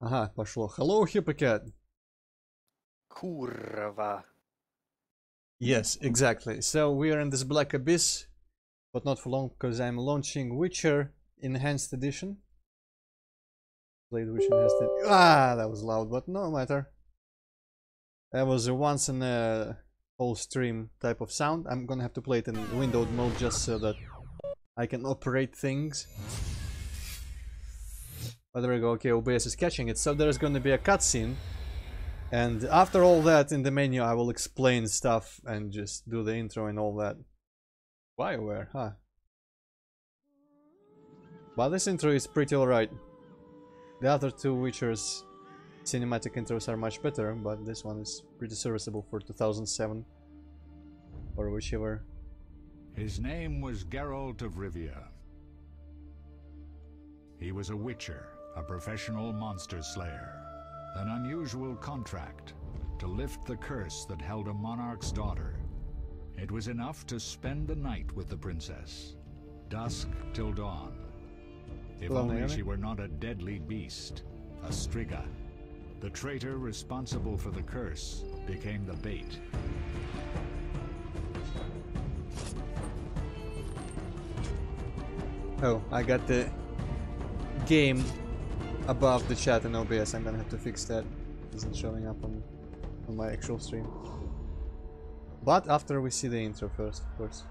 Ага, пошло. Hello, Hippocat. Kurwa. Yes, exactly. So we are in this black abyss, but not for long because I'm launching Witcher Enhanced Edition. Played Witcher Enhanced Edition. Ah, that was loud, but no matter. That was a once in a whole stream type of sound. I'm gonna have to play it in windowed mode just so that I can operate things. But there we go. Okay, OBS is catching it. So there's gonna be a cutscene. And after all that, in the menu, I will explain stuff and just do the intro and all that. BioWare, huh? But this intro is pretty alright. The other two Witcher's cinematic intros are much better, but this one is pretty serviceable for 2007. Or whichever. His name was Geralt of Rivia. He was a witcher, a professional monster slayer. An unusual contract to lift the curse that held a monarch's daughter. It was enough to spend the night with the princess, dusk till dawn. If only she were not a deadly beast, a striga. The traitor responsible for the curse became the bait. Oh, I got the game above the chat in OBS. I'm gonna have to fix that. It isn't showing up on my actual stream. But after we see the intro first, of course.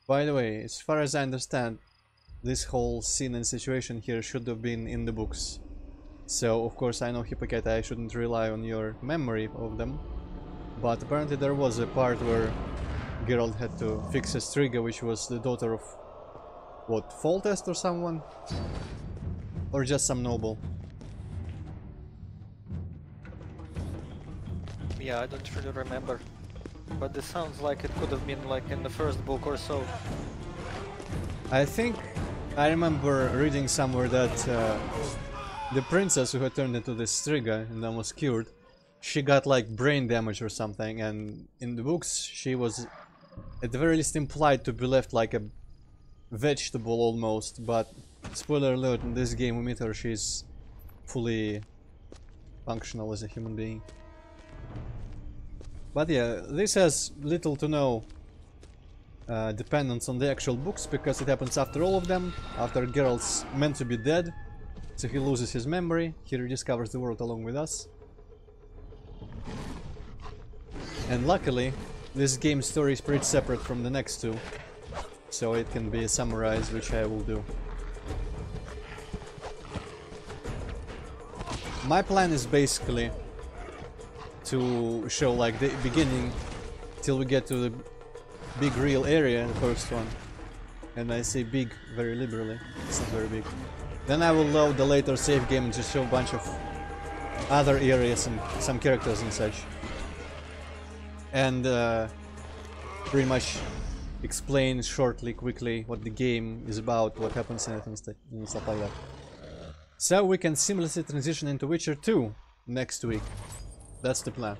By the way, as far as I understand, this whole scene and situation here should have been in the books. So, of course, I know Hippocat, I shouldn't rely on your memory of them. But apparently there was a part where Geralt had to fix a Striga, which was the daughter of... what, Foltest or someone? Or just some noble? Yeah, I don't really remember. But this sounds like it could have been like in the first book or so. I think I remember reading somewhere that the princess who had turned into this Striga and then was cured, she got like brain damage or something, and in the books she was at the very least implied to be left like a vegetable almost, but spoiler alert, in this game we meet her, she's fully functional as a human being. But yeah, this has little to no dependence on the actual books, because it happens after all of them, after Geralt's meant to be dead, so he loses his memory, he rediscovers the world along with us. And luckily, this game's story is pretty separate from the next two, so it can be summarized, which I will do. My plan is basically to show like the beginning till we get to the big real area, the first one. And I say big very liberally, it's not very big. Then I will load the later save game and just show a bunch of other areas and some characters and such. And pretty much explain shortly, quickly what the game is about, what happens in it and stuff like that. So we can seamlessly transition into Witcher 2 next week. That's the plan.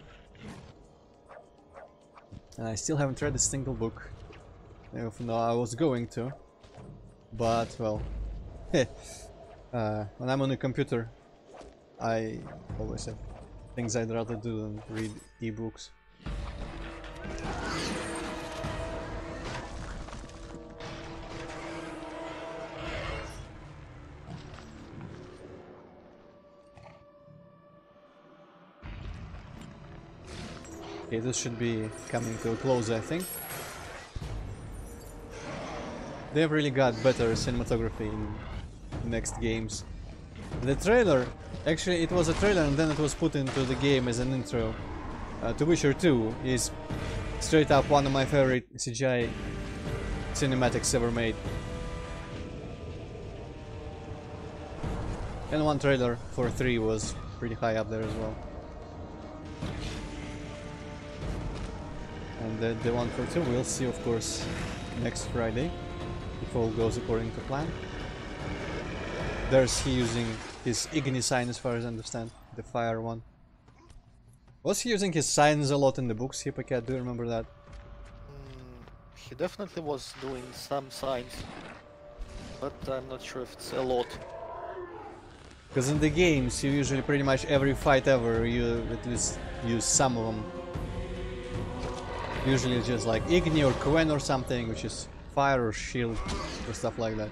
And I still haven't read a single book. Even though I was going to. But, well... when I'm on a computer, I always have things I'd rather do than read e-books. Okay, this should be coming to a close, I think. They've really got better cinematography in next games. The trailer, actually it was a trailer and then it was put into the game as an intro to Witcher 2, is straight up one of my favorite CGI cinematics ever made. And one trailer for 3 was pretty high up there as well. And the one for 2 we'll see, of course, next Friday, if all goes according to plan. There's he using his Igni sign as far as I understand, the fire one. Was he using his signs a lot in the books, Hippocat? Do you remember that? He definitely was doing some signs, but I'm not sure if it's a lot. Because in the games, you usually pretty much every fight ever, you at least use some of them. Usually it's just like Igni or Quen or something, which is fire or shield or stuff like that.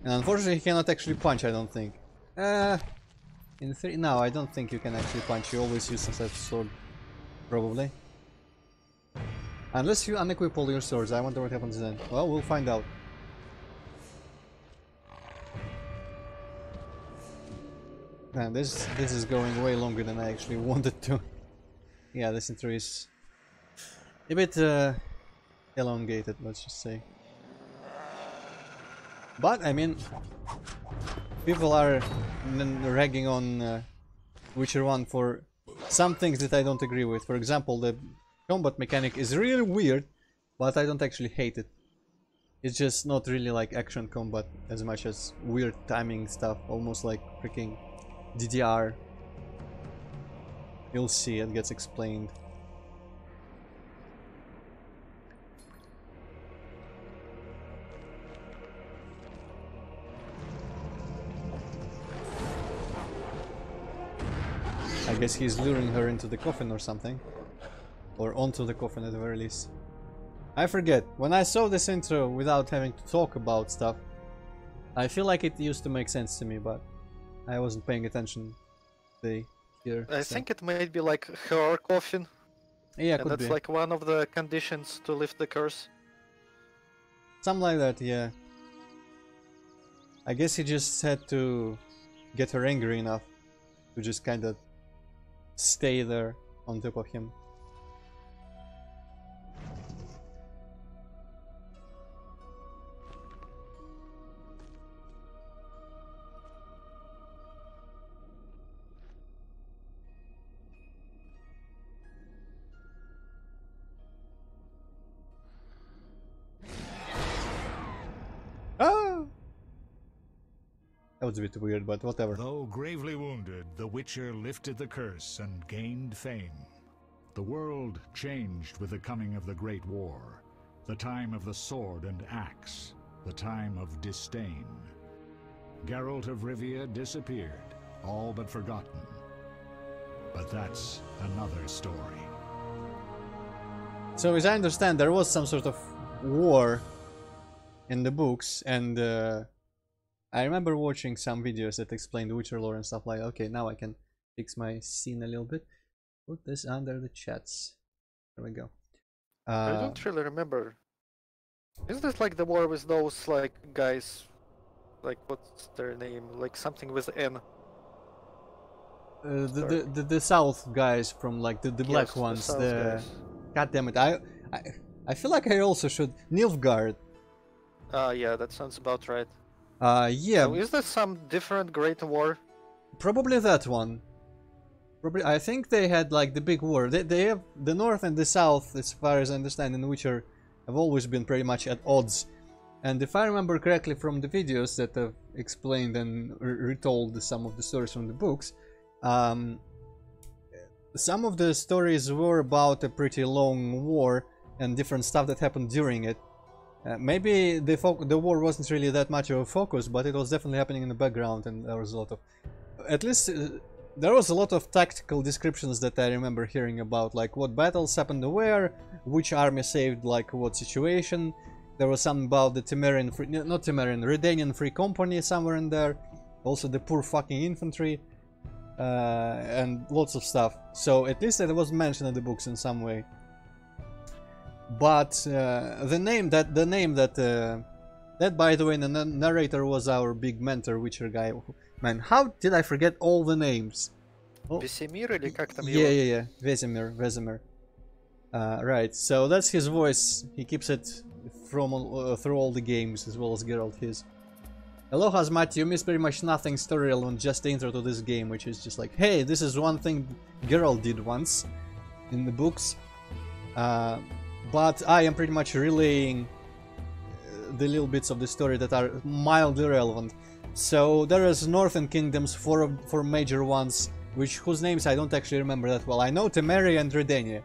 And unfortunately he cannot actually punch, I don't think. In theory, no, I don't think you can actually punch, you always use some sort of sword. Probably. Unless you unequip all your swords, I wonder what happens then. Well, we'll find out. Man, this is going way longer than I actually wanted to. Yeah, this intro is a bit elongated, let's just say. But I mean, people are ragging on Witcher 1 for some things that I don't agree with. For example, the combat mechanic is really weird, but I don't actually hate it. It's just not really like action combat as much as weird timing stuff, almost like freaking DDR. You'll see, it gets explained. I guess he's luring her into the coffin or something. Or onto the coffin at the very least. I forget, when I saw this intro without having to talk about stuff, I feel like it used to make sense to me, but I wasn't paying attention here. I think it may be like her coffin. Yeah, and could that's be. like one of the conditions to lift the curse. Something like that, yeah. I guess he just had to get her angry enough to just kind of stay there on top of him. That was a bit weird, but whatever. Though gravely wounded, the Witcher lifted the curse and gained fame. The world changed with the coming of the Great War, the time of the sword and axe, the time of disdain. Geralt of Rivia disappeared, all but forgotten. But that's another story. So as I understand, there was some sort of war in the books, and I remember watching some videos that explained the Witcher lore and stuff like that. Okay, now I can fix my scene a little bit. Put this under the chats. There we go. I don't really remember. Is this like the war with those like guys? Like what's their name? Like something with N. The South guys from like the black Yes, ones. the South guys. God damn it! I feel like I also should Nilfgaard. Yeah, that sounds about right. Yeah. So is there some different Great War? Probably that one. Probably, I think they had like the big war. They have the North and the South, as far as I understand, in Witcher, have always been pretty much at odds. And if I remember correctly from the videos that have explained and retold some of the stories from the books, some of the stories were about a pretty long war and different stuff that happened during it. Maybe the war wasn't really that much of a focus, but it was definitely happening in the background, and there was a lot of, at least there was a lot of tactical descriptions that I remember hearing about, like what battles happened where, which army saved like what situation. There was something about the Temerian, not Temerian, Redanian Free Company somewhere in there, also the poor fucking infantry, and lots of stuff. So at least it was mentioned in the books in some way. But the name that by the way, the narrator was our big mentor Witcher guy. Man, how did I forget all the names? Oh. Vesemir или как там Yeah, его? yeah, yeah. Vesemir. Right, so that's his voice. He keeps it from through all the games, as well as Geralt his. Hello Hazmat, you missed pretty much nothing story relevant, just the intro to this game, which is just like, hey, this is one thing Geralt did once in the books. But I am pretty much relaying the little bits of the story that are mildly relevant. So there is northern kingdoms, four major ones, whose names I don't actually remember that well. I know Temeria and Redania,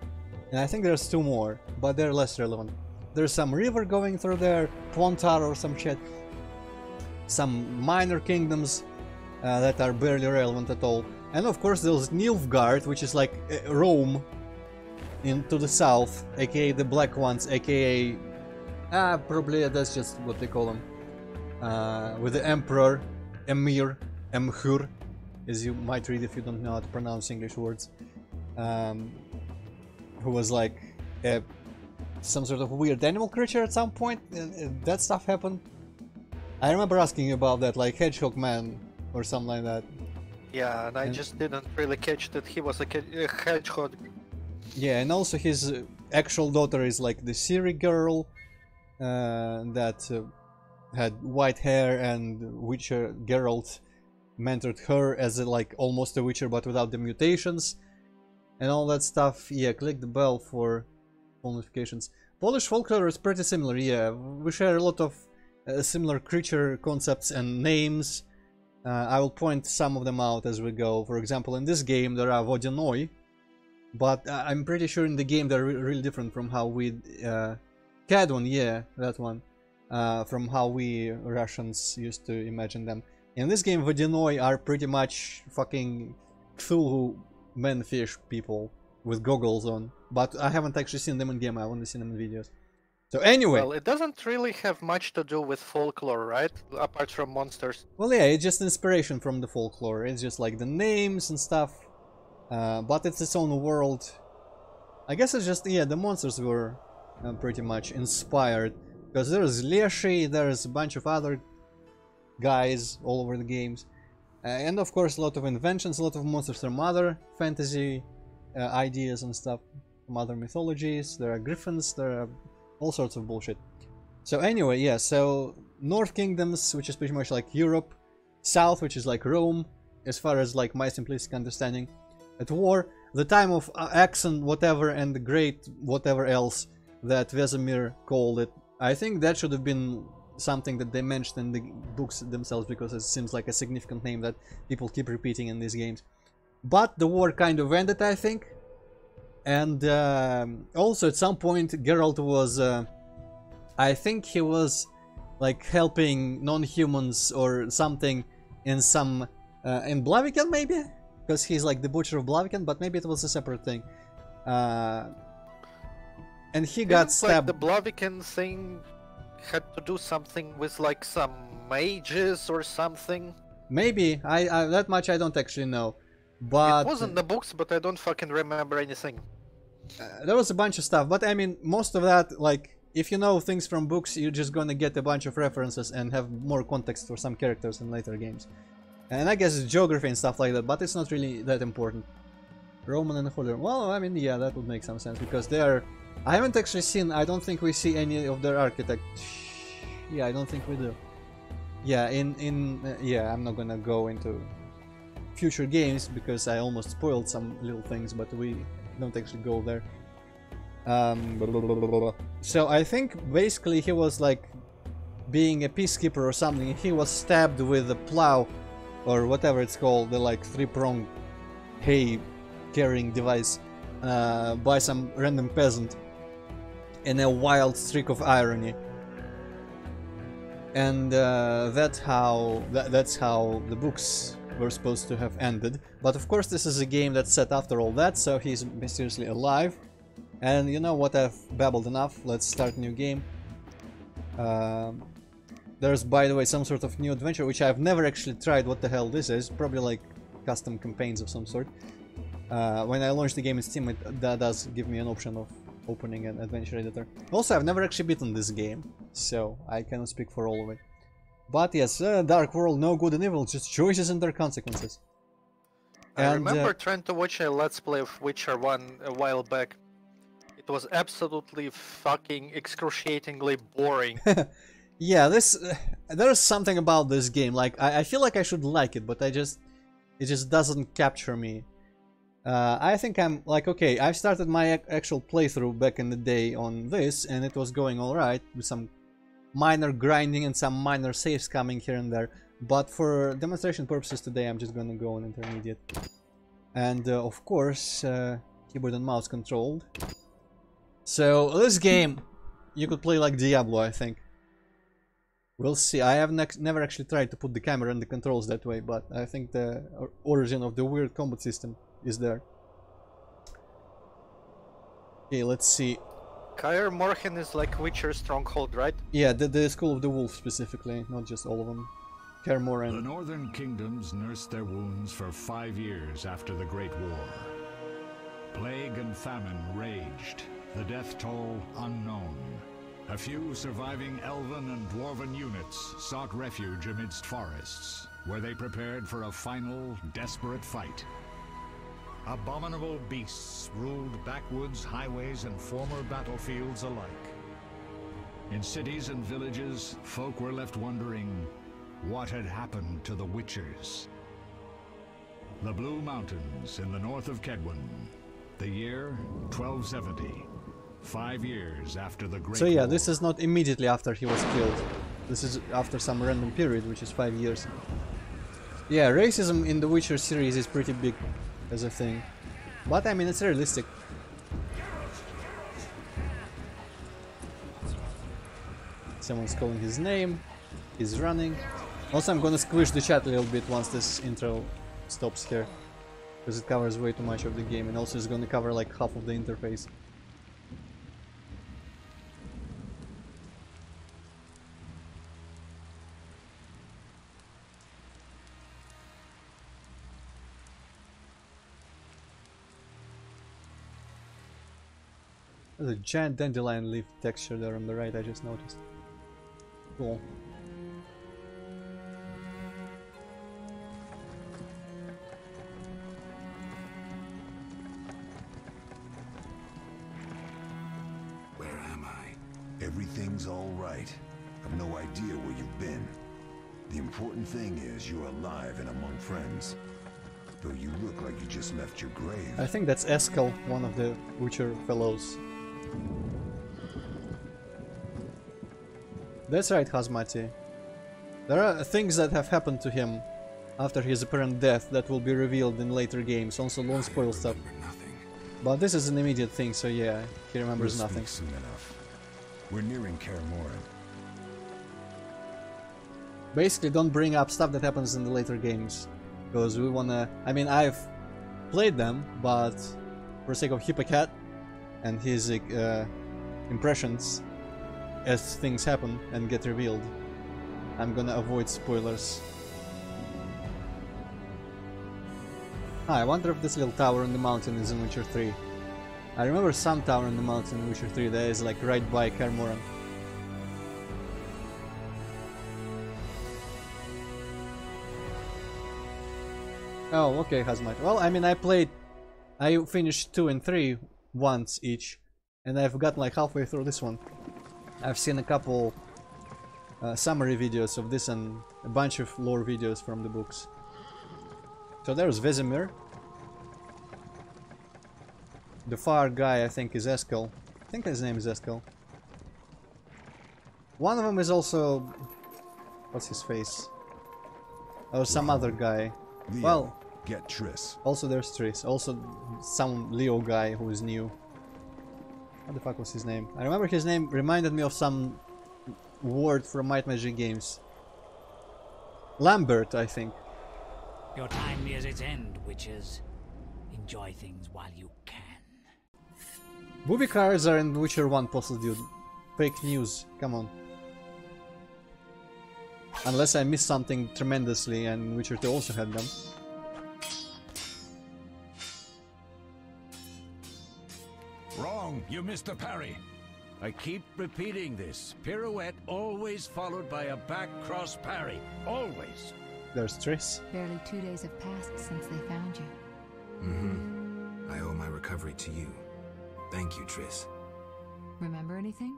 and I think there's 2 more, but they're less relevant. There's some river going through there, Pontar or some shit. Some minor kingdoms that are barely relevant at all. And of course there's Nilfgaard, which is like Rome into the south, aka the Black Ones, aka... probably that's just what they call them. With the Emperor, Emir, Emhur, as you might read if you don't know how to pronounce English words. Who was like some sort of weird animal creature at some point. That stuff happened. I remember asking you about that, like Hedgehog Man or something like that. Yeah, and I just didn't really catch that he was a hedgehog. Yeah, and also his actual daughter is like the Ciri girl that had white hair, and Witcher Geralt mentored her as like almost a Witcher but without the mutations and all that stuff. Yeah, click the bell for all notifications. Polish folklore is pretty similar, yeah. We share a lot of similar creature concepts and names. I will point some of them out as we go. For example, in this game there are Vodyanoi, but I'm pretty sure in the game they're really different from how we... Kadon, yeah, that one. From how we Russians used to imagine them. In this game, Vodyanoi are pretty much fucking Cthulhu manfish people with goggles on. But I haven't actually seen them in game, I've only seen them in videos. So anyway... Well, it doesn't really have much to do with folklore, right? Apart from monsters. Well, yeah, it's just inspiration from the folklore. It's just like the names and stuff. But it's its own world. I guess it's just, yeah, the monsters were pretty much inspired. Because there's Leshy, there's a bunch of other guys all over the games. And of course a lot of inventions, a lot of monsters from other fantasy ideas and stuff. From other mythologies, there are griffins, there are all sorts of bullshit. So anyway, yeah, so North Kingdoms, which is pretty much like Europe. South, which is like Rome, as far as like my simplistic understanding. At war, the time of Axon whatever and the great whatever else that Vesemir called it. I think that should have been something that they mentioned in the books themselves, because it seems like a significant name that people keep repeating in these games. But the war kind of ended, I think. And also at some point Geralt was... I think he was like helping non-humans or something in some... in Blaviken maybe? Because he's like the Butcher of Blaviken, but maybe it was a separate thing. And he got stabbed. Like the Blaviken thing had to do something with like some mages or something. Maybe. I that much I don't actually know. But it wasn't the books, but I don't fucking remember anything. There was a bunch of stuff, but I mean, most of that, like, if you know things from books, you're just gonna get a bunch of references and have more context for some characters in later games. And I guess it's geography and stuff like that, but it's not really that important. Roman and Holy. Well, I mean, yeah, that would make some sense, because they are... I haven't actually seen... I don't think we see any of their architect... Yeah, I don't think we do. Yeah, yeah, I'm not gonna go into future games, because I almost spoiled some little things, but we don't actually go there. So I think basically he was like being a peacekeeper or something. He was stabbed with a plow or whatever it's called, the like 3-pronged hay carrying device by some random peasant in a wild streak of irony. And that's how the books were supposed to have ended. But of course this is a game that's set after all that, so he's mysteriously alive. And you know what, I've babbled enough, let's start a new game. There's, by the way, some sort of new adventure, which I've never actually tried what the hell this is. Probably like custom campaigns of some sort. When I launch the game in Steam, that does give me an option of opening an adventure editor. Also, I've never actually beaten this game, so I cannot speak for all of it. But yes, Dark World, no good and evil, just choices and their consequences. I remember trying to watch a Let's Play of Witcher 1 a while back. It was absolutely fucking excruciatingly boring. Yeah, there's something about this game, like, I feel like I should like it, but it just doesn't capture me. I think I'm like, okay, I started my actual playthrough back in the day on this, and it was going alright, with some minor grinding and some minor saves coming here and there. But for demonstration purposes today, I'm just gonna go on intermediate. And of course, keyboard and mouse controlled. So this game, you could play like Diablo, I think. We'll see. I have never actually tried to put the camera and the controls that way, but I think the origin of the weird combat system is there. Okay, let's see. Kaer Morhen is like Witcher stronghold, right? Yeah, the School of the Wolf specifically, not just all of them. Kaer Morhen. The northern kingdoms nursed their wounds for 5 years after the Great War. Plague and famine raged, the death toll unknown. A few surviving elven and dwarven units sought refuge amidst forests, where they prepared for a final, desperate fight. Abominable beasts ruled backwoods, highways, and former battlefields alike. In cities and villages, folk were left wondering what had happened to the Witchers. The Blue Mountains in the north of Kedwen. The year 1270. 5 years after the Great So yeah, War. this is not immediately after he was killed. This is after some random period, which is 5 years. Yeah, racism in the Witcher series is pretty big as a thing. But I mean, it's realistic. Someone's calling his name. He's running. Also, I'm gonna squish the chat a little bit once this intro stops here. Because it covers way too much of the game, and also it's gonna cover like half of the interface. There's a giant dandelion leaf texture there on the right, I just noticed. Cool. Where am I? Everything's all right. I've no idea where you've been. The important thing is you're alive and among friends. Though you look like you just left your grave. I think that's Eskel, one of the Witcher fellows. That's right, Hazmati. There are things that have happened to him after his apparent death that will be revealed in later games. Also, don't spoil stuff. Nothing. But this is an immediate thing, so yeah, he remembers We'll nothing. speak soon enough. We're nearing Kaer Morhen. Basically, don't bring up stuff that happens in the later games. Because we wanna... I mean, I've played them, but for the sake of Hippocat and his impressions as things happen and get revealed, I'm gonna avoid spoilers. I wonder if this little tower on the mountain is in Witcher 3. I remember some tower on the mountain in Witcher 3 that is like right by Kaer Morhen. Oh, okay, Hazmat. Well, I mean, I finished 2 and 3 once each, and I've gotten like halfway through this one. I've seen a couple summary videos of this and a bunch of lore videos from the books. So there's Vesemir. The far guy, I think, is Eskel. I think his name is Eskel. One of them is also... what's his face? Or some other guy. Leo, Well, get Triss. also there's Triss. Also some Leo guy who is new. What the fuck was his name? I remember his name reminded me of some word from Might Magic Games. Lambert, I think. Your time nears its end, witches. Enjoy things while you can. Booby cards are in Witcher 1 puzzle, dude. Fake news, come on. Unless I missed something tremendously and Witcher 2 also had them. Wrong, you missed the parry. I keep repeating this. Pirouette always followed by a back cross parry. Always. There's Triss. Barely 2 days have passed since they found you. Mm-hmm. I owe my recovery to you. Thank you, Triss. Remember anything?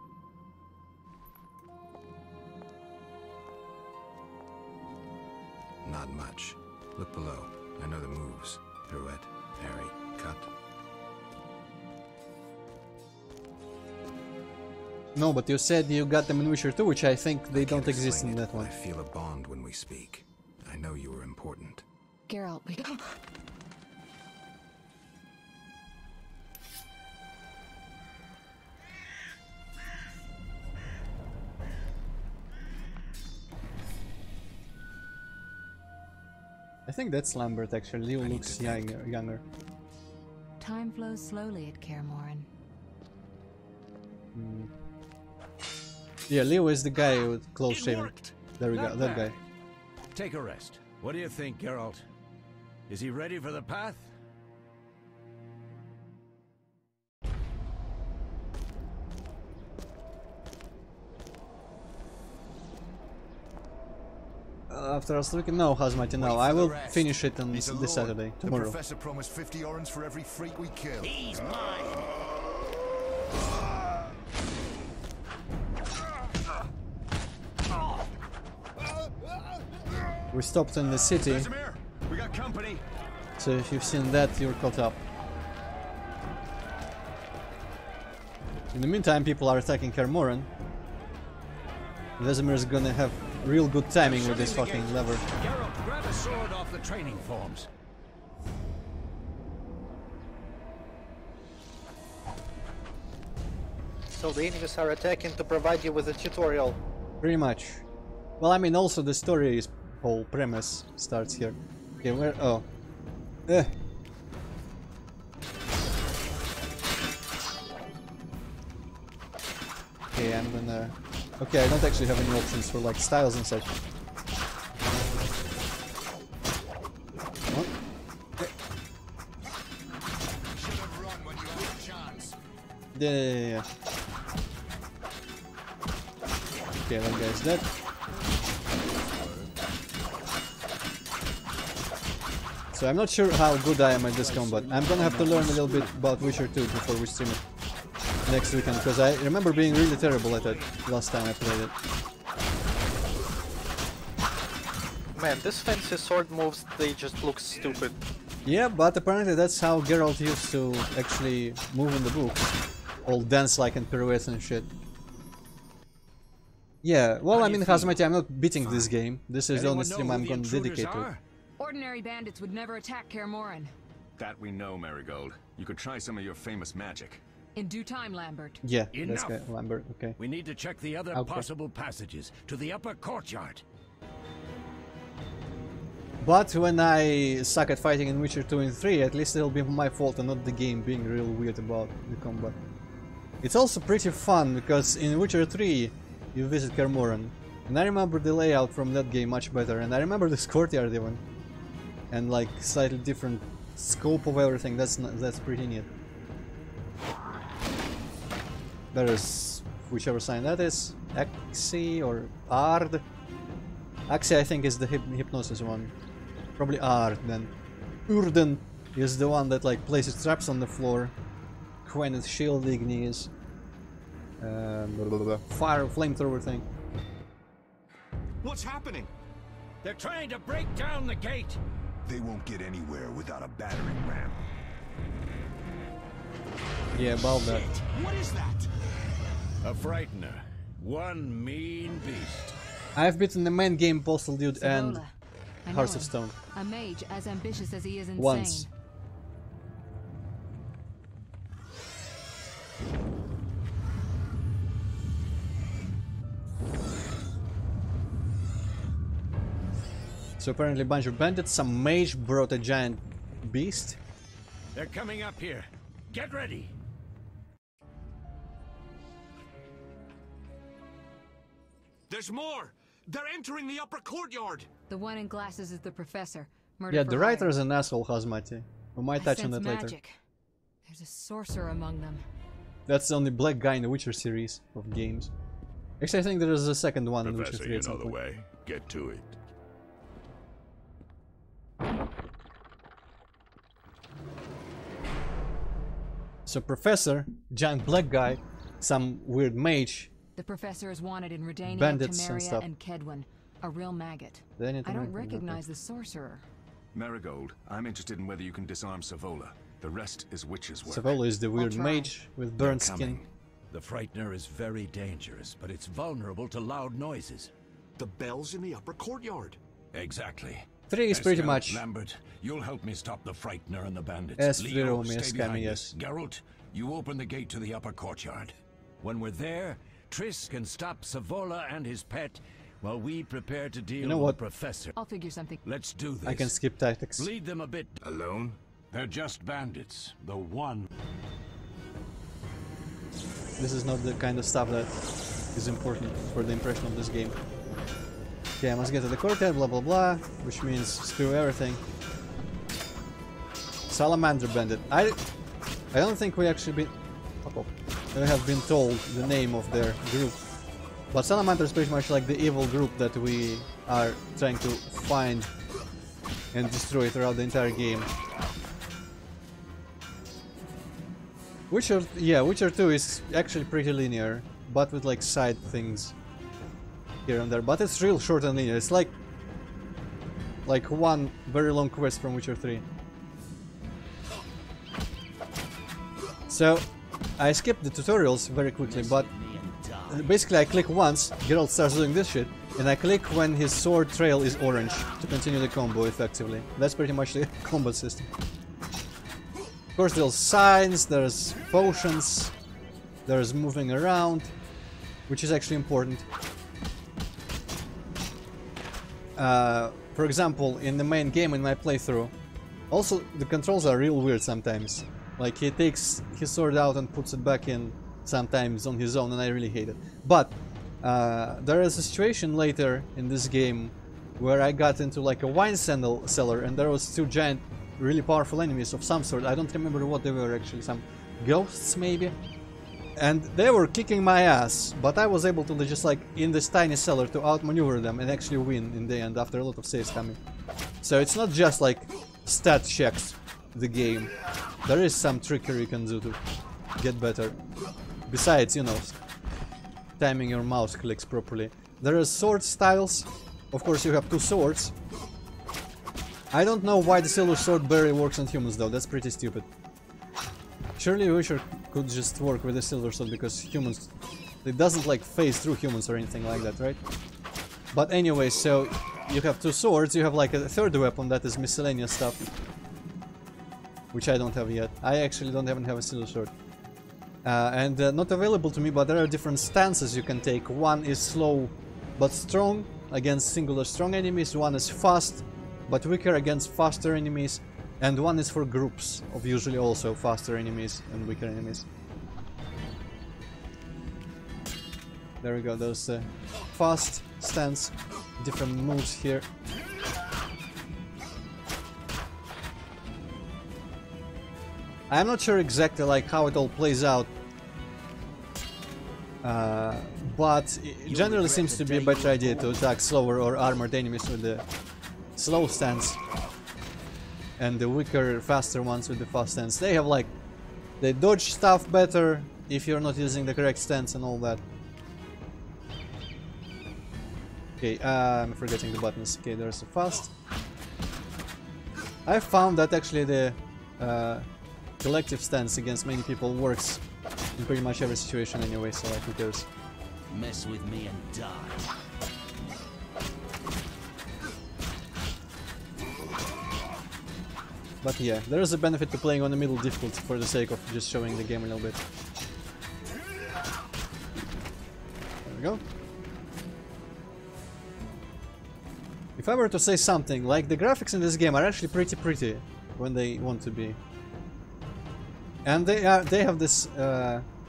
Not much. Look below. I know the moves. Pirouette, parry, cut. No, but you said you got them in Witcher 2, which I think they don't Can't exist explain in it, that but one. I feel a bond when we speak. know you were important. Geralt, we... I think that's Lambert actually. Leo looks younger. Time flows slowly at Kaer Morhen. Yeah, Leo is the guy with close shaven. There we go, that guy. Take a rest. What do you think, Geralt? Is he ready for the path? After I was looking, no, Hazmati, no. I will finish it on this Saturday, tomorrow. The professor promised 50 orens for every freak we kill. He's mine. We stopped in the city, Vesemir, we got company. so if you've seen that, you're caught up. In the meantime, people are attacking Kaer Morhen. Vesemir is gonna have real good timing with this fucking lever. Geralt, grab a sword off the training forms. So the enemies are attacking to provide you with a tutorial. Pretty much. Well, I mean, also the story's whole premise starts here. Okay, where? Oh. Okay, I'm gonna... Okay, I don't actually have any options for like styles and such. What? Yeah. Okay, that guy's dead. So I'm not sure how good I am at this combat. I'm gonna have to learn a little bit about Witcher 2 before we stream it next weekend, because I remember being really terrible at it last time I played it. Man, this fancy sword moves, they just look stupid. Yeah, but apparently that's how Geralt used to actually move in the book. All dance-like and pirouettes and shit. Yeah, well, I mean, Hazmati, I'm not beating this game. This is the only stream I'm gonna dedicate to it. Ordinary bandits would never attack Kaer Morhen. That we know, Marigold. You could try some of your famous magic. In due time, Lambert. Yeah, Enough. that's guy, Lambert, okay. We need to check the other possible passages to the upper courtyard. But when I suck at fighting in Witcher 2 and 3, at least it'll be my fault and not the game being real weird about the combat. It's also pretty fun, because in Witcher 3 you visit Kaer Morhen, and I remember the layout from that game much better, and I remember this courtyard even. And like slightly different scope of everything, that's pretty neat. There is whichever sign that is, Axii or Ard. Axii I think is the hypnosis one. Probably Ard then. Urden is the one that like places traps on the floor. Quen shield ignis. Fire flamethrower thing. What's happening? They're trying to break down the gate. They won't get anywhere without a battering ram. Yeah, about that. What is that? A frightener. One mean beast. I've beaten the main game, Postal Dude and I know Hearts him. of Stone. A mage as ambitious as he is insane. Once. So apparently a bunch of bandits, some mage brought a giant beast. They're coming up here. Get ready. There's more! They're entering the upper courtyard! The one in glasses is the professor. Murdered Yeah, for the hire. writer is an asshole, Hazmati. We might touch on sense that later. magic. There's a sorcerer among them. That's the only black guy in the Witcher series of games. Actually, I think there is a second one in Witcher Professor, 3 you at some know the point. way. Get to it. So Professor, giant black guy, some weird mage. The professor is wanted in Redania, Bandits and Temeria, stuff. and Kedwin. A real maggot. They need to I don't make them recognize the sorcerer. Marigold, I'm interested in whether you can disarm Savola. The rest is Witcher's work. Savola is the weird try. mage with burnt skin. The frightener is very dangerous, but it's vulnerable to loud noises. The bell's in the upper courtyard. Exactly. 3 is pretty Eskel, much Lambert, you'll help me stop the Frightener and the bandits. as Leo, Viromi as stay behind Kami, us. yes. Geralt, you open the gate to the upper courtyard. When we're there, Triss can stop Savola and his pet while we prepare to deal know with what? the Professor. I'll figure something. Let's do this. I can skip tactics. Lead them a bit. Alone? They're just bandits. The one. This is not the kind of stuff that is important for the impression of this game. Okay, I must get to the courtyard, blah blah blah, which means screw everything. Salamander Bandit. I don't think we actually we have been told the name of their group. But Salamander is pretty much like the evil group that we are trying to find and destroy throughout the entire game. Witcher 2 is actually pretty linear, but with like side things here and there. But it's real short and linear. It's like one very long quest from Witcher 3. So I skipped the tutorials very quickly, but basically I click once, Geralt starts doing this shit, and I click when his sword trail is orange to continue the combo effectively. That's pretty much the combat system. Of course there's signs, there's potions, there's moving around, which is actually important. For example, in the main game, in my playthrough, also the controls are real weird sometimes. Like he takes his sword out and puts it back in sometimes on his own, and I really hate it. But there is a situation later in this game where I got into like a wine cellar, and there was 2 giant, really powerful enemies of some sort. I don't remember what they were actually, some ghosts maybe? And they were kicking my ass, but I was able to just like in this tiny cellar to outmaneuver them and actually win in the end after a lot of saves coming. So it's not just like stat checks the game. There is some trickery you can do to get better. Besides, you know, timing your mouse clicks properly. There are sword styles. Of course you have 2 swords. I don't know why the silver sword barely works on humans though, that's pretty stupid. Surely Witcher could just work with the silver sword because humans, it doesn't like phase through humans or anything like that, right? But anyway, so you have 2 swords, you have like a 3rd weapon that is miscellaneous stuff, which I don't have yet. I actually don't even have a silver sword. And not available to me, but there are different stances you can take. One is slow but strong against singular strong enemies, one is fast but weaker against faster enemies, and one is for groups of usually also faster enemies and weaker enemies. There we go, those fast stance, different moves here. I'm not sure exactly like how it all plays out, but it generally seems to be a better idea to attack slower or armored enemies with the slow stance, and the weaker, faster ones with the fast stance. They have like, they dodge stuff better if you're not using the correct stance and all that. Okay, I'm forgetting the buttons. Okay, there's a fast. I found that actually the collective stance against many people works in pretty much every situation anyway, so like who cares. Mess with me and die. But yeah, there is a benefit to playing on the middle difficulty for the sake of just showing the game a little bit. There we go. If I were to say something, like the graphics in this game are actually pretty when they want to be. And they have this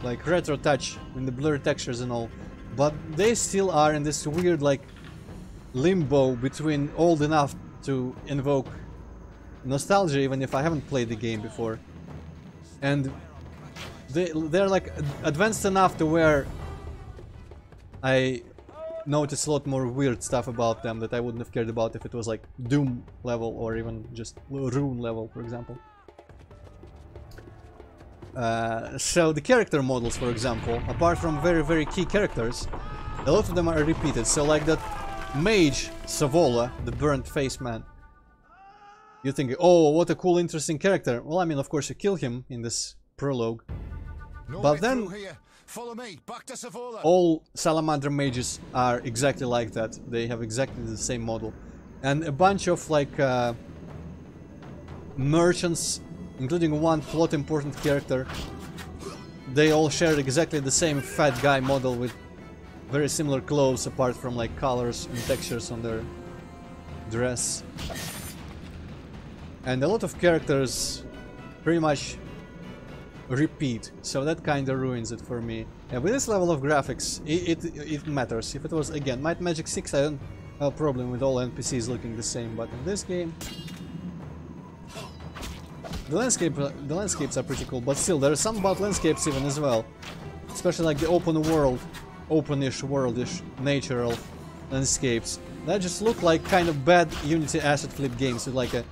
like retro touch in the blurry textures and all, but they still are in this weird like limbo between old enough to invoke nostalgia even if I haven't played the game before, and they're like advanced enough to where I notice a lot more weird stuff about them that I wouldn't have cared about if it was like Doom level or even just Rune level, for example. So the character models, for example, apart from very key characters, a lot of them are repeated. So like that mage Savola, the burnt face man, you think, oh, what a cool, interesting character. Well, I mean, of course you kill him in this prologue, but then Follow me, back to Savola. All Salamander mages are exactly like that. They have exactly the same model. and a bunch of like merchants, including one plot important character. They all shared exactly the same fat guy model with very similar clothes apart from like colors and textures on their dress. And a lot of characters pretty much repeat, so that kinda ruins it for me. And with this level of graphics, it matters. If it was, again, Might Magic 6, I don't have a problem with all NPCs looking the same, but in this game... The landscapes are pretty cool, but still, there are some about landscapes even as well. Especially like the open world, openish, worldish, natural landscapes. That just look like kind of bad Unity asset flip games with like a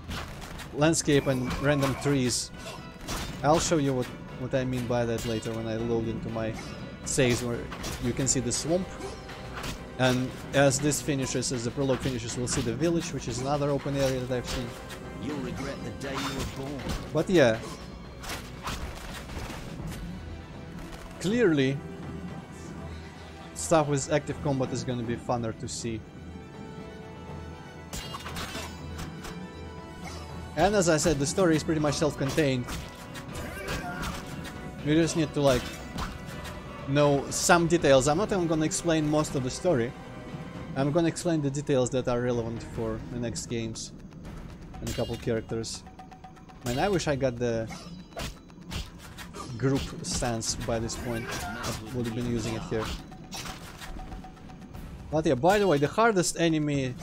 landscape and random trees. I'll show you what I mean by that later when I load into my saves, where you can see the swamp. And as this finishes, as the prologue finishes, we'll see the village, which is another open area that I've seen. You'll regret the day you were born. But yeah, clearly stuff with active combat is gonna be funner to see. And as I said, the story is pretty much self-contained. You just need to like know some details. I'm not even gonna explain most of the story. I'm gonna explain the details that are relevant for the next games and a couple characters. Man, I wish I got the group stance by this point. I would have been using it here. But yeah, by the way, the hardest enemy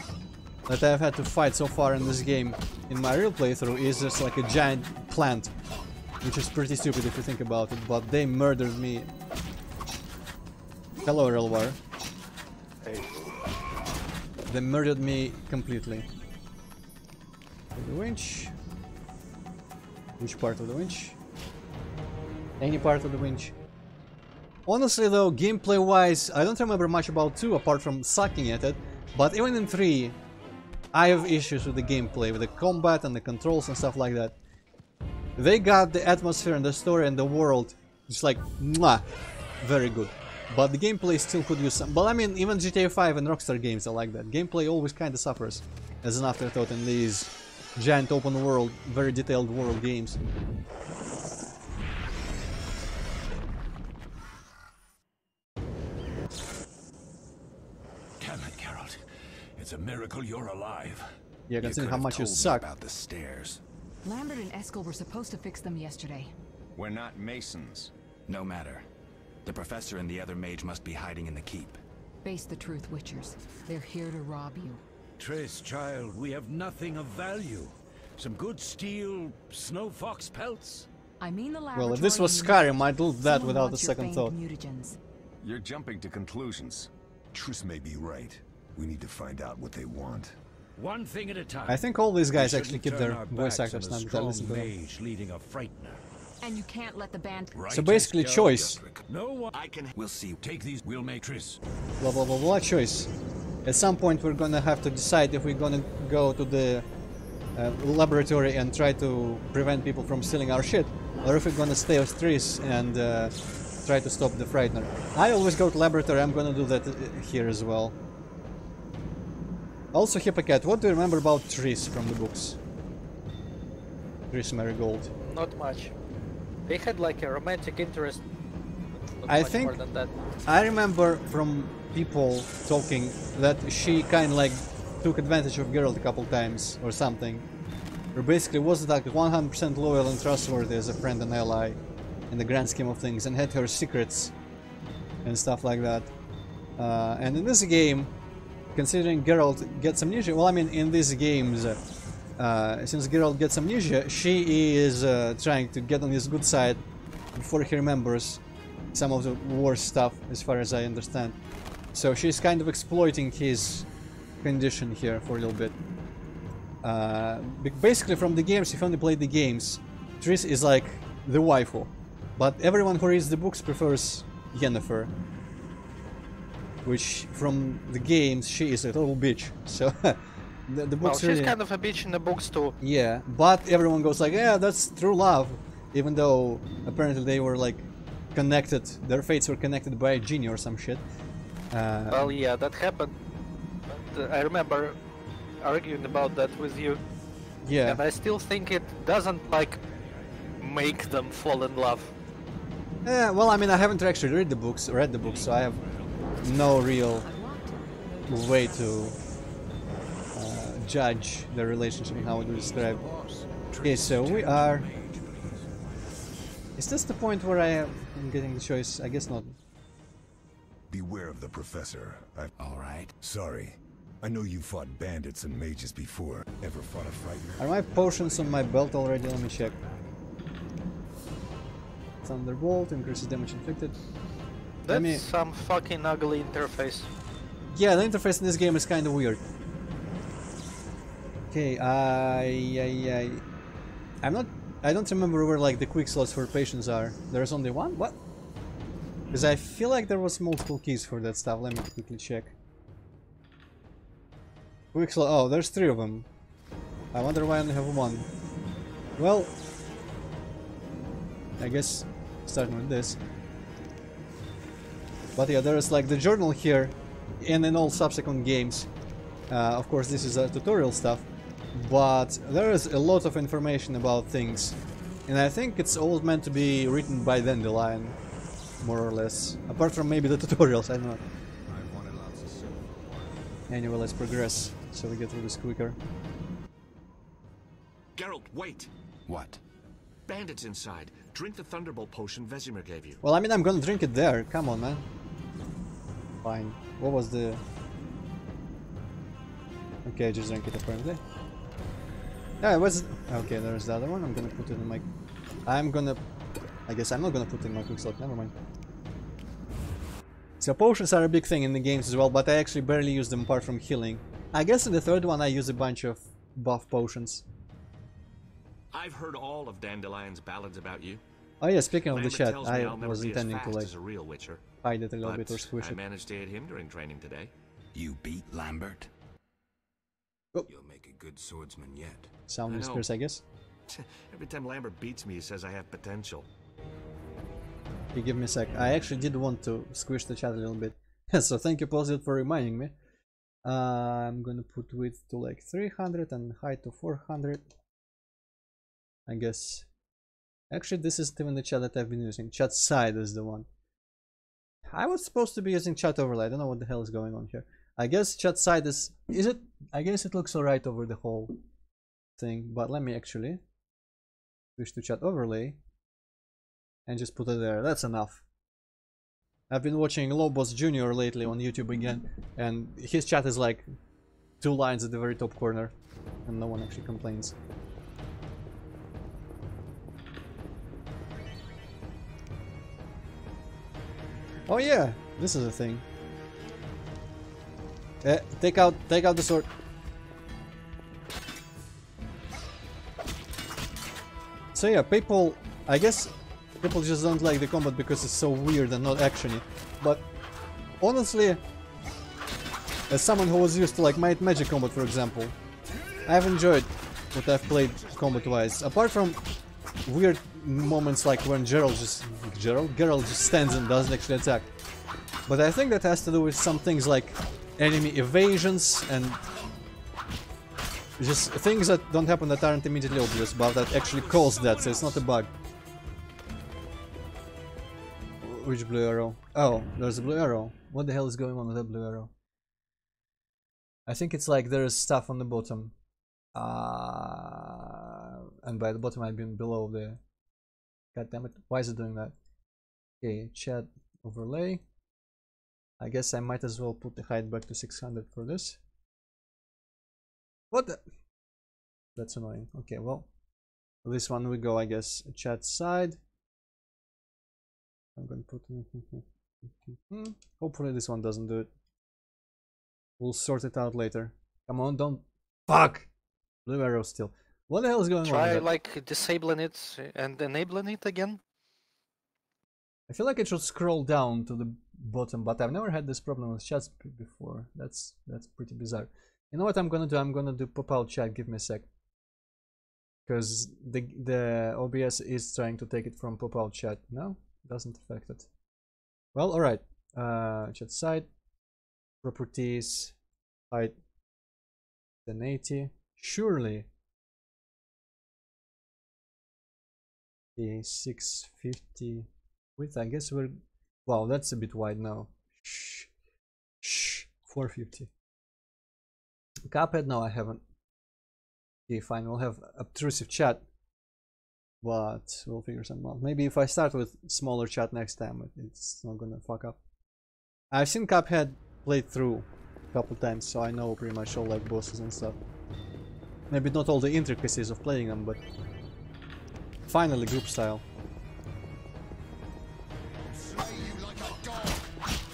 that I've had to fight so far in this game in my real playthrough is just like a giant plant, which is pretty stupid if you think about it, but they murdered me. Hello, Relvar. Hey. They murdered me completely. The winch. Which part of the winch? Any part of the winch. Honestly though, gameplay wise, I don't remember much about 2 apart from sucking at it, but even in 3 I have issues with the gameplay, with the combat and the controls and stuff like that. They got the atmosphere and the story and the world just like mwah, very good. But the gameplay still could use some. But I mean, even GTA 5 and Rockstar games are like that. Gameplay always kind of suffers as an afterthought in these giant open world, very detailed world games. Damn it, Geralt. It's a miracle you're alive. Yeah, considering how much you suck. About the stairs. Lambert and Eskel were supposed to fix them yesterday. We're not masons. No matter. The professor and the other mage must be hiding in the keep. Face the truth, Witchers. They're here to rob you. Triss, child, we have nothing of value. Some good steel snow fox pelts. I mean the well, if this was Skyrim, I'd do that without a second thought. Mutagens. You're jumping to conclusions. Triss may be right. We need to find out what they want. One thing at a time. I think all these guys We actually shouldn't keep turn their our voice backs actors on a now that I strong listen to them. mage leading a frightener. And you can't let the band... So basically choice. No one I can. We'll see. take these. We'll make Triss. Blah blah blah blah choice. At some point we're gonna have to decide if we're gonna go to the laboratory and try to prevent people from stealing our shit, or if we're gonna stay with Triss and try to stop the Frightener. I always go to laboratory. I'm gonna do that here as well. Also, Hippocat, what do you remember about Triss from the books? Triss Marigold. Not much. They had like a romantic interest. Not I much think more than that. I remember from people talking that she kind of like took advantage of Geralt a couple times or something. Or basically wasn't like 100% loyal and trustworthy as a friend and ally in the grand scheme of things, and had her secrets and stuff like that. And in this game, considering Geralt gets amnesia, well, I mean, in these games, since Geralt gets amnesia, she is trying to get on his good side before he remembers some of the worst stuff, as far as I understand. So she's kind of exploiting his condition here for a little bit. Basically, from the games, if you only played the games, Triss is like the waifu, but everyone who reads the books prefers Yennefer, which from the games she is a total bitch. So the books well, she's really... kind of a bitch in the books too. Yeah, but everyone goes like, yeah, that's true love, even though apparently they were like connected, their fates were connected by a genie or some shit. Well, yeah, that happened. But, I remember arguing about that with you. Yeah. And I still think it doesn't like make them fall in love. Yeah, well, I mean, I haven't actually read the books, so I have no real way to judge the relationship and how it was described. Okay, so we are. Is this the point where I am getting the choice? I guess not. Beware of the professor. All right. Sorry. I know you fought bandits and mages before. Ever fought a frightener? Are my potions on my belt already? Let me check. Thunderbolt increases damage inflicted. That's some fucking ugly interface. Yeah, the interface in this game is kind of weird. Okay, I don't remember where like the quick slots for patients are. There's only one? What? Because I feel like there was multiple keys for that stuff. Let me quickly check. Quick slot. Oh, there's 3 of them. I wonder why I only have one. Well, I guess starting with this. But yeah, there is like the journal here, and in all subsequent games. Of course, this is tutorial stuff, but there is a lot of information about things, and I think it's all meant to be written by Dandelion, more or less. Apart from maybe the tutorials, I don't know. Anyway, let's progress so we get through this quicker. Geralt, wait! What? Bandits inside. Drink the Thunderbolt potion Vesemir gave you. Well, I mean, I'm gonna drink it there. Come on, man. Fine. What was the... Okay, just drink it apparently. Yeah, it was... Okay, there's the other one. I'm gonna put it in my... I guess I'm not gonna put it in my quick slot. Never mind. So potions are a big thing in the games as well, but I actually barely use them apart from healing. I guess in the third one I use a bunch of buff potions. I've heard all of Dandelion's ballads about you. Oh yeah, speaking of the Lambert chat, tells me I I'll never was be as intending to fast like as a real Witcher, hide it a little bit or squish I it. managed to hit him during training today. You beat Lambert? Oh. You'll make a good swordsman yet. Sound I whispers, know. I guess. Every time Lambert beats me, he says I have potential. You give me a sec. I actually did want to squish the chat a little bit. So thank you, Positive, for reminding me. I'm gonna put width to like 300 and height to 400. I guess. Actually, this isn't even the chat that I've been using. Chat side is the one. I was supposed to be using chat overlay. I don't know what the hell is going on here. I guess chat side is it? I guess it looks alright over the whole thing. But let me actually switch to chat overlay and just put it there. That's enough. I've been watching Lobos Jr. lately on YouTube again, and his chat is like 2 lines at the very top corner, and no one actually complains. Oh yeah, this is a thing. Take out the sword. So yeah, I guess people just don't like the combat because it's so weird and not actiony. But honestly, as someone who was used to like Might Magic combat, for example, I've enjoyed what I've played combat-wise. Apart from weird moments like when Geralt just stands and doesn't actually attack. But I think that has to do with some things like enemy evasions and just things that don't happen that aren't immediately obvious, but that actually cause that, so it's not a bug. Which blue arrow? Oh, there's a blue arrow. What the hell is going on with that blue arrow? I think it's like there is stuff on the bottom. And by the bottom I mean below the... God damn it, why is it doing that? Okay, chat overlay. I guess I might as well put the height back to 600 for this. What the... That's annoying. Okay, well, this one we go, I guess. Chat side. I'm gonna put... Hopefully this one doesn't do it. We'll sort it out later. Come on, don't... Fuck! Blue arrow still. What the hell is going on? Try like disabling it and enabling it again. I feel like it should scroll down to the bottom, but I've never had this problem with chats before. That's pretty bizarre. You know what I'm gonna do? I'm gonna do pop out chat. Give me a sec. Because the OBS is trying to take it from pop out chat. No, doesn't affect it. Well, alright. Chat side, properties, height. 1080. Surely. Okay, 650 width. I guess we're. Wow, that's a bit wide now. Shh. Shh. 450. Cuphead? No, I haven't. Okay, fine. We'll have obtrusive chat. But we'll figure something out. Maybe if I start with smaller chat next time, it's not gonna fuck up. I've seen Cuphead played through a couple times, so I know pretty much all like bosses and stuff. Maybe not all the intricacies of playing them, but finally group style.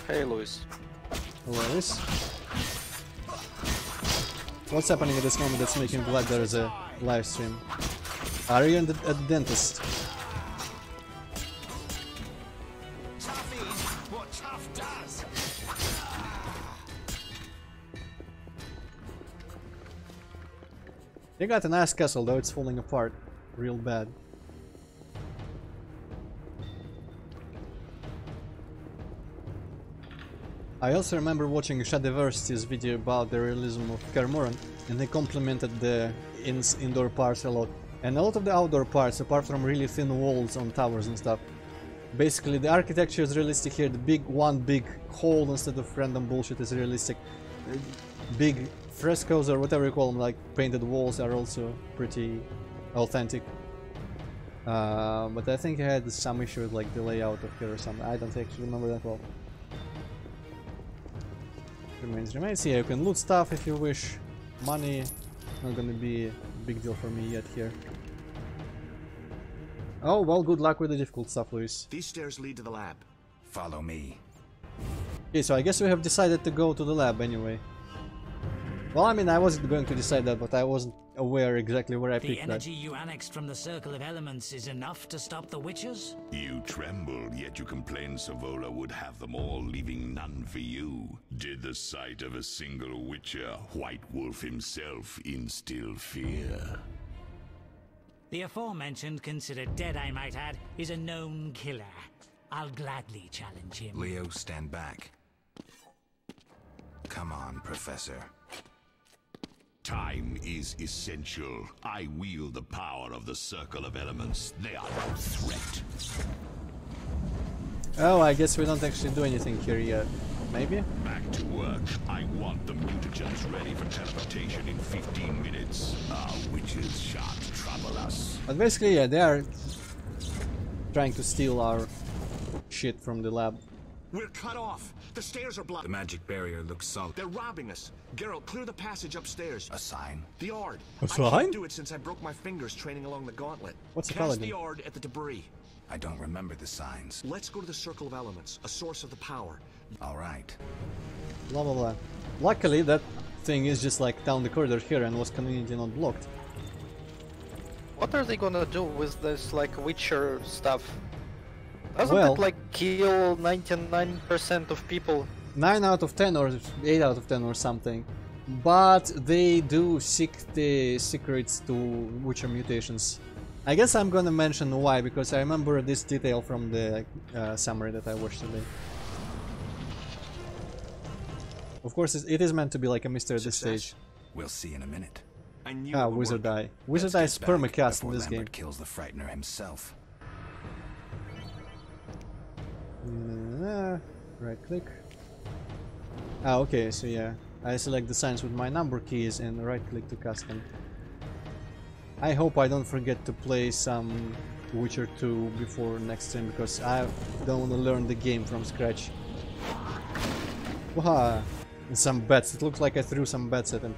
Hey, Luis. Hello, Luis. What's happening at this moment that's making me glad there is a live stream? Are you at the dentist? You got a nice castle, though it's falling apart real bad. I also remember watching Shadiversity's video about the realism of Kaer Morhen, and they complimented the indoor parts a lot. And a lot of the outdoor parts, apart from really thin walls on towers and stuff, basically the architecture is realistic here. The one big hole instead of random bullshit is realistic. Big frescoes or whatever you call them, like painted walls, are also pretty authentic. But I think I had some issue with like the layout of here or something. I don't actually remember that well. Remains. Yeah, you can loot stuff if you wish. Money, not gonna be a big deal for me yet here. Oh, well, good luck with the difficult stuff, Luis. These stairs lead to the lab. Follow me. Okay, so I guess we have decided to go to the lab anyway. Well, I mean, I wasn't going to decide that, but I wasn't aware exactly where I picked that. The energy you annexed from the Circle of Elements is enough to stop the Witchers? You trembled, yet you complained Savola would have them all, leaving none for you. Did the sight of a single Witcher, White Wolf himself, instill fear? The aforementioned, considered dead I might add, is a known killer. I'll gladly challenge him. Leo, stand back. Come on, Professor. Time is essential. I wield the power of the Circle of Elements. They are no threat. Oh, I guess we don't actually do anything here yet. Maybe? Back to work. I want the mutagens ready for teleportation in 15 minutes. Our witches shan't trouble us. But basically, yeah, they are trying to steal our shit from the lab. We're cut off. The stairs are blocked. The magic barrier looks solid. They're robbing us. Geralt, clear the passage upstairs. A sign? The Yard. A I sign? can't do it since I broke my fingers training along the gauntlet. What's a Cast paladin? the Yard at the debris. I don't remember the signs. Let's go to the Circle of Elements, a source of the power. All right. Blah blah blah. Luckily, that thing is just like down the corridor here and was conveniently not blocked. What are they gonna do with this like Witcher stuff? Doesn't Well, it like kill 99% of people? 9 out of 10 or 8 out of 10 or something. But they do seek the secrets to Witcher mutations. I guess I'm gonna mention why, because I remember this detail from the summary that I watched today. Of course, it is meant to be like a mystery at this stage. We'll see in a minute. I knew Ah, it would Wizard work. Eye. Wizard Eye is permacast in before this game. Lambert kills the Frightener himself. Right click. Ah, okay, so yeah. I select the signs with my number keys and right click to cast them. I hope I don't forget to play some Witcher 2 before next stream, because I don't want to learn the game from scratch. Waha! And some bets. It looks like I threw some bets at him.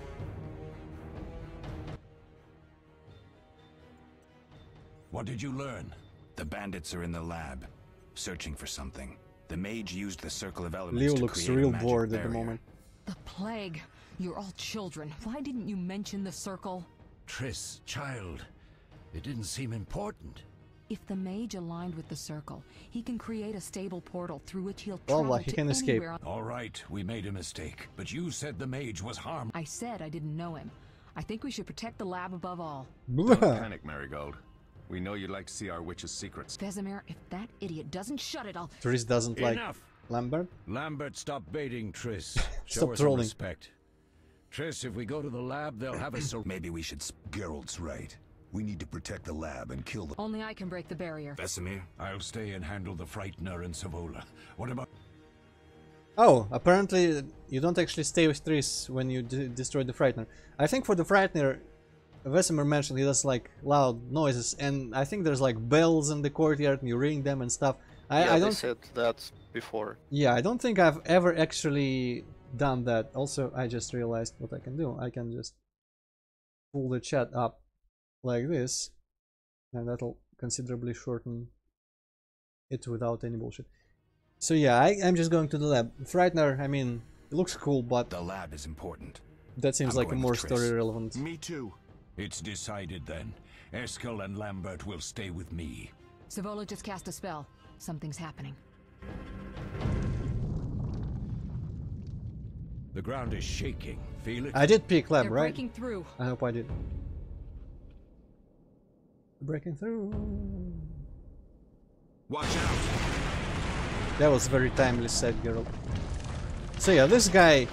What did you learn? The bandits are in the lab, searching for something. The mage used the Circle of Elements Leo to looks create a real magic bored barrier. at the moment. The plague. You're all children. Why didn't you mention the circle? Triss, child. It didn't seem important. If the mage aligned with the circle, he can create a stable portal through which he'll Well, travel he to can escape. anywhere. All right, we made a mistake, but you said the mage was harmed. I said I didn't know him. I think we should protect the lab above all. Don't panic, Marigold. We know you'd like to see our witch's secrets. Vesemir, if that idiot doesn't shut it, I'll... Triss doesn't like Enough! Lambert. Lambert, stop baiting Triss. Stop Show her some trolling. respect. Triss, if we go to the lab, they'll have us so... Maybe we should... Geralt's right. We need to protect the lab and kill the... Only I can break the barrier. Vesemir? I'll stay and handle the Frightener and Savola. What about... Oh, apparently you don't actually stay with Triss when you destroy the Frightener. I think for the Frightener, Vesemir mentioned he does like loud noises, and I think there's like bells in the courtyard and you ring them and stuff. I don't... they said that before. Yeah, I don't think I've ever actually done that. Also, I just realized what I can do. I can just pull the chat up like this, and that'll considerably shorten it without any bullshit. So yeah, I'm just going to the lab. Frightener, I mean, it looks cool, but... The lab is important. That seems like a more story relevant. Me too. It's decided then. Eskel and Lambert will stay with me. Savola just cast a spell. Something's happening. The ground is shaking. Feel it? I did pick lab, They're right? breaking through. I hope I did. Breaking through. Watch out! That was very timely said, Geralt. So yeah, this guy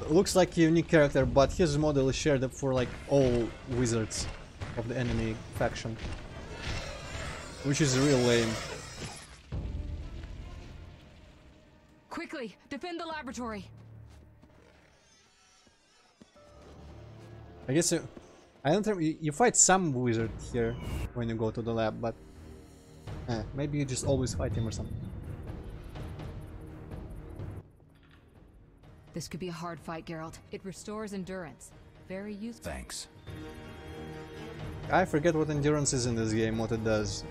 looks like a unique character, but his model is shared for like all wizards of the enemy faction, which is real lame. Quickly, defend the laboratory. I guess I don't think you fight some wizard here when you go to the lab, but maybe you just always fight him or something. This could be a hard fight, Geralt. It restores endurance. Very useful. Thanks. I forget what endurance is in this game, what it does.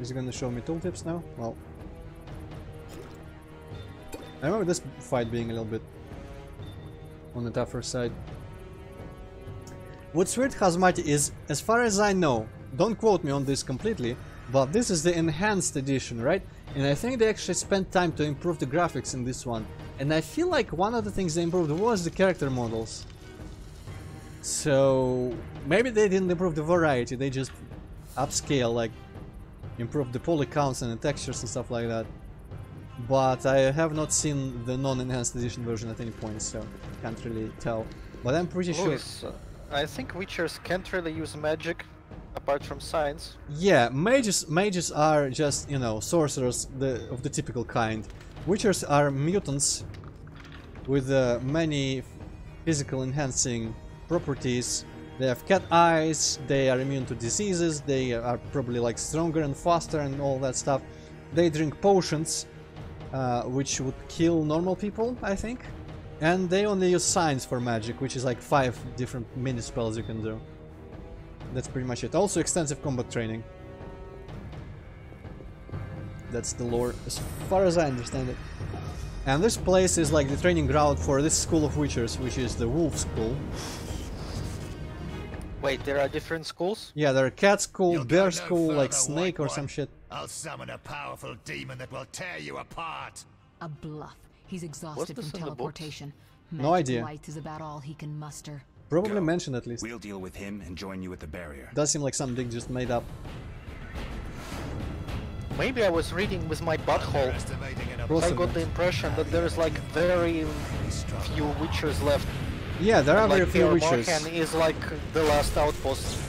Is he gonna show me tooltips now? Well, I remember this fight being a little bit on the tougher side. What's weird, Hazmati, is, as far as I know, don't quote me on this completely, but this is the enhanced edition, right? And I think they actually spent time to improve the graphics in this one. And I feel like one of the things they improved was the character models. So maybe they didn't improve the variety, they just upscale, like improve the poly counts and the textures and stuff like that. But I have not seen the non-enhanced edition version at any point, so can't really tell. But I'm pretty sure... I think Witchers can't really use magic apart from science. Yeah, mages are just, you know, sorcerers of the typical kind. Witchers are mutants with many physical enhancing properties. They have cat eyes, they are immune to diseases, they are probably like stronger and faster and all that stuff. They drink potions, which would kill normal people, I think. And they only use science for magic, which is like 5 different mini spells you can do. That's pretty much it. Also extensive combat training. That's the lore, as far as I understand it. And this place is like the training ground for this school of witchers, which is the Wolf School. Wait, there are different schools? Yeah, there are Cat School, Bear School, like Snake or some shit. I'll summon a powerful demon that will tear you apart. A bluff. He's exhausted from teleportation. No idea. Light is about all he can muster. Probably mentioned at least. We'll deal with him and join you at the barrier. Does seem like something just made up. Maybe I was reading with my butthole. I got the impression that there is like very few witchers left. Yeah, there are like very few witchers. Markan is like the last outpost.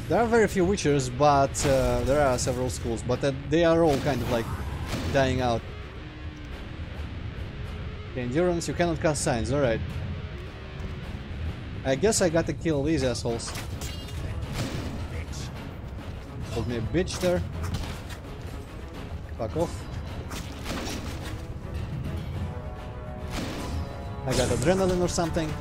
There are very few witchers, but there are several schools, but they are all kind of like dying out. Okay, endurance, you cannot cast signs, alright. I guess I gotta kill these assholes. Called me a bitch there. Fuck off. I got adrenaline or something.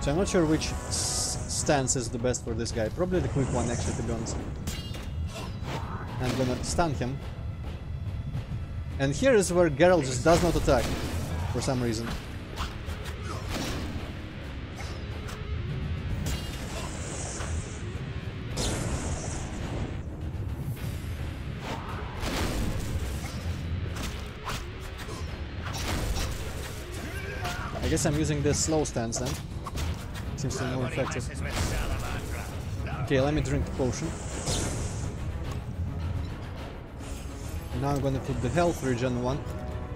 So I'm not sure which stance is the best for this guy. Probably the quick one, actually, to be honest. I'm gonna stun him. And here is where Geralt just does not attack, for some reason. I guess I'm using this slow stance then. Seems to be more effective. Okay, let me drink the potion. Now I'm gonna put the health regen one,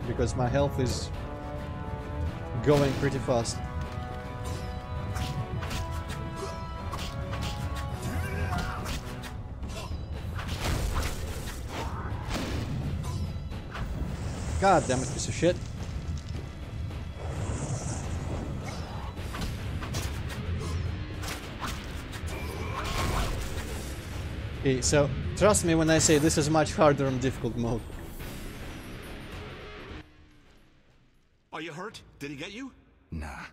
because my health is going pretty fast. God damn it, piece of shit. Okay, so trust me when I say this is much harder on difficult mode. Are you hurt? Did he get you? Nah.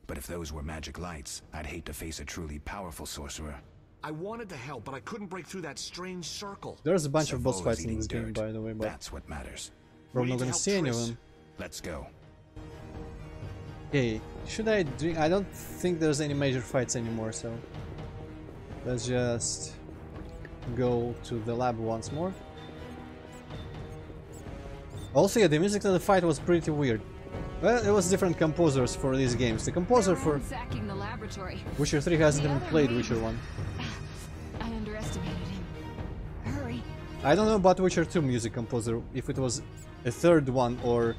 But if those were magic lights, I'd hate to face a truly powerful sorcerer. I wanted to help, but I couldn't break through that strange circle. There's a bunch of boss Savola's fights in this eating game, dirt. by the way, but That's what matters. we're not gonna see any of them. Let's go. Okay, should I drink? I don't think there's any major fights anymore, so let's just go to the lab once more. Also, yeah, the music to the fight was pretty weird. Well, it was different composers for these games. The composer for Sacking the laboratory. Witcher 3 hasn't even played Witcher 1. I underestimated him. Hurry. I don't know about Witcher 2 music composer, if it was a third one or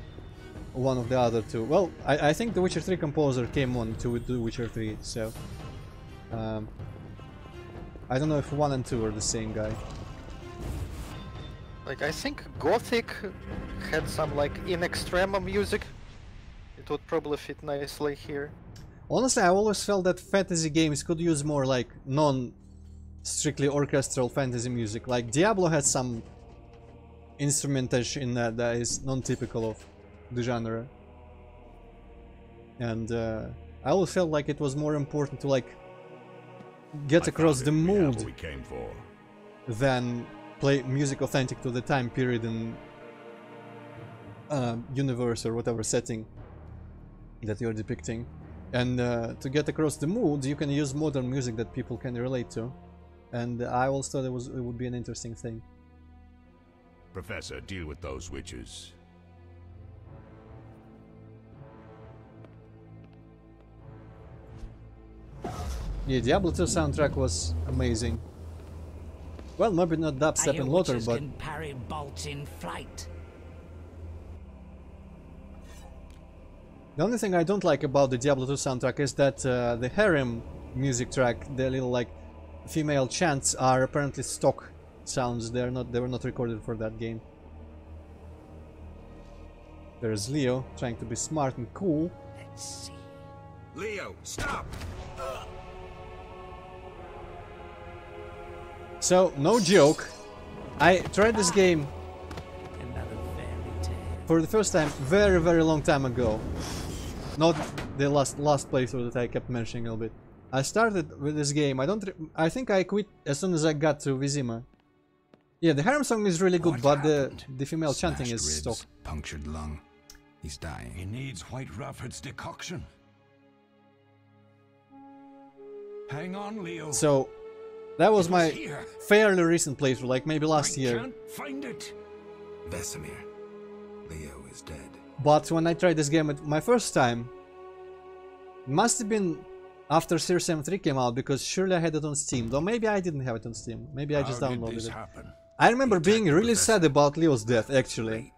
one of the other two. Well, I think the Witcher 3 composer came on to do Witcher 3, so I don't know if 1 and 2 are the same guy. Like, I think Gothic had some, like, in extrema music. It would probably fit nicely here. Honestly, I always felt that fantasy games could use more, like, non-strictly orchestral fantasy music. Like, Diablo has some instrumentation in that is non-typical of the genre. And I always felt like it was more important to, like, get across the mood than play music authentic to the time period and universe or whatever setting that you're depicting. And to get across the mood, you can use modern music that people can relate to. And I always thought it would be an interesting thing. Professor, deal with those witches. Yeah, Diablo 2 soundtrack was amazing. Well, maybe not dubstep and Lothar, but can parry bolts in flight. the only thing I don't like about the Diablo 2 soundtrack is that the harem music track, the little like female chants, are apparently stock sounds. They were not recorded for that game. There's Leo trying to be smart and cool. Let's see. Leo, stop! So, no joke, I tried this game for the first time very, very long time ago. Not the last playthrough that I kept mentioning a little bit. I started with this game. I think I quit as soon as I got to Vizima. Yeah, the harem song is really good, but the female chanting is Smashed stock. ribs, punctured lung. He's dying. He needs White Rafford's decoction. Hang on, Leo. So, that was my here. fairly recent playthrough, like maybe last year. Can't find it. Vesemir. Leo is dead. But when I tried this game my first time, must have been after Series M3 came out, because surely I had it on Steam. Though maybe I didn't have it on Steam. Maybe I just downloaded it. I remember being really sad about Leo's death, actually.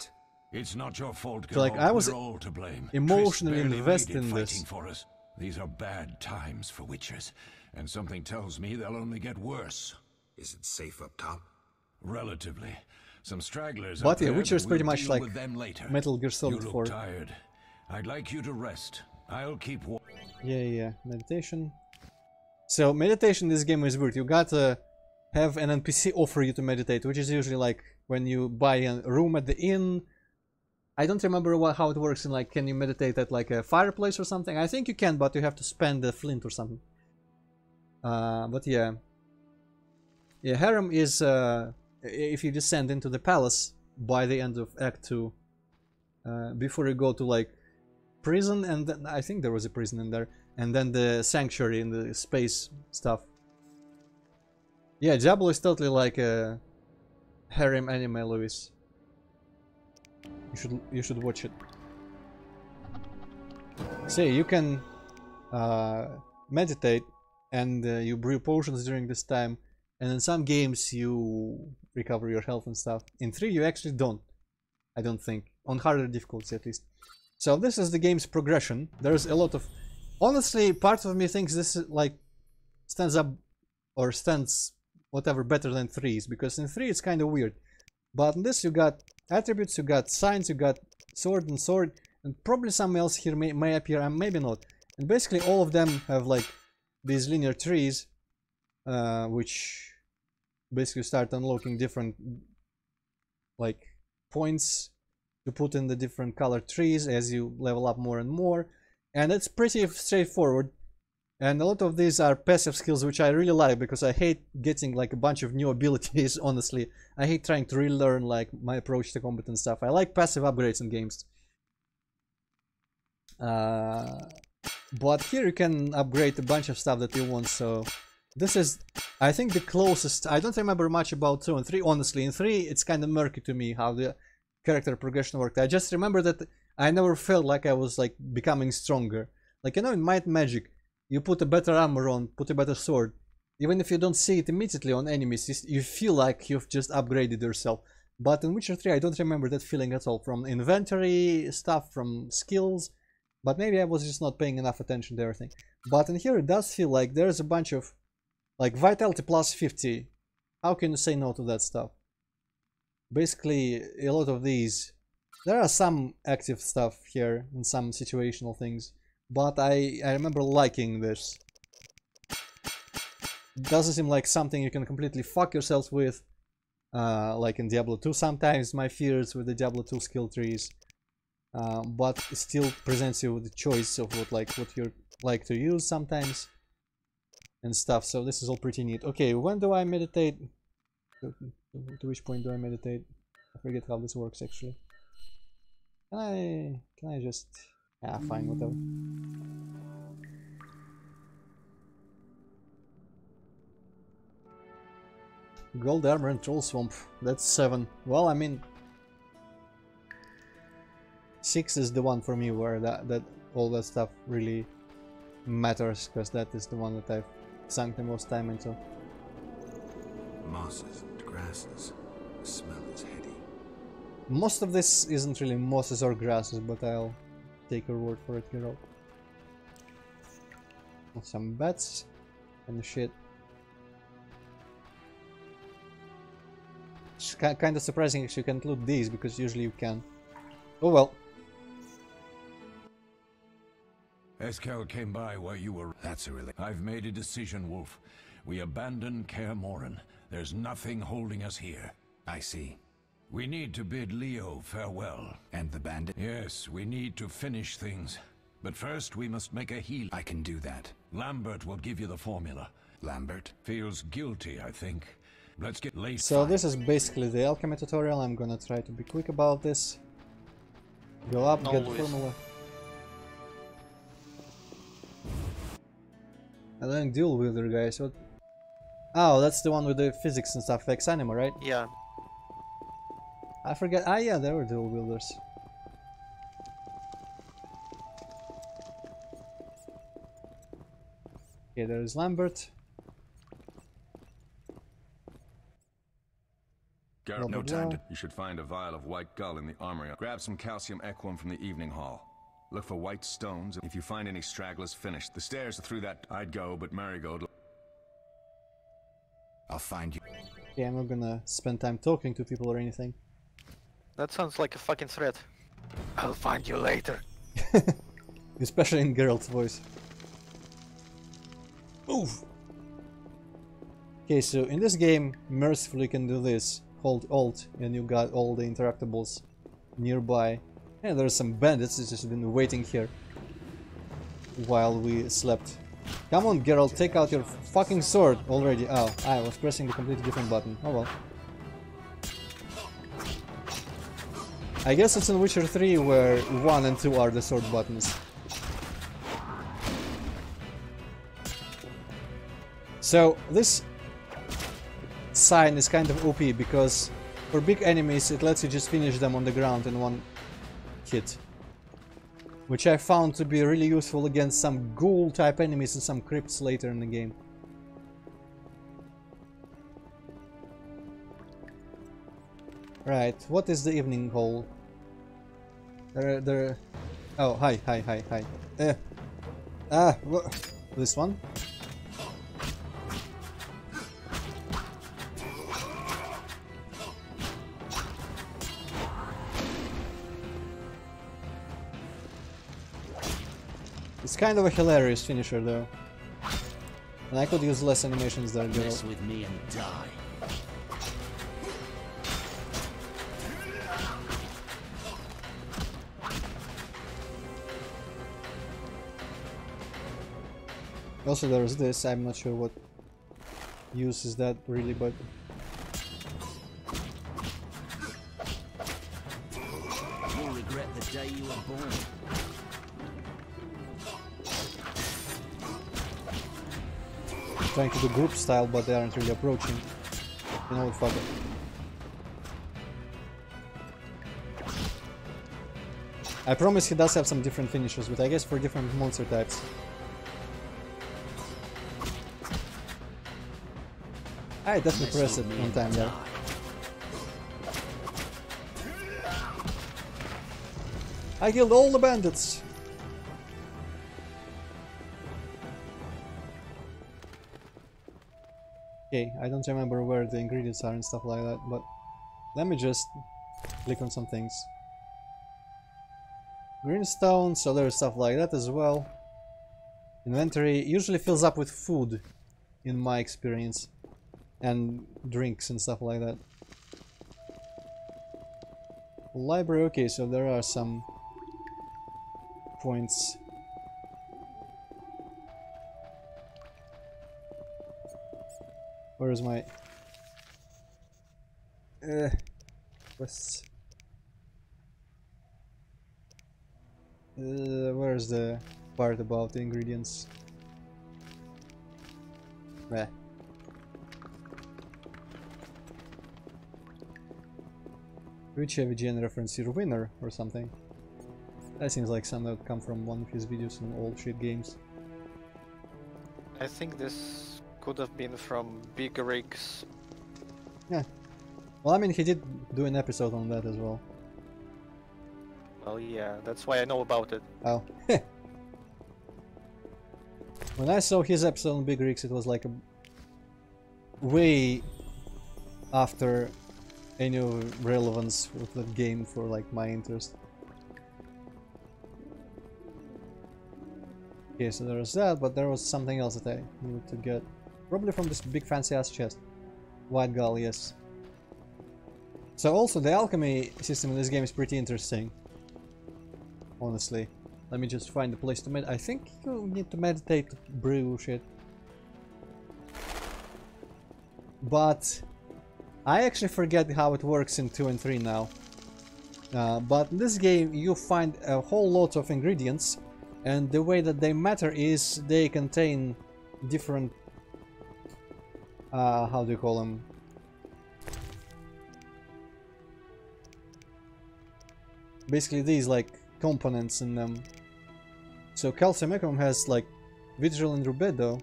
It's not your fault, So, like, I was We're all to blame. emotionally Triss barely invested made it in this. fighting for us. These are bad times for witchers, and something tells me they'll only get worse. Is it safe up top? Relatively. Some stragglers But up yeah, there, Witcher is but pretty we'll much deal like with them later. Metal Gear Solid You 4. look tired. I'd like you to rest. I'll keep Yeah, meditation. So, meditation in this game is weird. You gotta have an NPC offer you to meditate, which is usually like when you buy a room at the inn. I don't remember how it works in, like, can you meditate at like a fireplace or something? I think you can, but you have to spend the flint or something. But yeah. Yeah, harem is, if you descend into the palace by the end of Act 2, before you go to, like, prison, and then, I think there was a prison in there, and then the sanctuary and the space stuff. Yeah, Diablo is totally like a harem anime, Luis. You should watch it. See, you can meditate and you brew potions during this time, and in some games you recover your health and stuff. In 3 you actually don't. I don't think. On harder difficulties at least. So this is the game's progression. There's a lot of... Honestly, part of me thinks this is like stands up or stands whatever better than 3's, because in 3 it's kind of weird. But in this you got attributes, you got signs, you got sword and sword, and probably something else here may appear and maybe not. And basically all of them have like these linear trees, which basically start unlocking different like points to put in the different colored trees as you level up more and more. And it's pretty straightforward. And a lot of these are passive skills, which I really like, because I hate getting like a bunch of new abilities, honestly. I hate trying to relearn like my approach to combat and stuff. I like passive upgrades in games. But here you can upgrade a bunch of stuff that you want, so... This is, I think, the closest... I don't remember much about 2 and 3, honestly. In 3, it's kind of murky to me how the character progression worked. I just remember that I never felt like I was like becoming stronger. Like, you know, in Might and Magic, you put a better armor on, put a better sword. Even if you don't see it immediately on enemies, you feel like you've just upgraded yourself. But in Witcher 3, I don't remember that feeling at all. From inventory stuff, from skills. But maybe I was just not paying enough attention to everything. But in here it does feel like there's a bunch of... Like, Vitality plus 50. How can you say no to that stuff? Basically, a lot of these... There are some active stuff here and some situational things. But I remember liking this. It doesn't seem like something you can completely fuck yourself with. Like in Diablo 2 sometimes, my fears with the Diablo 2 skill trees. But it still presents you with the choice of what you like to use sometimes. And stuff, so this is all pretty neat. Okay, when do I meditate? To which point do I meditate? I forget how this works actually. Can I just... Yeah, fine, whatever. Gold armor and troll swamp. That's 7. Well, I mean... 6 is the one for me where that all that stuff really matters, because that is the one that I've sunk the most time into. Mosses and grasses. The smell is heady. Most of this isn't really mosses or grasses, but I'll take your word for it, Geralt. Some bats and shit. It's kind of surprising if you can't loot these, because usually you can. Oh well. Eskel came by while you were... That's a relief. I've made a decision, Wolf. We abandon Kaer Morhen. There's nothing holding us here. I see. We need to bid Leo farewell. And the bandit? Yes, we need to finish things. But first we must make a heal. I can do that. Lambert will give you the formula. Lambert? Feels guilty, I think. Let's get late. So this is basically the alchemy tutorial. I'm gonna try to be quick about this. Go up, get the formula. I learned dual wielder, guys. What? Oh, that's the one with the physics and stuff, Ex Anima, right? Yeah. I forget. Ah, yeah, there were dual wielders. Okay, there is Lambert. Garrett, no time. You should find a vial of white gull in the armory. Grab some calcium equum from the evening hall. Look for white stones. If you find any stragglers, finish. The stairs are through that. I'd go, but Marigold... I'll find you. Okay, I'm not gonna spend time talking to people or anything. That sounds like a fucking threat. I'll find you later. Especially in Geralt's voice. Move! Okay, so in this game, mercifully you can do this. Hold Alt and you got all the interactables nearby. And there's some bandits that's just been waiting here while we slept. Come on, Geralt, take out your fucking sword already. Oh, I was pressing the completely different button. Oh well. I guess it's in Witcher 3 where 1 and 2 are the sword buttons. So this sign is kind of OP because for big enemies it lets you just finish them on the ground in one hit, which I found to be really useful against some ghoul type enemies and some crypts later in the game. Right, what is the evening hall? There... Oh, hi. This one? It's kind of a hilarious finisher though. And I could use less animations there, girl. Mess with me and die. Also there's this, I'm not sure what use is that really, but... You'll regret the day you were born. Trying to do group style, but they aren't really approaching. You know what, fuck it. I promise he does have some different finishes, but I guess for different monster types. I definitely pressed it one time there. I killed all the bandits! Okay, I don't remember where the ingredients are and stuff like that, but let me just click on some things. Greenstone, so there's stuff like that as well. Inventory usually fills up with food, in my experience. And drinks and stuff like that. Library, okay, so there are some points. Where is my quests? Where's the part about the ingredients? Meh. Which AVGN reference your winner or something? That seems like something that would come from one of his videos on old shit games. I think this could have been from Big Rigs. Yeah. Well, I mean, he did do an episode on that as well. Well, yeah, that's why I know about it. Oh. When I saw his episode on Big Rigs, it was like a... way after any relevance with the game for like my interest. Okay, so there was that, but there was something else that I needed to get. Probably from this big fancy ass chest. White Gull, yes. So also the alchemy system in this game is pretty interesting. Honestly. Let me just find a place to meditate. I think you need to meditate to brew shit. But I actually forget how it works in 2 and 3 now. But in this game you find a whole lot of ingredients, and the way that they matter is they contain different... how do you call them? Basically these like components in them. So calcium equum has like vitriol and rubedo.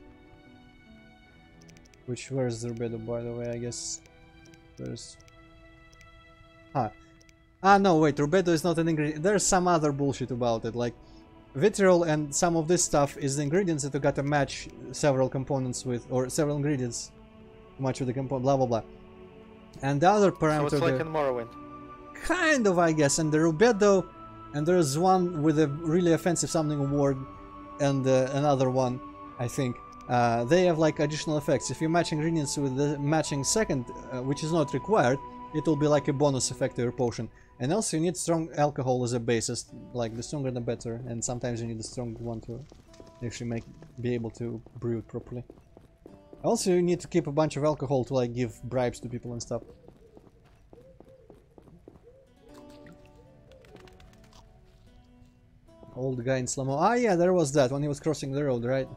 Which, where's the rubedo, by the way? I guess there's... no, wait, rubedo is not an ingredient. There's some other bullshit about it, like vitriol and some of this stuff is the ingredients that you gotta match several components with, or several ingredients to match with the component, blah blah blah. And the other parameter... So it's like in Morrowind. Kind of, I guess, and the rubedo, and there's one with a really offensive something award, and another one, I think. They have like additional effects. If you match ingredients with the matching second, which is not required, it will be like a bonus effect to your potion. And also you need strong alcohol as a basis, like the stronger the better, and sometimes you need a strong one to actually be able to brew it properly. Also you need to keep a bunch of alcohol to like give bribes to people and stuff. Old guy in slow-mo. Ah yeah, there was that when he was crossing the road, right?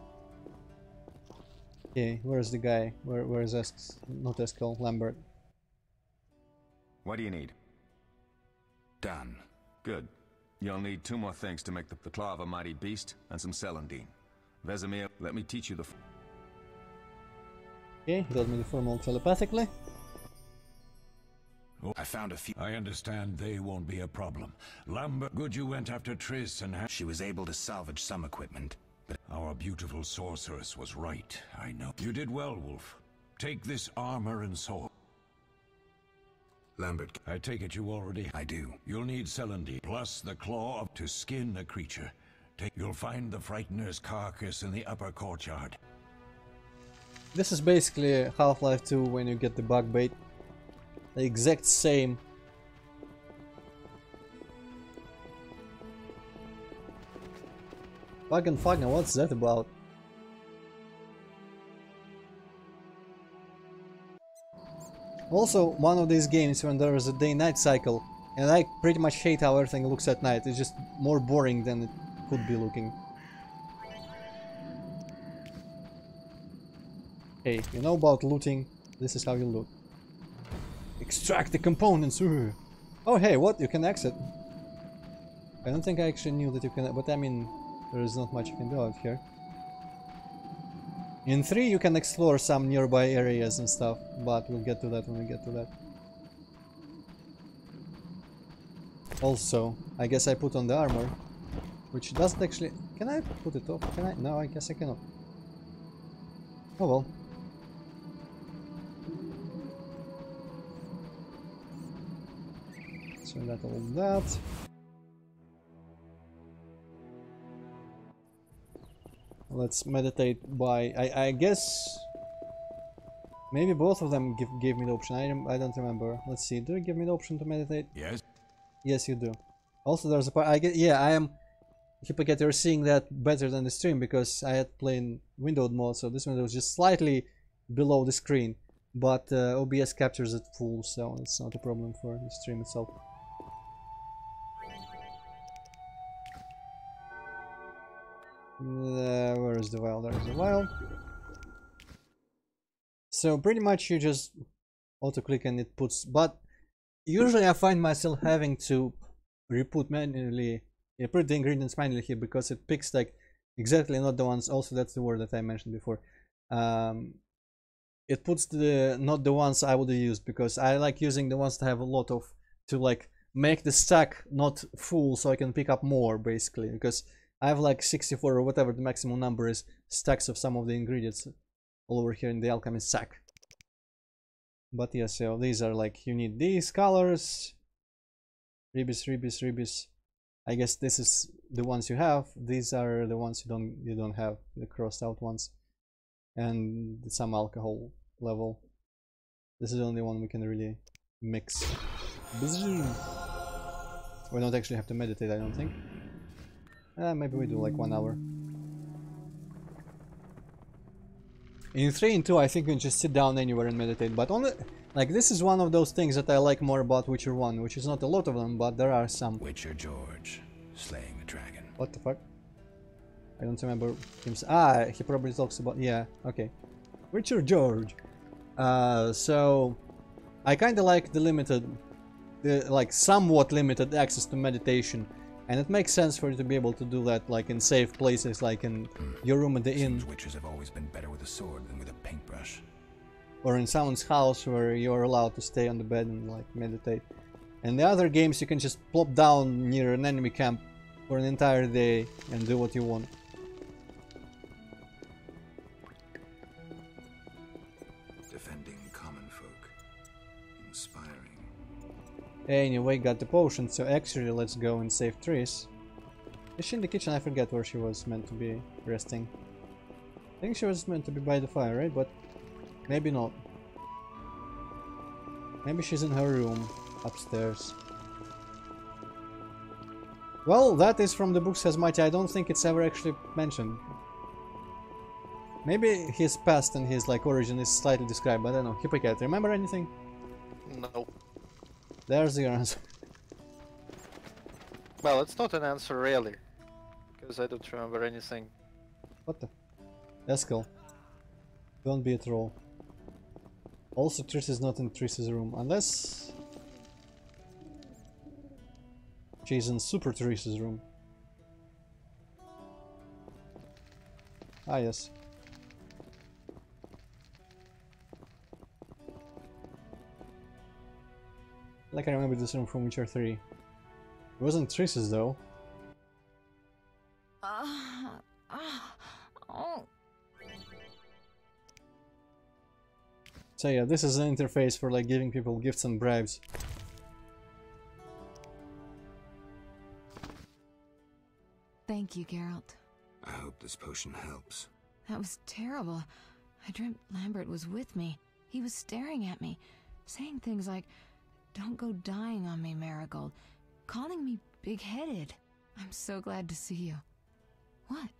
Okay, where's the guy? Where is not Eskel, Lambert? What do you need? Done. Good. You'll need 2 more things to make the claw of a mighty beast and some celandine. Vesemir, let me teach you the... Okay, got me the formula telepathically. Oh, I found a few. I understand they won't be a problem. Lambert, good you went after Triss and She was able to salvage some equipment, but our beautiful sorceress was right, I know. You did well, Wolf. Take this armor and sword. Lambert... I take it you already... I do. You'll need Celandine, plus the claw to skin a creature. You'll find the Frightener's carcass in the upper courtyard. This is basically Half-Life 2 when you get the bug bait. The exact same. Fucking, what's that about? Also, one of these games when there is a day-night cycle, and I pretty much hate how everything looks at night. It's just more boring than it could be looking. Hey, you know about looting? This is how you loot. Extract the components! Oh hey, what? You can exit. I don't think I actually knew that you can, but I mean, there is not much you can do out here. In 3 you can explore some nearby areas and stuff, but we'll get to that when we get to that. Also, I guess I put on the armor, which doesn't actually... Can I put it off? Can I? No, I guess I cannot. Oh well. So that all that. Let's meditate by... I guess... Maybe both of them gave me the option. I don't remember. Let's see. Do you give me the option to meditate? Yes. Yes, you do. Also, there's a part... I am... Hypocat, you're seeing that better than the stream because I had playing windowed mode, so this window is just slightly below the screen. But OBS captures it full, so it's not a problem for the stream itself. Where is the vial? There is the vial. So pretty much you just auto-click and it puts... But usually I find myself having to re-put manually... put the ingredients manually here because it picks like exactly not the ones. Also, that's the word that I mentioned before. It puts the not the ones I would have used because I like using the ones that have a lot of to like make the stack not full so I can pick up more basically because I have like 64 or whatever the maximum number is stacks of some of the ingredients all over here in the alchemy sack. But yeah, so these are like you need these colors. Rebis. I guess this is the ones you have. These are the ones you don't have, the crossed out ones, and some alcohol level. This is the only one we can really mix. We don't actually have to meditate, I don't think. Maybe we do like 1 hour. In 3 and 2, I think we can just sit down anywhere and meditate. But only like this is one of those things that I like more about Witcher 1, which is not a lot of them, but there are some. Witcher George, slaying the dragon. What the fuck? I don't remember him. He probably talks about... Yeah, okay. Witcher George. So I kind of like the limited, like somewhat limited access to meditation, and it makes sense for you to be able to do that, like in safe places, like in your room at the inn. Witches have always been better with a sword than with a paintbrush. Or in someone's house where you're allowed to stay on the bed and like meditate. And the other games you can just plop down near an enemy camp for an entire day and do what you want. Defending common folk. Inspiring. Anyway, got the potion, so actually let's go and save Triss. Is she in the kitchen? I forget where she was meant to be resting. I think she was meant to be by the fire, right? But maybe not. Maybe she's in her room upstairs. Well, that is from the books as much. I don't think it's ever actually mentioned. Maybe his past and his like origin is slightly described, but I don't know. Hypocat, remember anything? No. There's your answer. Well, it's not an answer really, because I don't remember anything. What the? Eskel. Don't be a troll. Also, Triss is not in Triss's room, unless she's in Super Triss's room. Ah, yes. like I remember this room from Witcher 3. It wasn't Triss's though. So yeah, this is an interface for like giving people gifts and bribes. Thank you, Geralt. I hope this potion helps. That was terrible. I dreamt Lambert was with me. He was staring at me, saying things like, "Don't go dying on me, Marigold," calling me big-headed. I'm so glad to see you. What?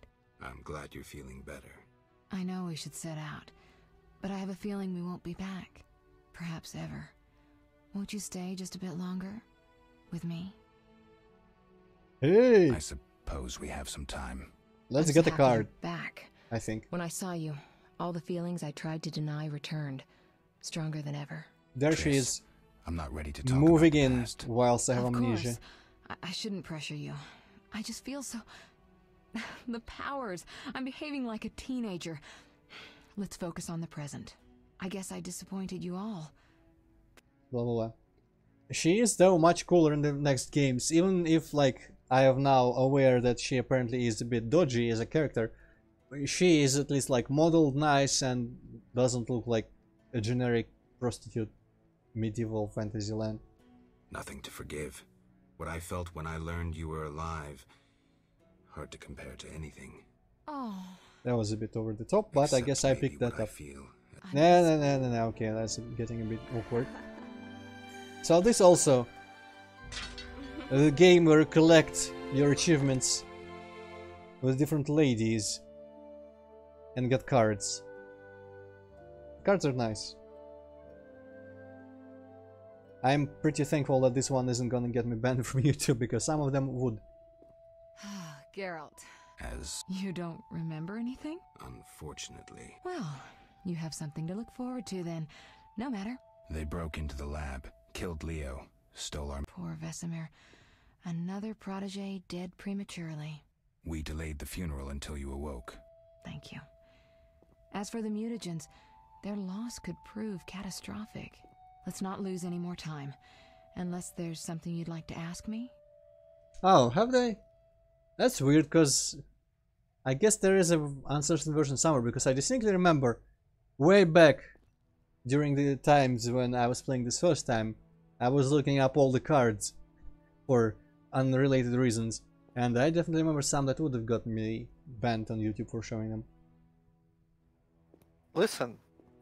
I'm glad you're feeling better. I know we should set out, but I have a feeling we won't be back. Perhaps ever. Won't you stay just a bit longer? With me? Hey! I suppose we have some time. Let's get the card. Back. I think. When I saw you, all the feelings I tried to deny returned. Stronger than ever. There she is. I'm not ready to talk moving about the in past. whilst I have Of amnesia. course. I shouldn't pressure you. I just feel so... The powers. I'm behaving like a teenager. Let's focus on the present. I guess I disappointed you all. Blah blah blah. She is though much cooler in the next games, even if like I am now aware that she apparently is a bit dodgy as a character. She is at least like modeled nice and doesn't look like a generic prostitute medieval fantasy land. Nothing to forgive. What I felt when I learned you were alive, hard to compare to anything. Oh. That was a bit over the top, but I guess I picked that up. No, no, okay, that's getting a bit awkward. So this also a game where you collect your achievements with different ladies and get cards. Cards are nice. I'm pretty thankful that this one isn't gonna get me banned from YouTube because some of them would. Geralt. As... You don't remember anything? Unfortunately. Well, you have something to look forward to then. No matter. They broke into the lab, killed Leo, stole our... Poor Vesemir. Another protege dead prematurely. We delayed the funeral until you awoke. Thank you. As for the mutagens, their loss could prove catastrophic. Let's not lose any more time. Unless there's something you'd like to ask me? Oh, have they? That's weird, because I guess there is an uncertain version somewhere, because I distinctly remember way back during the times when I was playing this first time, I was looking up all the cards for unrelated reasons, and I definitely remember some that would have got me banned on YouTube for showing them. Listen,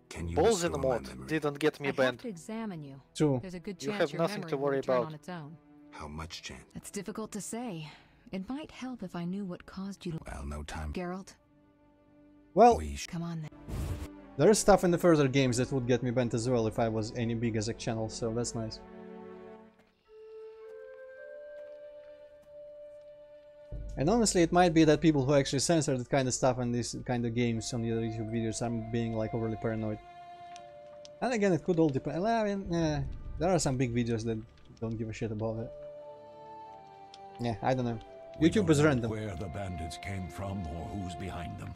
can you balls in the mod didn't get me I banned. have to examine you. True. There's a good You chance have your nothing memory to will worry return about. on its own. How much chance? It's difficult to say. It might help if I knew what caused you to... Well, no time. Geralt? Well, Come on then. there's stuff in the further games that would get me banned as well if I was any big as a channel, so that's nice. And honestly, it might be that people who actually censor that kind of stuff and these kind of games on the other YouTube videos are being like overly paranoid. And again, it could all depend. Well, I mean, there are some big videos that don't give a shit about it. Yeah, I don't know. YouTube is random. Where the bandits came from or who's behind them.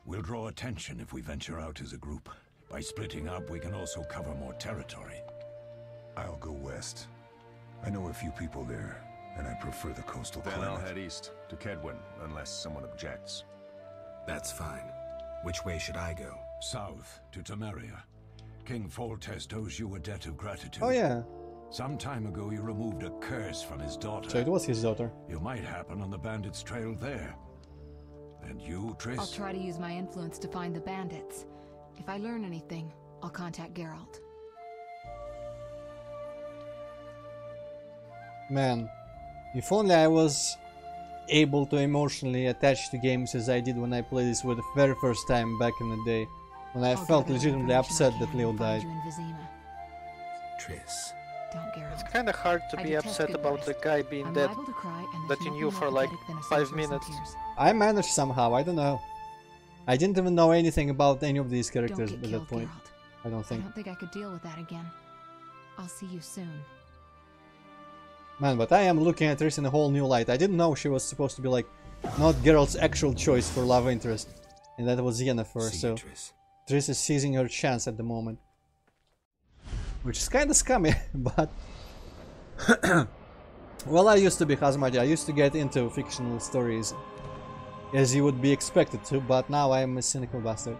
We'll draw attention if we venture out as a group. By splitting up, we can also cover more territory. I'll go west. I know a few people there, and I prefer the coastal Then climate. I'll head east to Kedwin, unless someone objects. That's fine. Which way should I go? South to Temeria. King Foltest owes you a debt of gratitude. Oh yeah. Some time ago you removed a curse from his daughter. So it was his daughter. You might happen on the bandits' trail there. And you, Triss? I'll try to use my influence to find the bandits. If I learn anything, I'll contact Geralt. Man, if only I was able to emotionally attach to games as I did when I played this for the very first time back in the day, when I felt legitimately upset that Leo died. Triss. It's kind of hard to be upset about the guy being dead that you knew for like 5 minutes. I managed somehow, I don't know. I didn't even know anything about any of these characters at that point. I don't I think. don't think I could deal with that again. I'll see you soon. Man, but I am looking at Triss in a whole new light. I didn't know she was supposed to be like not Geralt's actual choice for love interest, and that was Yennefer. So Triss is seizing her chance at the moment, which is kind of scummy, but Well, I used to be Hazmati. I used to get into fictional stories as you would be expected to, but now I'm a cynical bastard.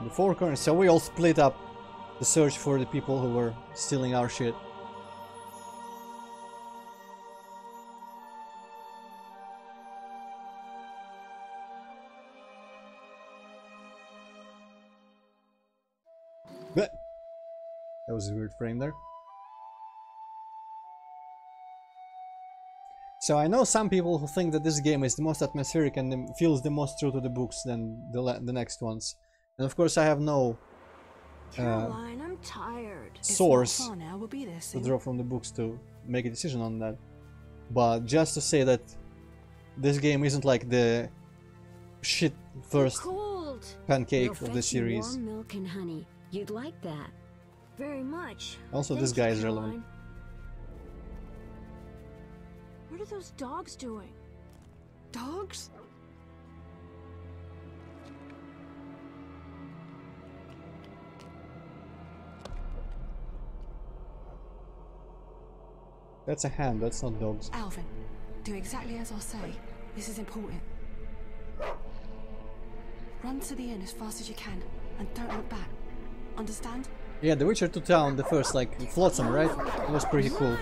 The Four Corners. So we all split up the search for the people who were stealing our shit. But that was a weird frame there. So I know some people who think that this game is the most atmospheric and feels the most true to the books than the next ones. And of course I have no Caroline, I'm tired. source to draw from the books to make a decision on that. But just to say that this game isn't like the shit first pancake of the series. Warm milk and honey. You'd like that. Very much. Also, this guy is relevant. What are those dogs doing? Dogs? That's a hand, that's not dogs. Alvin, do exactly as I say. This is important. Run to the inn as fast as you can, and don't look back. Understand? Yeah, The Witcher 2 Town, the first, like, Flotsam, right? It was pretty cool.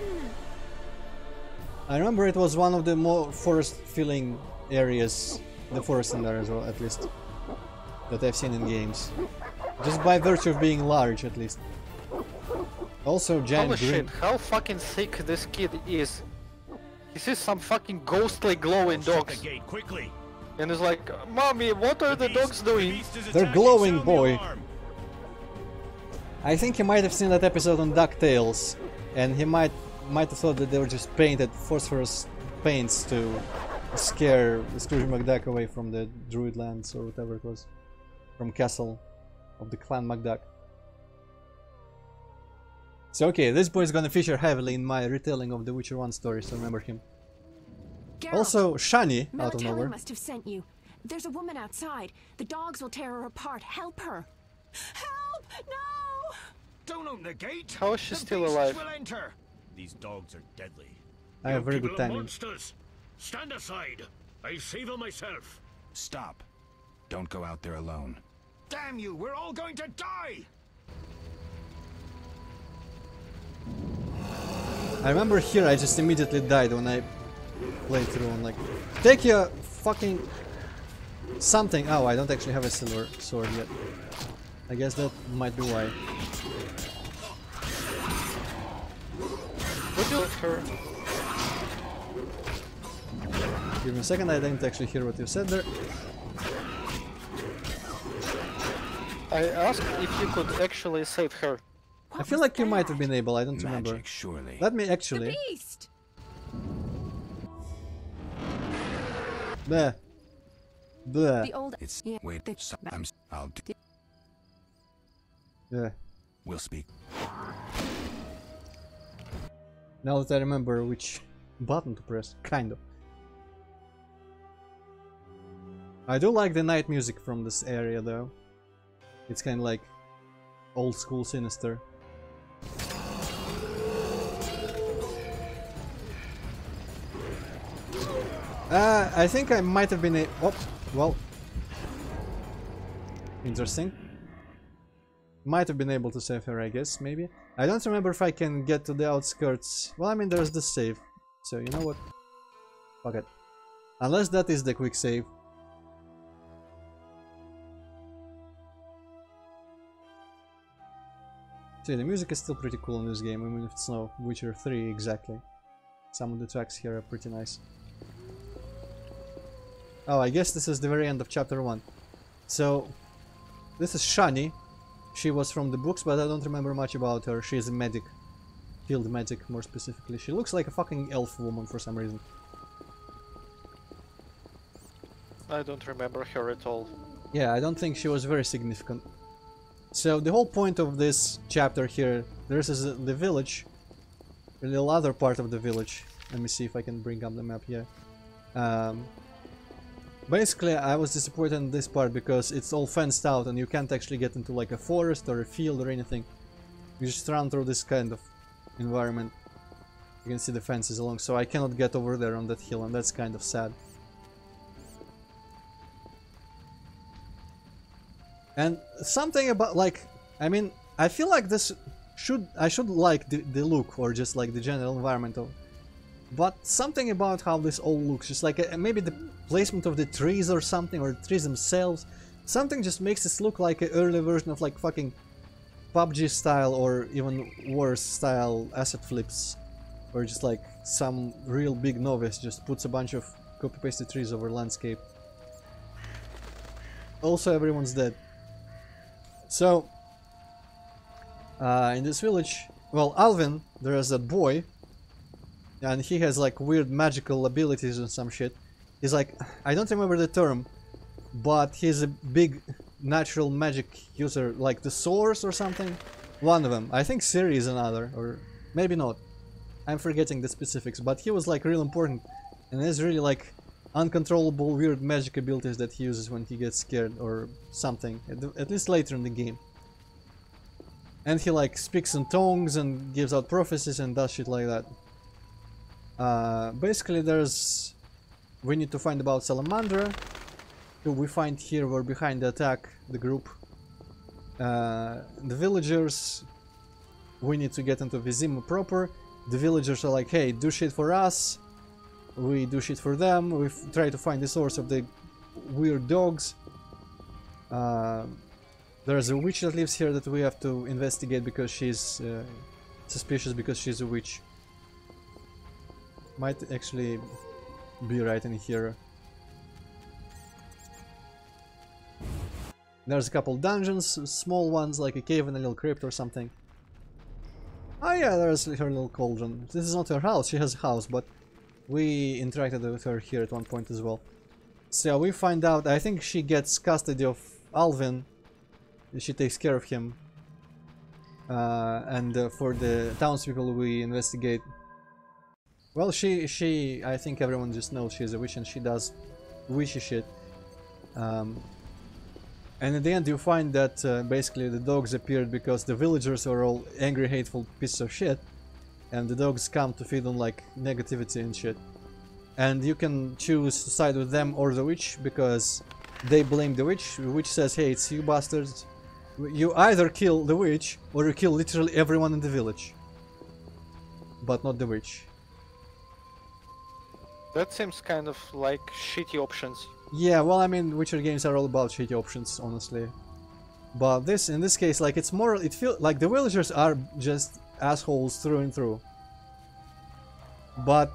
I remember it was one of the more forest-feeling areas, the forest in there as well, at least, that I've seen in games. Just by virtue of being large, at least. Also, giant Holy green... shit, how fucking sick this kid is. He sees some fucking ghostly glowing dogs. The gate quickly. And he's like, Mommy, what are the dogs doing? They're glowing, boy. I think he might have seen that episode on DuckTales, and he might have thought that they were just painted phosphorus paints to scare Scrooge McDuck away from the Druid lands or whatever it was, from Castle of the Clan McDuck. So okay, this boy is gonna feature heavily in my retelling of the Witcher 1 story, so remember him. Geralt, Also, Shani, out of Melatelli nowhere. must have sent you. There's a woman outside. The dogs will tear her apart. Help her. Help! No! Don't open the gate. How is she The still beasts alive? will enter. These dogs are deadly. I have very good People are timing. monsters. Stand aside. I'll save her myself. Stop. Don't go out there alone. Damn you, we're all going to die! I remember here I just immediately died when I played through and like, take your fucking something. Oh, I don't actually have a silver sword yet. I guess that might be why. What do her? Give me a second, I didn't actually hear what you said there. I asked if you could actually save her. I feel like you might have been able, I don't remember. Surely. Let me actually. The beast! Bleh. Bleh. The old... It's... Yeah, Wait, I'll do... Yeah. We'll speak. Now that I remember which button to press, kind of. I do like the night music from this area though. It's kind of like old school Sinister. I think I might have been a... Oh, well. Interesting. Might have been able to save her, I guess, maybe. I don't remember if I can get to the outskirts. Well, I mean, there's the save. So, you know what? Fuck it. Unless that is the quick save. See, the music is still pretty cool in this game, even if it's no Witcher 3 exactly. Some of the tracks here are pretty nice. Oh, I guess this is the very end of chapter 1. So, this is Shani. She was from the books, but I don't remember much about her. She is a medic. Field medic, more specifically. She looks like a fucking elf woman for some reason. I don't remember her at all. Yeah, I don't think she was very significant. So the whole point of this chapter here, there's the village, a little other part of the village. Let me see if I can bring up the map here. Basically, I was disappointed in this part because it's all fenced out and you can't actually get into like a forest or a field or anything. You just run through this kind of environment. You can see the fences along, so I cannot get over there on that hill, and that's kind of sad. And something about, like, I mean, I feel like this I should like the look or just like the general environment of, but something about how this all looks, just like maybe the placement of the trees or something, or the trees themselves, something just makes this look like an early version of like fucking PUBG style or even worse style asset flips, or just like some real big novice just puts a bunch of copy-pasted trees over landscape. Also, everyone's dead. So, in this village, well, Alvin, there is that boy, and he has like weird magical abilities and some shit. He's like, I don't remember the term, but he's a big natural magic user, like the Source or something. One of them. I think Siri is another, or maybe not. I'm forgetting the specifics, but he was like real important, and has really like uncontrollable weird magic abilities that he uses when he gets scared or something, at least later in the game. And he like speaks in tongues and gives out prophecies and does shit like that. Basically we need to find about Salamandra, who we find here were behind the attack, the group. The villagers, we need to get into Vizima proper. The villagers are like, hey, do shit for us. We do shit for them. We try to find the source of the weird dogs. There's a witch that lives here that we have to investigate because she's suspicious because she's a witch. Might actually be right in here. There's a couple dungeons, small ones like a cave and a little crypt or something. Oh yeah, there's her little cauldron. This is not her house, she has a house, but we interacted with her here at one point as well. So we find out, I think she gets custody of Alvin. She takes care of him. And for the townspeople we investigate. Well, I think everyone just knows she's a witch and she does witchy shit. And at the end you find that basically the dogs appeared because the villagers are all angry, hateful pieces of shit. And the dogs come to feed on like negativity and shit. And you can choose to side with them or the witch because they blame the witch. The witch says, hey, it's you bastards. You either kill the witch or you kill literally everyone in the village. But not the witch. That seems kind of like shitty options. Yeah, well, I mean, Witcher games are all about shitty options, honestly. But this, in this case, like, it's more, it feels like the villagers are just assholes through and through. But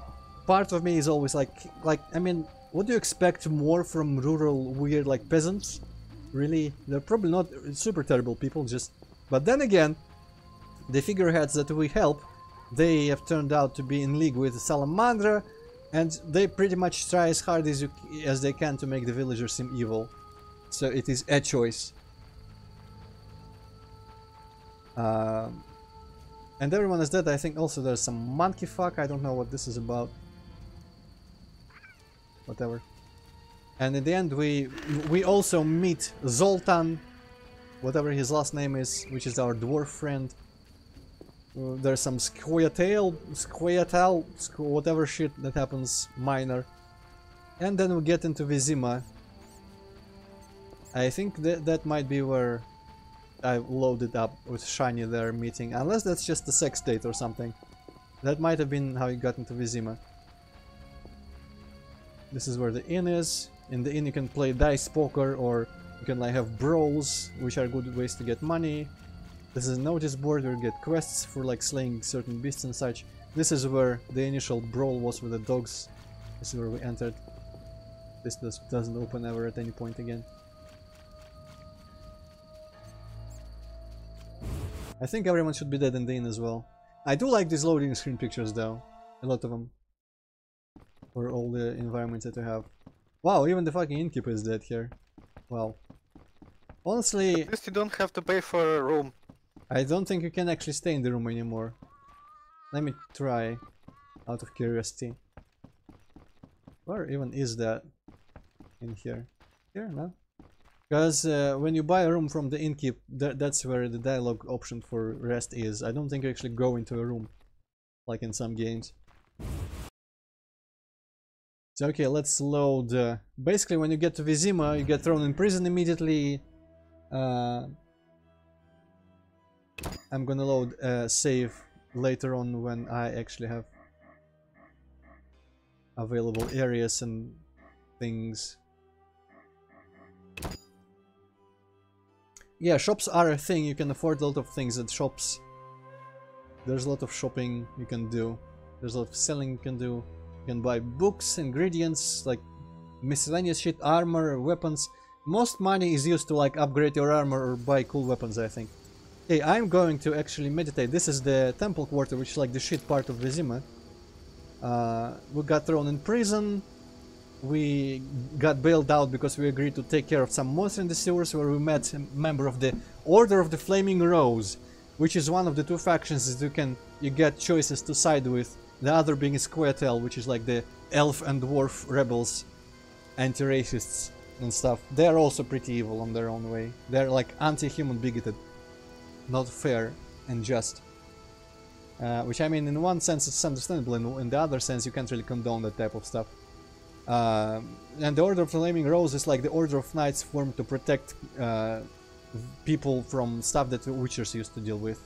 part of me is always like, I mean, what do you expect more from rural, weird, like, peasants? Really? They're probably not super terrible people, just... But then again, the figureheads that we help, they have turned out to be in league with Salamandra, and they pretty much try as hard as they can to make the villagers seem evil. So it is a choice. And everyone is dead. I think also there's some monkey fuck. I don't know what this is about. Whatever. And in the end we also meet Zoltan, whatever his last name is, which is our dwarf friend. There's some Squayatal, whatever shit that happens minor. And then we get into Vizima. I think that might be where I loaded up with Shiny there meeting, unless that's just a sex date or something. That might have been how you got into Vizima. This is where the inn is. In the inn you can play dice poker, or you can like have brawls, which are good ways to get money. This is a notice board where you get quests for like slaying certain beasts and such. This is where the initial brawl was with the dogs. This is where we entered. This doesn't open ever at any point again. I think everyone should be dead in the inn as well. I do like these loading screen pictures though. A lot of them. For all the environments that we have. Wow, even the fucking innkeeper is dead here. Wow. Honestly... At least you don't have to pay for a room. I don't think you can actually stay in the room anymore. Let me try, out of curiosity. Where even is that? in here. Here, no? Because when you buy a room from the innkeep, that's where the dialogue option for rest is. I don't think you actually go into a room, like in some games. So okay, let's load. Basically, when you get to Vizima, you get thrown in prison immediately. I'm gonna load save later on when I actually have available areas and things. Yeah, shops are a thing. You can afford a lot of things at shops. There's a lot of shopping you can do. There's a lot of selling you can do. You can buy books, ingredients, like miscellaneous shit, armor, weapons. Most money is used to like upgrade your armor or buy cool weapons, I think. Hey, I'm going to actually meditate. This is the temple quarter, which is like the shit part of Vizima. We got thrown in prison. We got bailed out because we agreed to take care of some monsters in the sewers, where we met a member of the Order of the Flaming Rose, which is one of the two factions that you get choices to side with. The other being Squirtle, which is like the elf and dwarf rebels, anti-racists and stuff. They're also pretty evil on their own way. They're like anti-human, bigoted, not fair and just. Which, I mean, in one sense it's understandable, in the other sense you can't really condone that type of stuff. And the Order of the Flaming Rose is like the Order of Knights formed to protect people from stuff that the Witchers used to deal with,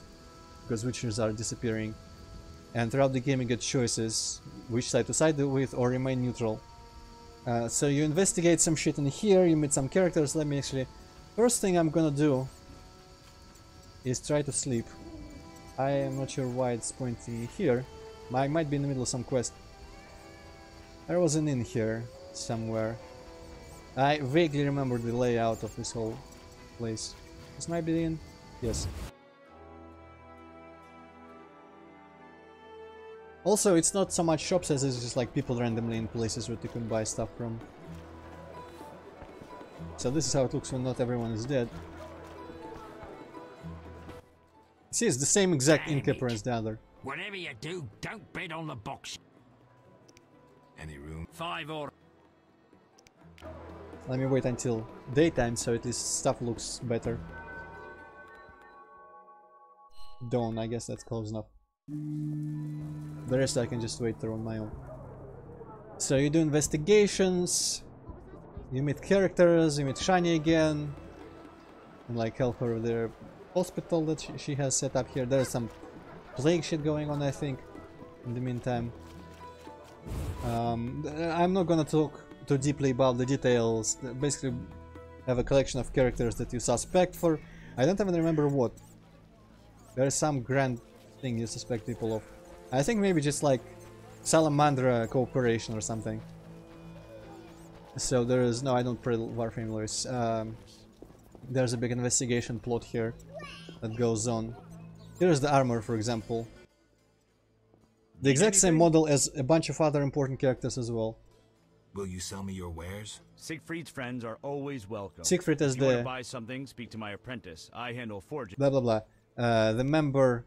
because Witchers are disappearing. And throughout the game you get choices which side to side with or remain neutral. So you investigate some shit in here, you meet some characters. Let me actually... First thing I'm gonna do is try to sleep. I am not sure why it's pointing here. I might be in the middle of some quest. There was an inn here somewhere. I vaguely remember the layout of this whole place. This might be the inn? Yes. Also, it's not so much shops as it's just like people randomly in places where you can buy stuff from. So this is how it looks when not everyone is dead. See, it's the same exact innkeeper as the other. Whatever you do, don't bet on the box. Any room? 5 or... Let me wait until daytime so at least stuff looks better. Dawn, I guess that's close enough. The rest I can just wait there on my own. So you do investigations, you meet characters, you meet Shani again, and like help her with their hospital that she has set up here. There's some plague shit going on, I think, in the meantime. I'm not gonna talk too deeply about the details. Basically have a collection of characters that you suspect for. I don't even remember what. There's some grand thing you suspect people of. I think maybe just like Salamandra cooperation or something. So there is... No, I don't play Warframe Lewis. There's a big investigation plot here that goes on. Here's the armor, for example. The exact same model as a bunch of other important characters as well. Will you sell me your wares? Siegfried's friends are always welcome. Siegfried is if you want the... to buy something, speak to my apprentice. I handle forging. Blah blah blah. The member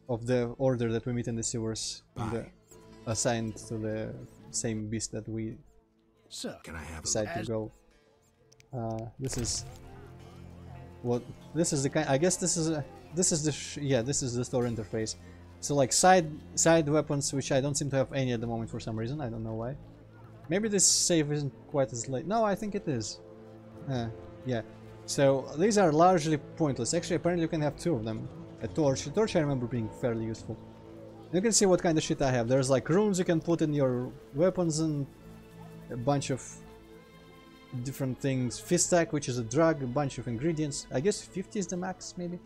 of the order that we meet in the sewers, assigned to the same beast that we can I have decide to go. This is what this is the kind. I guess this is the store interface. So like side weapons, which I don't seem to have any at the moment for some reason. I don't know why. Maybe this save isn't quite as late. No, I think it is. Yeah. So these are largely pointless. Actually, apparently you can have 2 of them. A torch. A torch I remember being fairly useful. You can see what kind of shit I have. There's like runes you can put in your weapons and a bunch of different things. Fist stack, which is a drug, a bunch of ingredients. I guess 50 is the max, maybe.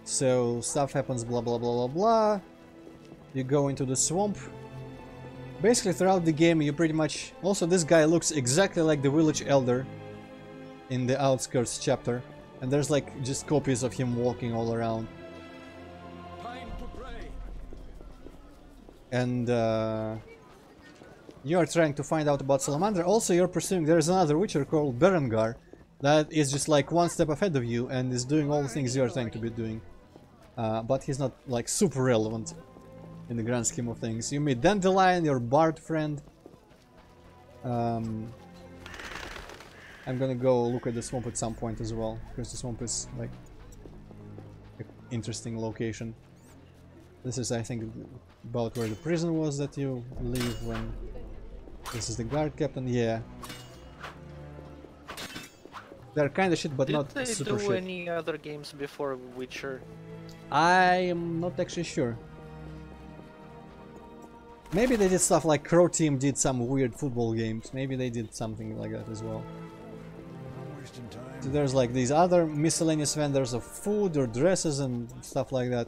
So stuff happens, blah blah blah blah blah. You go into the swamp. Basically throughout the game you pretty much... Also this guy looks exactly like the village elder in the Outskirts chapter. And there's like just copies of him walking all around. And you are trying to find out about Salamander. Also you're pursuing... There's another witcher called Berengar that is just like one step ahead of you and is doing all the things you're trying to be doing. But he's not like super relevant. in the grand scheme of things. You meet Dandelion, your bard friend. I'm gonna go look at the swamp at some point as well, because the swamp is like an interesting location. This is, I think, about where the prison was that you leave when... This is the guard captain, yeah. They're kinda shit, but not super shit. Did they do any other games before Witcher? I am not actually sure. Maybe they did stuff like Crow Team did some weird football games. Maybe they did something like that as well. So there's like these other miscellaneous vendors of food or dresses and stuff like that.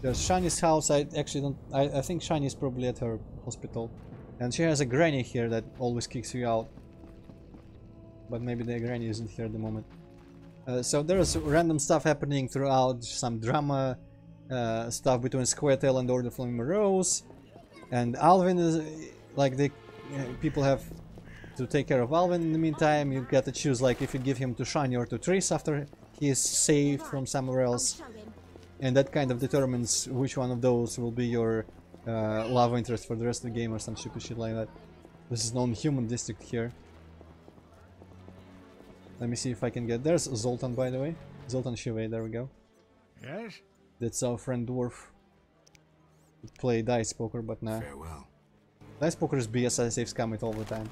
There's Shani's house. I actually don't... I think Shani's probably at her hospital. And she has a granny here that always kicks you out. But maybe the granny isn't here at the moment. So there's random stuff happening throughout. Some drama stuff between Squirtle and Order Flaming Rose. And Alvin is... Like, the people have to take care of Alvin in the meantime. You get to choose, like, if you give him to Shani or to Triss after he is saved from somewhere else. And that kind of determines which one of those will be your love interest for the rest of the game or some stupid shit like that. This is non-human district here. Let me see if I can get... There's Zoltan, by the way. Zoltan Shive, there we go. Yes? That's our friend Dwarf. Play dice poker, but nah. Farewell. Dice poker is BS, I save scam it all the time.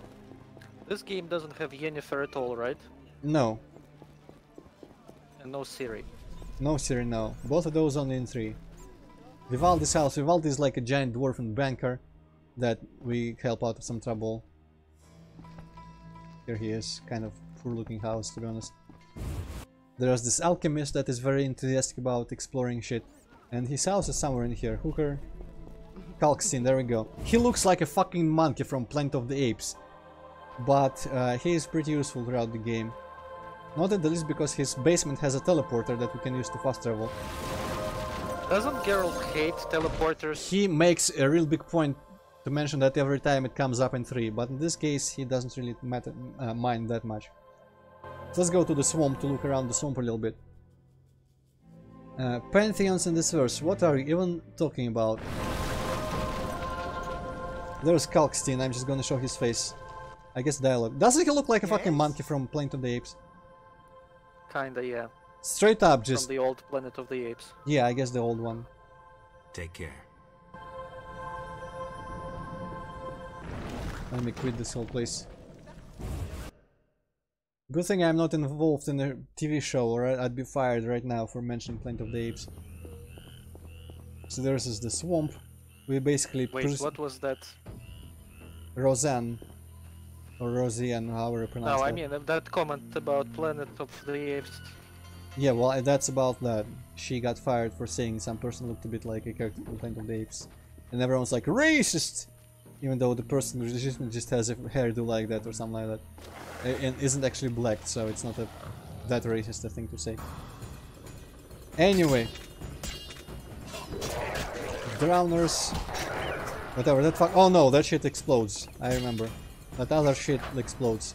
This game doesn't have Yennefer at all, right? No. And no Ciri. No Ciri, no. Both of those only in 3. Vivaldi's house. Vivaldi is like a giant dwarven banker that we help out of some trouble. Here he is, kind of poor looking house, to be honest. There's this alchemist that is very enthusiastic about exploring shit. And his house is somewhere in here. Hooker. Kalkstein, there we go. He looks like a fucking monkey from Planet of the Apes. But he is pretty useful throughout the game. Not at the least because his basement has a teleporter that we can use to fast travel. Doesn't Geralt hate teleporters? He makes a real big point to mention that every time it comes up in 3, but in this case he doesn't really mind that much. So let's go to the swamp to look around the swamp a little bit. Pantheons in this verse, what are you even talking about? There's Kalkstein, I'm just gonna show his face. I guess dialogue. Doesn't he look like a fucking monkey from Planet of the Apes? Kinda, yeah. Straight up, just... From the old Planet of the Apes. Yeah, I guess the old one. Take care. Let me quit this whole place. Good thing I'm not involved in a TV show, or I'd be fired right now for mentioning Planet of the Apes. So there's the swamp. We basically... Wait, what was that? Roseanne. Or Rosianne, however you pronounce it. No, I mean that comment about Planet of the Apes. Yeah, well, that's about that. She got fired for saying some person looked a bit like a character from Planet of the Apes. And everyone's like, racist! Even though the person just has a hairdo like that or something like that. And isn't actually black, so it's not that racist a thing to say. Anyway. Drowners. Whatever, that fuck. Oh no, that shit explodes. I remember. That other shit explodes.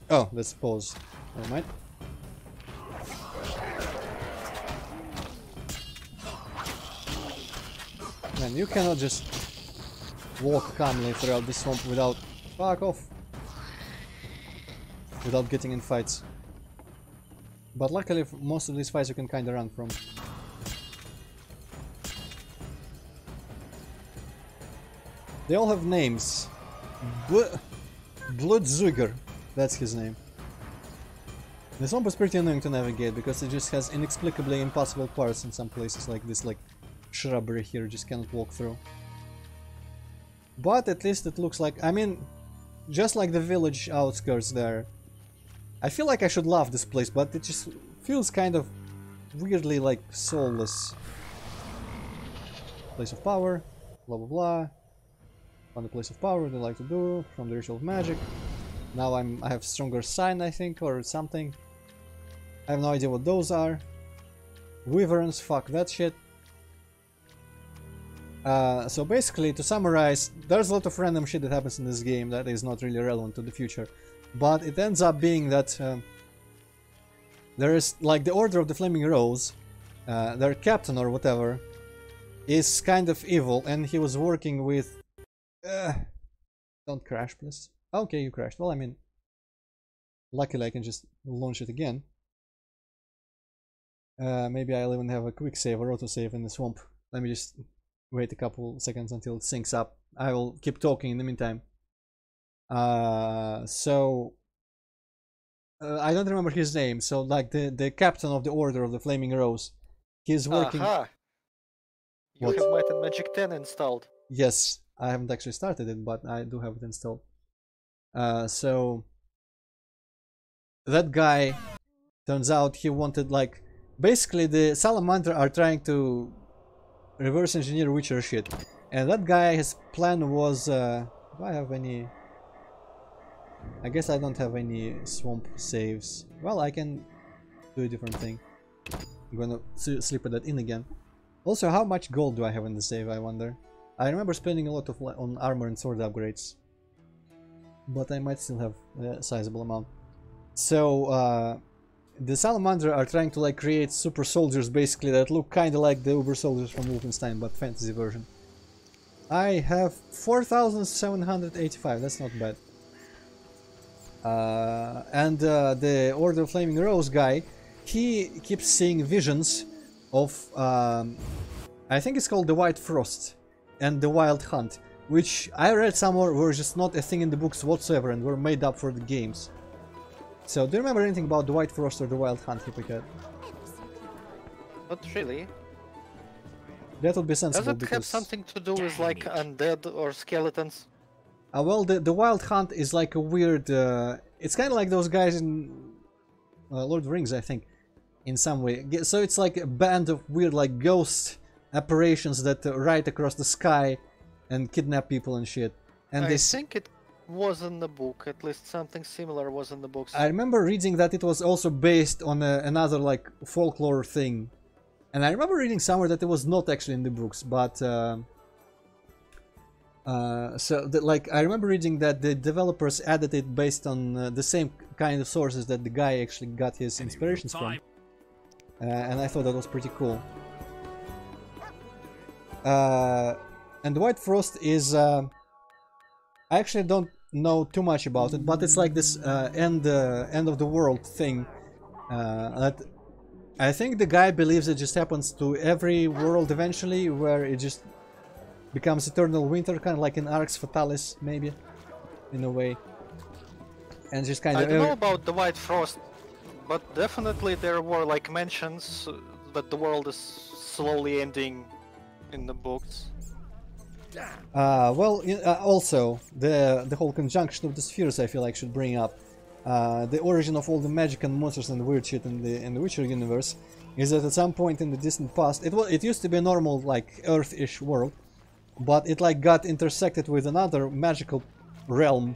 Oh, let's pause. Never mind. Man, you cannot just walk calmly throughout this swamp without... Fuck off! Without getting in fights. But luckily, most of these fights you can kinda run from. They all have names. Bloodzuger, that's his name. The swamp is pretty annoying to navigate because it just has inexplicably impossible parts in some places, like this, like shrubbery here, just cannot walk through. But at least it looks like, I mean, just like the village outskirts there. I feel like I should love this place, but it just feels kind of weirdly like soulless. Place of power, blah blah blah. On the place of power, they like to do from the ritual of magic. Now I have stronger sign, I think, or something. I have no idea what those are. Wyverns, fuck that shit. So basically, to summarize, there's a lot of random shit that happens in this game that is not really relevant to the future. but it ends up being that there is like the Order of the Flaming Rose, their captain or whatever, is kind of evil, and he was working with... don't crash, please. Okay, you crashed. Well, I mean, luckily I can just launch it again. Maybe I'll even have a quick save or auto-save in the swamp. Let me just wait a couple seconds until it syncs up. I will keep talking in the meantime. I don't remember his name, so like the captain of the Order of the Flaming Rose. He's working... Aha! You What? have Might and Magic 10 installed. Yes, I haven't actually started it, but I do have it installed. So that guy, turns out he wanted like... Basically the Salamander are trying to reverse engineer Witcher shit. And that guy, his plan was... do I have any... I guess I don't have any swamp saves. Well, I can do a different thing. I'm gonna slip that in again. Also, how much gold do I have in the save, I wonder? I remember spending a lot of on armor and sword upgrades. But I might still have a sizable amount. So, the Salamander are trying to like create super soldiers basically that look kinda like the Uber soldiers from Wolfenstein, but fantasy version. I have 4,785, that's not bad. And the Order of Flaming Rose guy, he keeps seeing visions of, I think it's called the White Frost and the Wild Hunt, which I read somewhere were just not a thing in the books whatsoever and were made up for the games. So, do you remember anything about the White Frost or the Wild Hunt, Hippocrat? Not really. That would be sensible. Does it have something to do with like undead or skeletons? Well, the Wild Hunt is like a weird... it's kind of like those guys in Lord of the Rings, I think, in some way. So it's like a band of weird like ghost apparitions that ride across the sky and kidnap people and shit. And I think it was in the book, at least something similar was in the books. I remember reading that it was also based on another like folklore thing. And I remember reading somewhere that it was not actually in the books, but... like I remember reading that the developers added it based on the same kind of sources that the guy actually got his inspirations from, and I thought that was pretty cool. And the White Frost is I actually don't know too much about it, but it's like this end of the world thing that I think the guy believes it just happens to every world eventually, where it just becomes eternal winter, kind of like in Arx Fatalis, maybe, in a way. And just kind of... I don't know about the White Frost, but definitely there were like mentions that the world is slowly ending in the books. Well, also, the whole conjunction of the spheres I feel like should bring up. The origin of all the magic and monsters and weird shit in the Witcher universe is that at some point in the distant past, it used to be a normal, like, Earth-ish world, but it like got intersected with another magical realm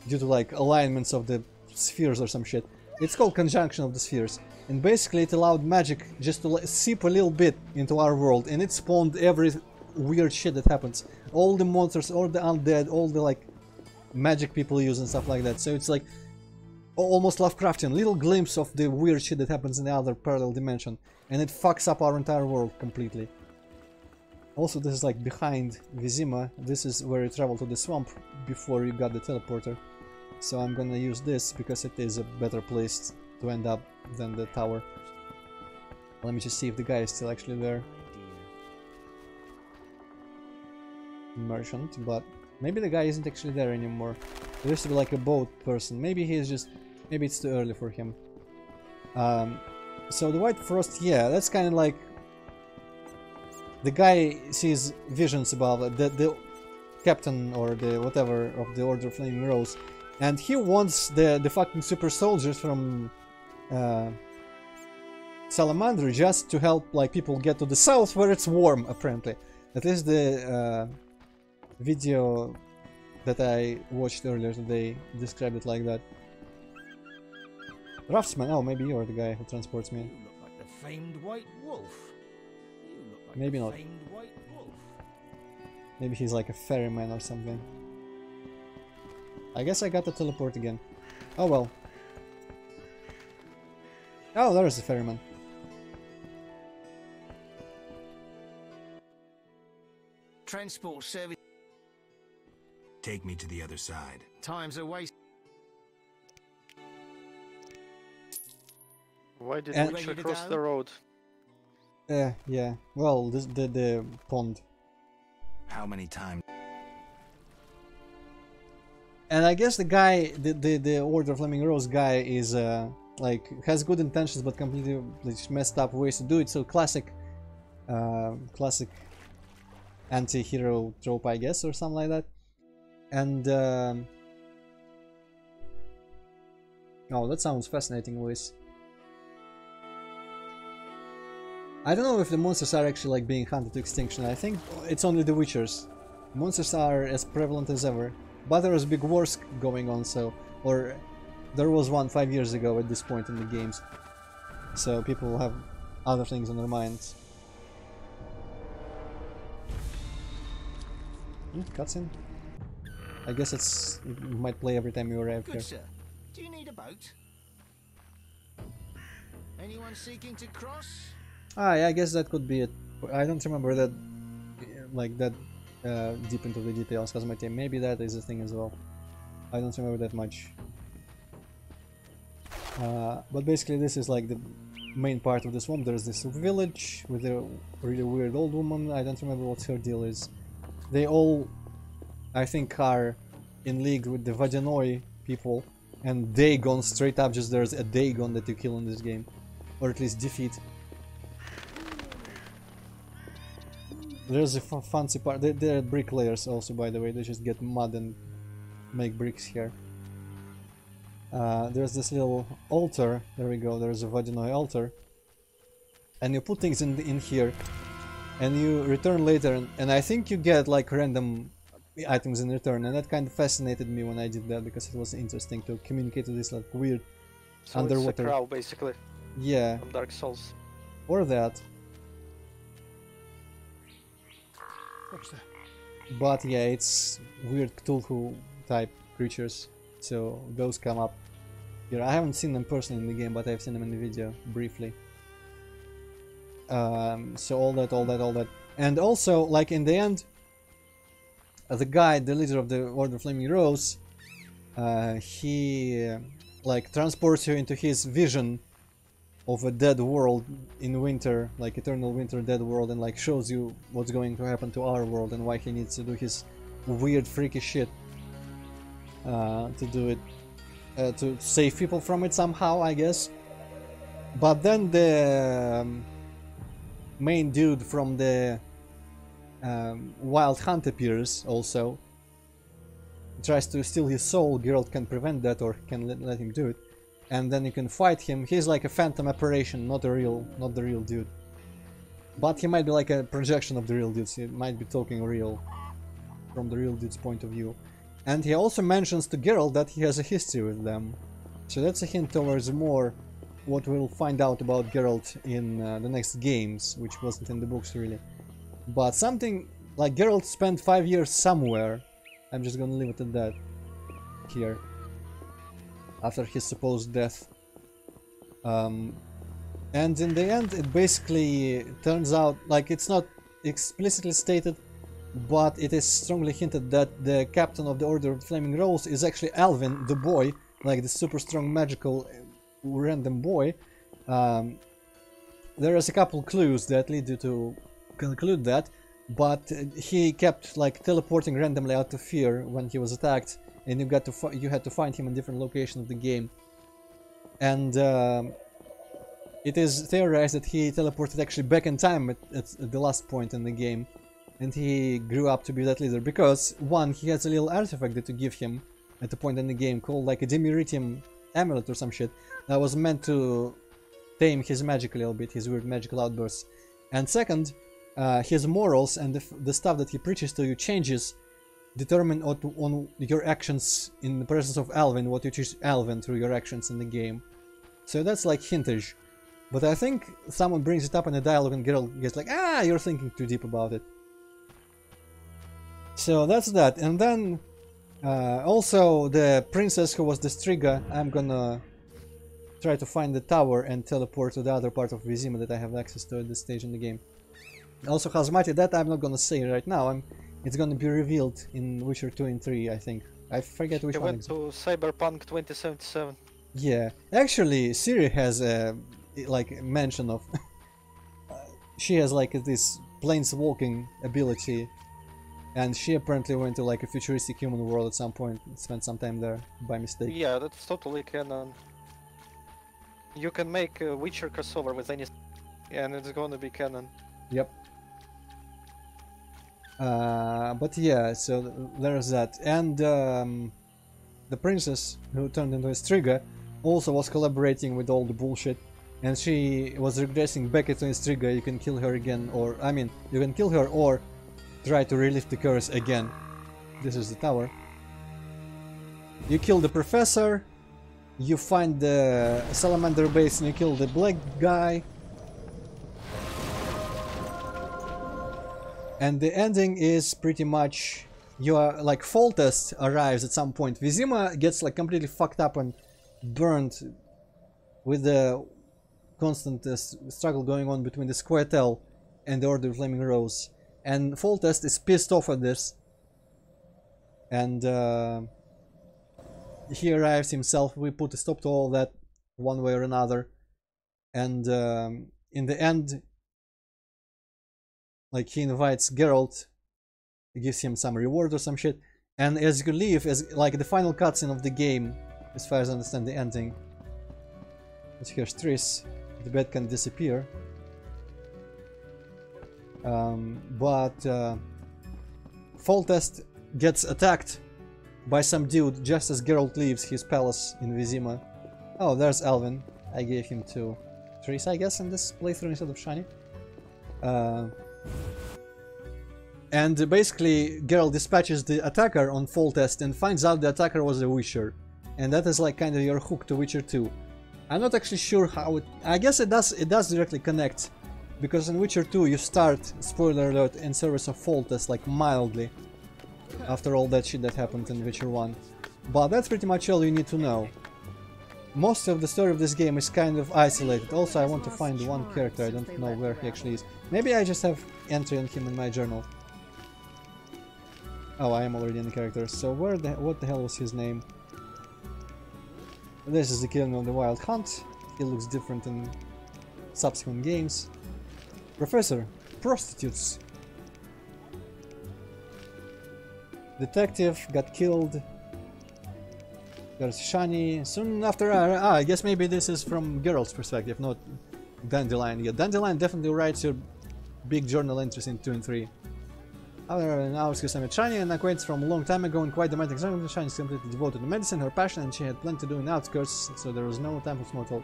due to like alignments of the spheres or some shit. It's called Conjunction of the Spheres, and basically it allowed magic just to seep a little bit into our world, and it spawned every weird shit that happens. All the monsters, all the undead, all the like magic people use and stuff like that. So it's like almost Lovecraftian, little glimpse of the weird shit that happens in the other parallel dimension, and it fucks up our entire world completely. Also, this is like behind Vizima. This is where you travel to the swamp before you got the teleporter. So I'm gonna use this because it is a better place to end up than the tower. Let me just see if the guy is still actually there. Merchant, but maybe the guy isn't actually there anymore. There used to be like a boat person. Maybe he's just... maybe it's too early for him. So the White Frost, yeah, that's kind of like... the guy sees visions about it, the captain or the whatever of the Order of Flaming Rose, and he wants the fucking super soldiers from Salamander just to help like people get to the south where it's warm, apparently. At least the video that I watched earlier today described it like that. Raftsman, oh, maybe you're the guy who transports me. You look like the famed White Wolf. Like maybe not. Maybe he's like a ferryman or something. I guess I got to teleport again. Oh well. Oh, there's the ferryman. Transport service. Take me to the other side. Time's a waste. Why did And- Witcher cross the road? Yeah. Well, the pond. How many times? And I guess the guy, the Order of Flaming Rose guy is like has good intentions but completely like, messed up ways to do it. So classic anti-hero trope, I guess, or something like that. And oh, that sounds fascinating, Luis. I don't know if the monsters are actually like being hunted to extinction. I think it's only the Witchers. Monsters are as prevalent as ever. But there was big wars going on, so... Or there was one 5 years ago at this point in the games. So people have other things on their minds. Cutscene? I guess it might play every time you arrive here. Good sir. Do you need a boat? Anyone seeking to cross? Ah, yeah, I guess that could be it. I don't remember that, like that deep into the details, because my team. Maybe that is a thing as well. I don't remember that much. But basically, this is like the main part of the swamp. There's this village with a really weird old woman. I don't remember what her deal is. They all, I think, are in league with the Vadyanoi people, and Dagon straight up. Just there's a Dagon that you kill in this game, or at least defeat. There's a fancy part. They're bricklayers also, by the way. They just get mud and make bricks here. There's this little altar. There we go. There's a Vadyanoi altar. And you put things in here. And you return later. And I think you get like random items in return. And that kind of fascinated me when I did that. Because it was interesting to communicate to this like weird So underwater. it's a crow, basically. Yeah. From Dark Souls. Or that. But yeah, it's weird Cthulhu type creatures, so those come up here. I haven't seen them personally in the game, but I've seen them in the video briefly. So all that, and also like in the end, the guy, the leader of the Order of Flaming Rose, he like transports you into his vision of a dead world in winter, like eternal winter dead world, and like shows you what's going to happen to our world and why he needs to do his weird freaky shit to do it, to save people from it somehow, I guess. But then the main dude from the Wild Hunt appears also, tries to steal his soul. Geralt can prevent that, or can let him do it. And then you can fight him. He's like a phantom apparition, not the real dude. But he might be like a projection of the real dude. He might be talking real from the real dude's point of view. And he also mentions to Geralt that he has a history with them. So that's a hint towards more what we'll find out about Geralt in the next games, which wasn't in the books really. But something like Geralt spent 5 years somewhere. I'm just gonna leave it at that here. After his supposed death. And in the end it basically turns out, like, it's not explicitly stated, but it is strongly hinted that the captain of the Order of Flaming Rose is actually Alvin, the boy, like the super strong magical random boy. There is a couple clues that lead you to conclude that, but he kept like teleporting randomly out of fear when he was attacked. And you had to find him in different locations of the game, and it is theorized that he teleported actually back in time at the last point in the game, and he grew up to be that leader because one, he has a little artifact that you give him at a point in the game called like a Dimeritium amulet or some shit that was meant to tame his magic a little bit, his weird magical outbursts. And second, his morals and the stuff that he preaches to you changes. Determine on your actions in the presence of Alvin, what you choose Alvin through your actions in the game. So that's like hintage. But I think someone brings it up in a dialogue and Geralt gets like, ah, you're thinking too deep about it. So that's that. And then Also, the princess who was the Striga, I'm gonna try to find the tower and teleport to the other part of Vizima that I have access to at this stage in the game. Also, Hazmati, that I'm not gonna say right now. It's gonna be revealed in Witcher 2 and 3, I think. I forget which one. Went to Cyberpunk 2077. Yeah, actually, Ciri has a like mention of. She has like this planeswalking ability, and she apparently went to like a futuristic human world at some point, spent some time there by mistake. Yeah, that's totally canon. You can make a Witcher crossover with any, and it's gonna be canon. Yep. But yeah, so there's that, and the princess who turned into a Striga also was collaborating with all the bullshit, and she was regressing back into a Striga. You can kill her again, or I mean, you can kill her or try to relive the curse again. This is the tower. You kill the professor, you find the salamander base, and you kill the black guy. And the ending is pretty much, you are like, Foltest arrives at some point. Vizima gets like completely fucked up and burned with the constant struggle going on between the Squirtle and the Order of Flaming Rose. And Foltest is pissed off at this. And he arrives himself. We put a stop to all that one way or another. And in the end, like, he invites Geralt, he gives him some reward or some shit, and as you leave, as like the final cutscene of the game, as far as I understand the ending, but here's Triss, the bed can disappear, but Foltest gets attacked by some dude just as Geralt leaves his palace in Vizima. Oh, there's Alvin. I gave him to Triss, I guess, in this playthrough instead of Shani. And basically Geralt dispatches the attacker on Foltest and finds out the attacker was a Witcher, and that is like kind of your hook to Witcher 2. I'm not actually sure how it... I guess it does directly connect, because in Witcher 2 you start, spoiler alert, in service of Foltest like mildly after all that shit that happened in Witcher 1. But that's pretty much all you need to know. Most of the story of this game is kind of isolated. Also, I want to find one character, I don't know where he actually is. Maybe I just have entry on him in my journal. Oh, I am already in the character. So what the hell was his name? This is the Killing of the Wild Hunt. He looks different in subsequent games. Professor, prostitutes. Detective got killed. There's Shani. Soon after, I guess maybe this is from Geralt's perspective, not Dandelion. Yeah, Dandelion definitely writes your big journal entries in 2 and 3. However, in our case, I met Shani, an acquaintance from a long time ago, and quite the romantic example. Shani is completely devoted to medicine, her passion, and she had plenty to do in the outskirts, so there was no time for small talk.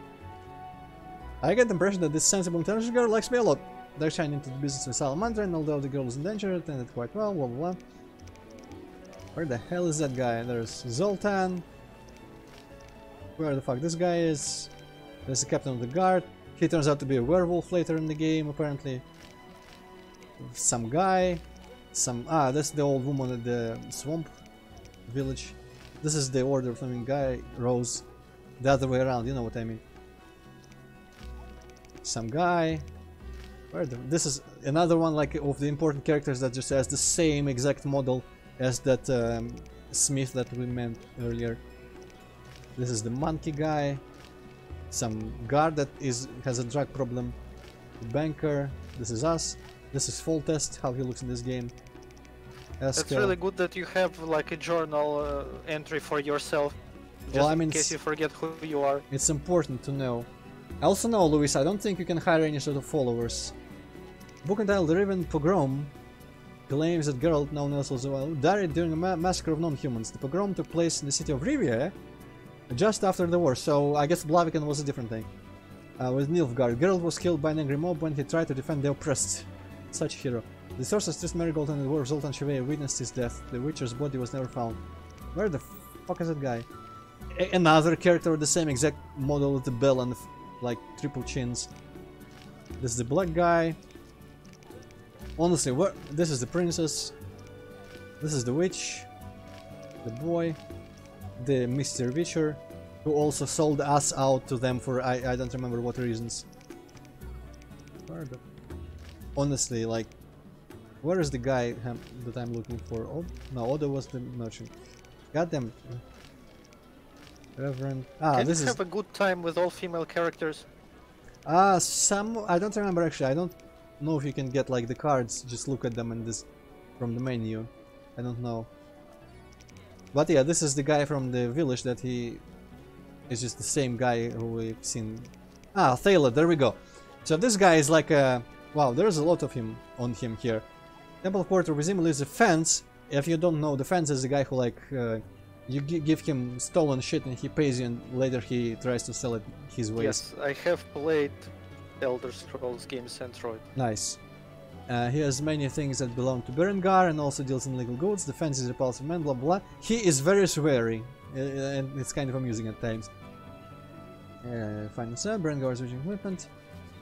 I get the impression that this sensible, intelligent girl likes me a lot. They're Shani into the business with Salamander, and although the girl is in danger, it ended quite well, blah blah blah. Where the hell is that guy? There's Zoltan. Where the fuck this guy is? There's the captain of the guard. He turns out to be a werewolf later in the game, apparently. Some guy. That's the old woman at the swamp village. This is the Order of Flaming Guy, Rose. The other way around, you know what I mean. Some guy. This is another one like of the important characters that just has the same exact model as that Smith that we met earlier. This is the monkey guy. Some guard that has a drug problem. The banker. This is us. This is Foltest, how he looks in this game. It's really good that you have like a journal entry for yourself, just well, I mean, in case you forget who you are. It's important to know. I also know, Luis, I don't think you can hire any sort of followers. Book entitled The Riven Pogrom claims that Geralt, known as well, died during a massacre of non-humans. The pogrom took place in the city of Rivia just after the war, so I guess Blaviken was a different thing. With Nilfgaard, Geralt was killed by an angry mob when he tried to defend the oppressed. Such a hero. The sorceress Triss Merigold and the dwarf Zoltan Chevalier witnessed his death. The Witcher's body was never found. Where the fuck is that guy? Another character with the same exact model with the bell and like triple chins. This is the black guy. Honestly, this is the princess. This is the witch. the boy, the Mr. Witcher, who also sold us out to them for I don't remember what reasons. Honestly, like, where is the guy that I'm looking for? Oh, no, Odo was the merchant. Goddamn. Reverend. Can this you is. have a good time with all female characters? Some. I don't remember actually. I don't know if you can get like the cards. Just look at them and this from the menu. I don't know. But yeah, this is the guy from the village that he is just the same guy who we've seen. Thaler, there we go. So this guy is like a... Wow, there's a lot of him on him here. Temple Quarter presumably is a fence. If you don't know, the fence is the guy who like... you give him stolen shit and he pays you and later he tries to sell it his ways. Yes, I have played Elder Scrolls games Centroid. Nice. He has many things that belong to Berengar and also deals in legal goods. The fence is repulsive man, blah blah. He is very sweary and it's kind of amusing at times. Final sub, Berengar's original equipment.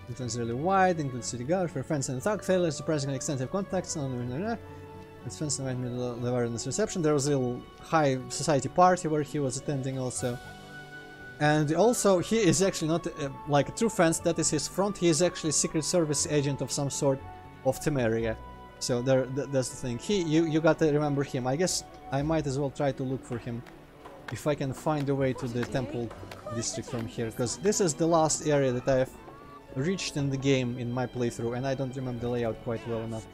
The fence is really wide, includes city guards for fence and thug. Thaler surprisingly extensive contacts on his fence and Levarin's reception. There was a little high society party where he was attending also. And also he is actually not like a true fence, that is his front. He is actually a secret service agent of some sort of Temeria. So that's the thing. You gotta remember him. I guess I might as well try to look for him if I can find a way to the temple district from here, because this is the last area that I've reached in the game in my playthrough and I don't remember the layout quite well enough.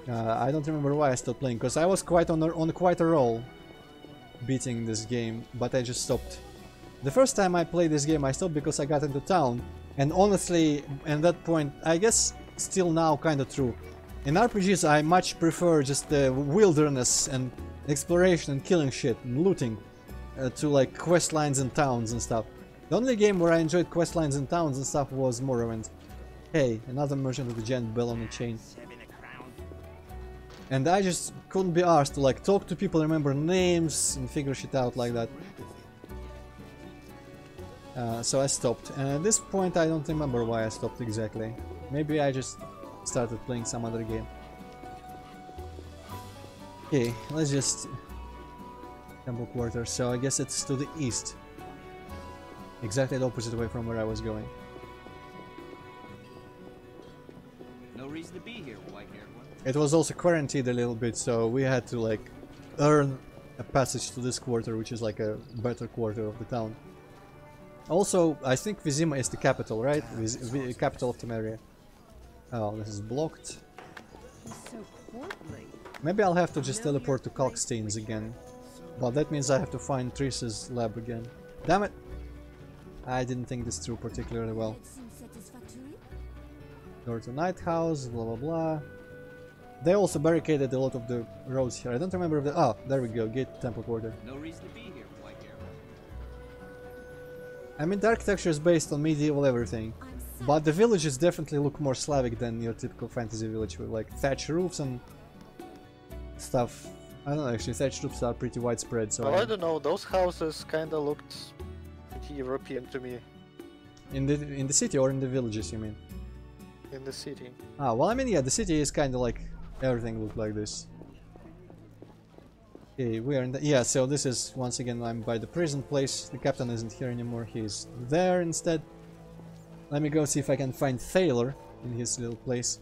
I don't remember why I stopped playing, because I was quite on quite a roll beating this game, but I just stopped. The first time I played this game I stopped because I got into town, and honestly at that point, I guess still now kind of true, in RPGs I much prefer just the wilderness and exploration and killing shit and looting to like quest lines and towns and stuff. The only game where I enjoyed quest lines and towns and stuff was Morrowind. Hey, another merchant with a giant bell on a chain. And I just couldn't be arsed to like talk to people, remember names and figure shit out like that. So I stopped, and at this point I don't remember why I stopped exactly. Maybe I just started playing some other game. Okay, let's just... Temple Quarter, so I guess it's to the east. Exactly the opposite way from where I was going. No reason to be here, white-haired one. It was also quarantined a little bit, so we had to like earn a passage to this quarter, which is like a better quarter of the town. Also, I think Vizima is the capital, right? Capital of Temeria. Oh, this is blocked. Maybe I'll have to just teleport to Kalkstein's again. But that means I have to find Triss's lab again. Damn it! I didn't think this through particularly well. Door to Night House, blah blah blah. They also barricaded a lot of the roads here. I don't remember if the... Oh, there we go, Gate to Temple Quarter. No reason to be here, white-haired one. I mean, the architecture is based on medieval everything. But the villages definitely look more Slavic than your typical fantasy village with like thatched roofs and stuff. I don't know, actually thatched roofs are pretty widespread, so... Well, I don't know, those houses kinda looked pretty European to me. In the city or in the villages, you mean? In the city. Ah, well, I mean, yeah, the city is kinda like... Everything looked like this. Okay, we are in the... Yeah, so this is, once again, I'm by the prison place. The captain isn't here anymore, he's there instead. Let me go see if I can find Thaler in his little place.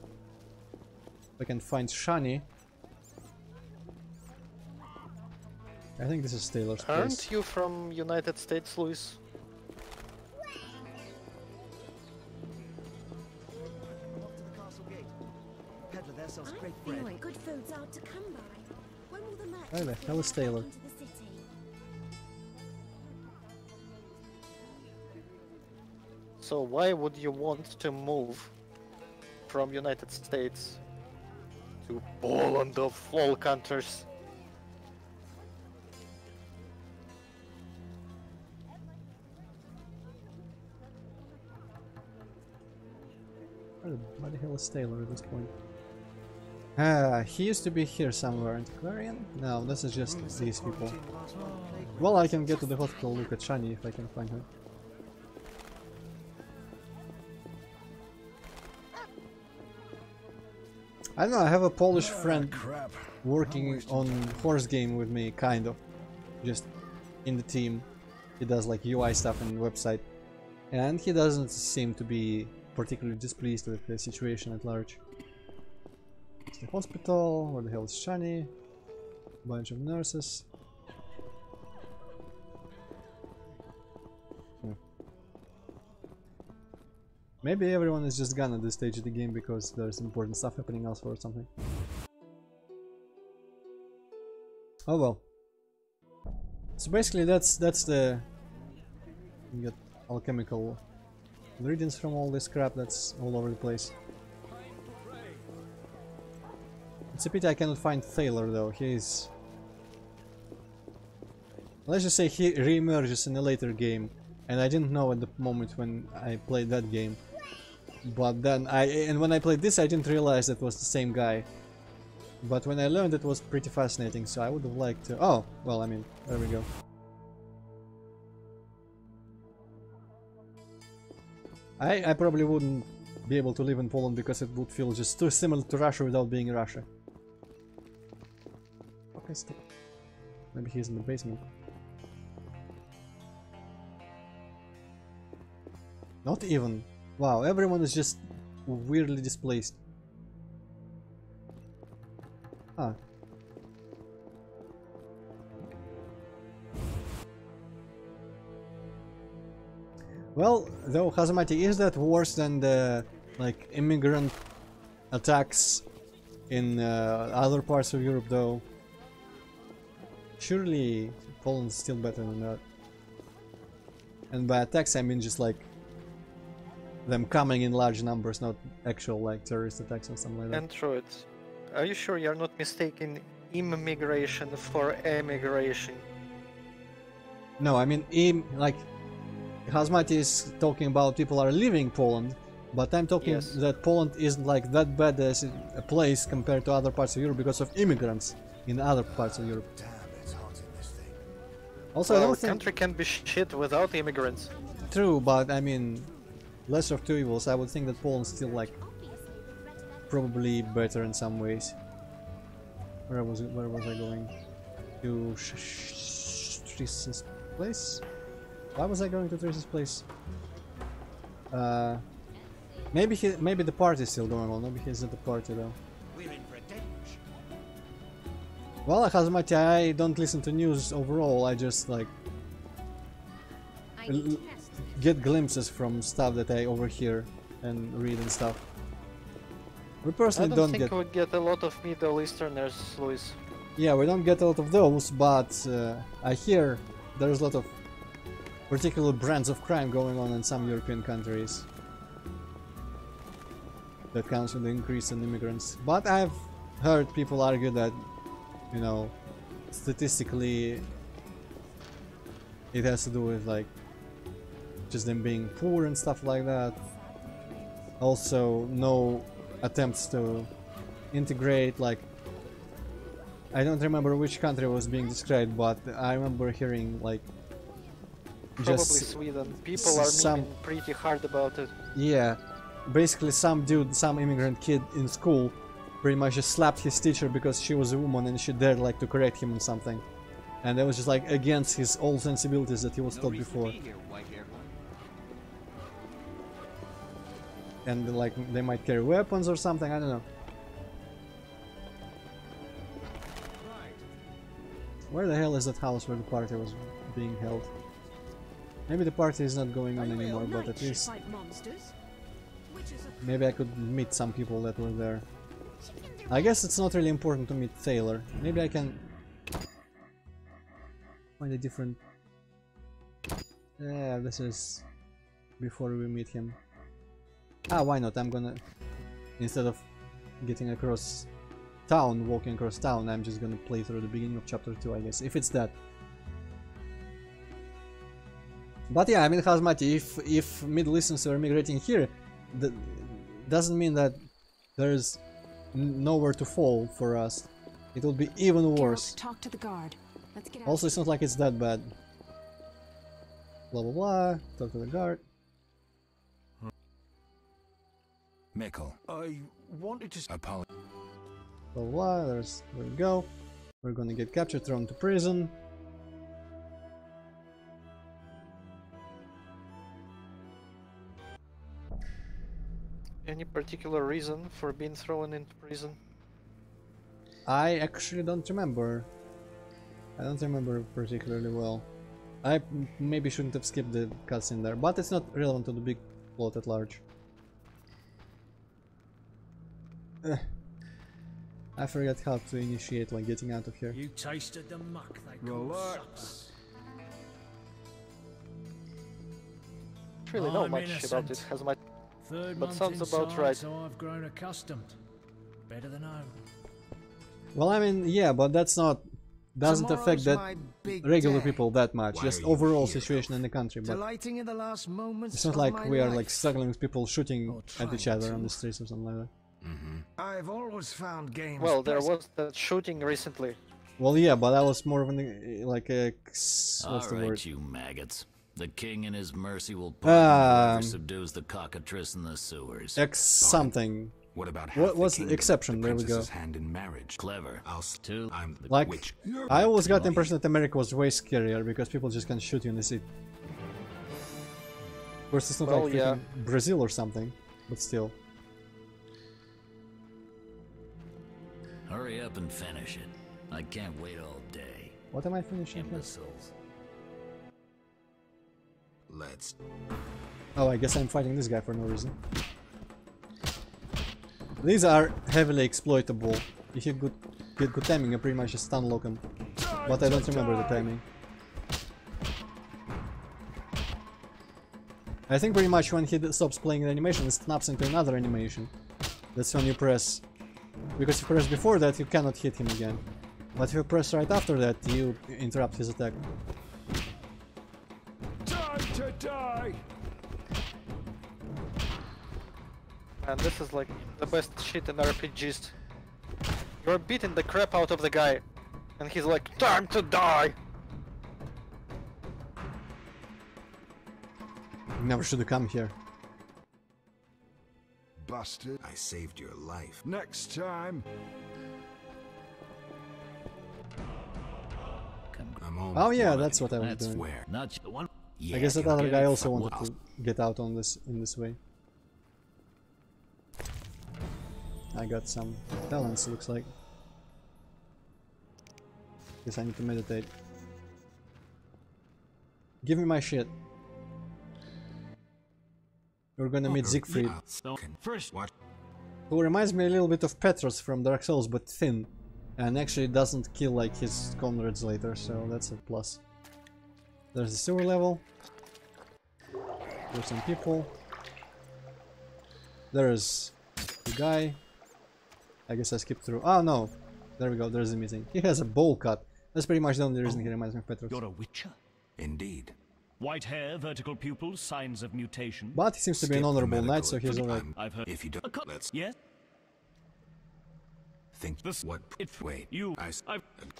If I can find Shani. I think this is Thaler's place. Aren't you from United States, Louis? Feeling good food's hard to come by. When will the merchants Where the hell is Thaler? into the city? So why would you want to move from United States to Poland of all countries? Where the hell is Thaler at this point? He used to be here somewhere. Antiquarian? No, this is just these people. Well, I can get to the hospital, look at Shani if I can find her. I don't know, I have a Polish friend working on horse game with me, kind of. Just in the team. He does like UI stuff and website. And he doesn't seem to be particularly displeased with the situation at large. It's the hospital, where the hell is Shani? Bunch of nurses. Maybe everyone is just gone at this stage of the game because there's important stuff happening elsewhere or something. Oh well. So basically that's the... You get alchemical ingredients from all this crap that's all over the place. It's a pity I cannot find Thaler though, he's... Let's just say he re-emerges in a later game, and I didn't know at the moment when I played that game. But then when I played this I didn't realize it was the same guy. But when I learned it was pretty fascinating, so I would have liked to... Oh, well, I mean, there we go. I probably wouldn't be able to live in Poland because it would feel just too similar to Russia without being Russia. Okay, stop. Maybe he's in the basement. Not even. Wow, everyone is just weirdly displaced. Ah. Well, though, Hazamati, is that worse than the like immigrant attacks in other parts of Europe, though? Surely Poland's still better than that. And by attacks I mean just like them coming in large numbers, not actual like terrorist attacks or something like that. Android, are you sure you're not mistaking immigration for emigration? No, I mean like Hazmati is talking about people are leaving Poland, but I'm talking that Poland isn't like that bad as a place compared to other parts of Europe because of immigrants in other parts of Europe. Also, I don't think... country can be shit without immigrants. True, but I mean, lesser of two evils. I would think that Poland's still like probably better in some ways. Where was I going? To Tris's place? Why was I going to Tris's place? Maybe the party is still going on. Maybe he's at the party though. Well, Hazmati, I don't listen to news overall. I just like get glimpses from stuff that I overhear and read and stuff. We personally don't think we get a lot of Middle Easterners, Luis. Yeah, we don't get a lot of those, but I hear there's a lot of particular brands of crime going on in some European countries. That counts with the increase in immigrants. But I've heard people argue that, you know, statistically it has to do with like just them being poor and stuff like that. Also, no attempts to integrate, like I don't remember which country was being described, but I remember hearing like probably Sweden. People are memeing pretty hard about it. Yeah, basically some dude, some immigrant kid in school pretty much just slapped his teacher because she was a woman and she dared like to correct him on something. And that was just like against his old sensibilities that he was taught before. And like they might carry weapons or something, I don't know. Where the hell is that house where the party was being held? Maybe the party is not going on anymore, but at least maybe I could meet some people that were there. I guess it's not really important to meet Thaler. Maybe I can find a different... Yeah, this is before we meet him. Ah, why not? I'm gonna... Instead of getting across town, walking across town, I'm just gonna play through the beginning of chapter 2, I guess, if it's that. But yeah, I mean, Hazmati, if Middle Easterns are migrating here, that doesn't mean that there's nowhere to fall for us. It will be even worse. Talk to the guard. Let's get out. Also, it's not like it's that bad. Blah blah blah. Talk to the guard. Mikkel, I wanted to apologize. Blah blah. There we go. We're gonna get captured, thrown to prison. Any particular reason for being thrown into prison? I actually don't remember. I don't remember particularly well. I maybe shouldn't have skipped the cutscene there, but it's not relevant to the big plot at large. I forgot how to initiate like getting out of here. You tasted the muck they call sucks. Really know much about it, has my but sounds about right. So I've grown accustomed. Better than home. Well, I mean, yeah, but that's not doesn't affect that regular people that much. Just overall situation in the country. But Delighting in the last moments it's not of like my we are life. like struggling with people shooting at each other on the streets or something like that. I've always found games. Well, there was that shooting recently. Well, yeah, but that was more of an like a what's the word? You maggots. The king in his mercy will pardon whoever subdues the cockatrice in the sewers. X something. What about what's the exception? There we go. Hand in marriage. Clever. I'm the like witch. I always got the impression that America was way scarier because people just can't shoot you in the seat. Of course, it's not like freaking Brazil or something, but still. Hurry up and finish it. I can't wait all day. What am I finishing? Imbeciles. Let's. Oh, I guess I'm fighting this guy for no reason. These are heavily exploitable. If you get good timing, you pretty much just stun lock him. But I don't remember the timing. I think pretty much when he stops playing the animation, it snaps into another animation. That's when you press. Because if you press before that, you cannot hit him again. But if you press right after that, you interrupt his attack. Time to die. And this is like the best shit in RPGs. You're beating the crap out of the guy, and he's like, "Time to die." Never should have come here. Busted. I saved your life. Next time. Oh yeah, that's what I was doing. Where? Not the one. I guess that other guy also wanted to get out on this in this way. I got some talents, looks like. Guess I need to meditate. Give me my shit. We're gonna meet Siegfried. First, Who reminds me a little bit of Petros from Dark Souls, but thin. And actually doesn't kill like his comrades later, so that's a plus. There's the sewer level. There's some people. There's the guy. I guess I skipped through. Oh no! There we go, there's the meeting. He has a bowl cut. That's pretty much the only reason he reminds me of Petros. You're a witcher? Indeed. White hair, vertical pupils, signs of mutation. But he seems to be an honorable knight, so he's alright. I've heard. If you don't, let's. Yes. Think this. What? Wait. You.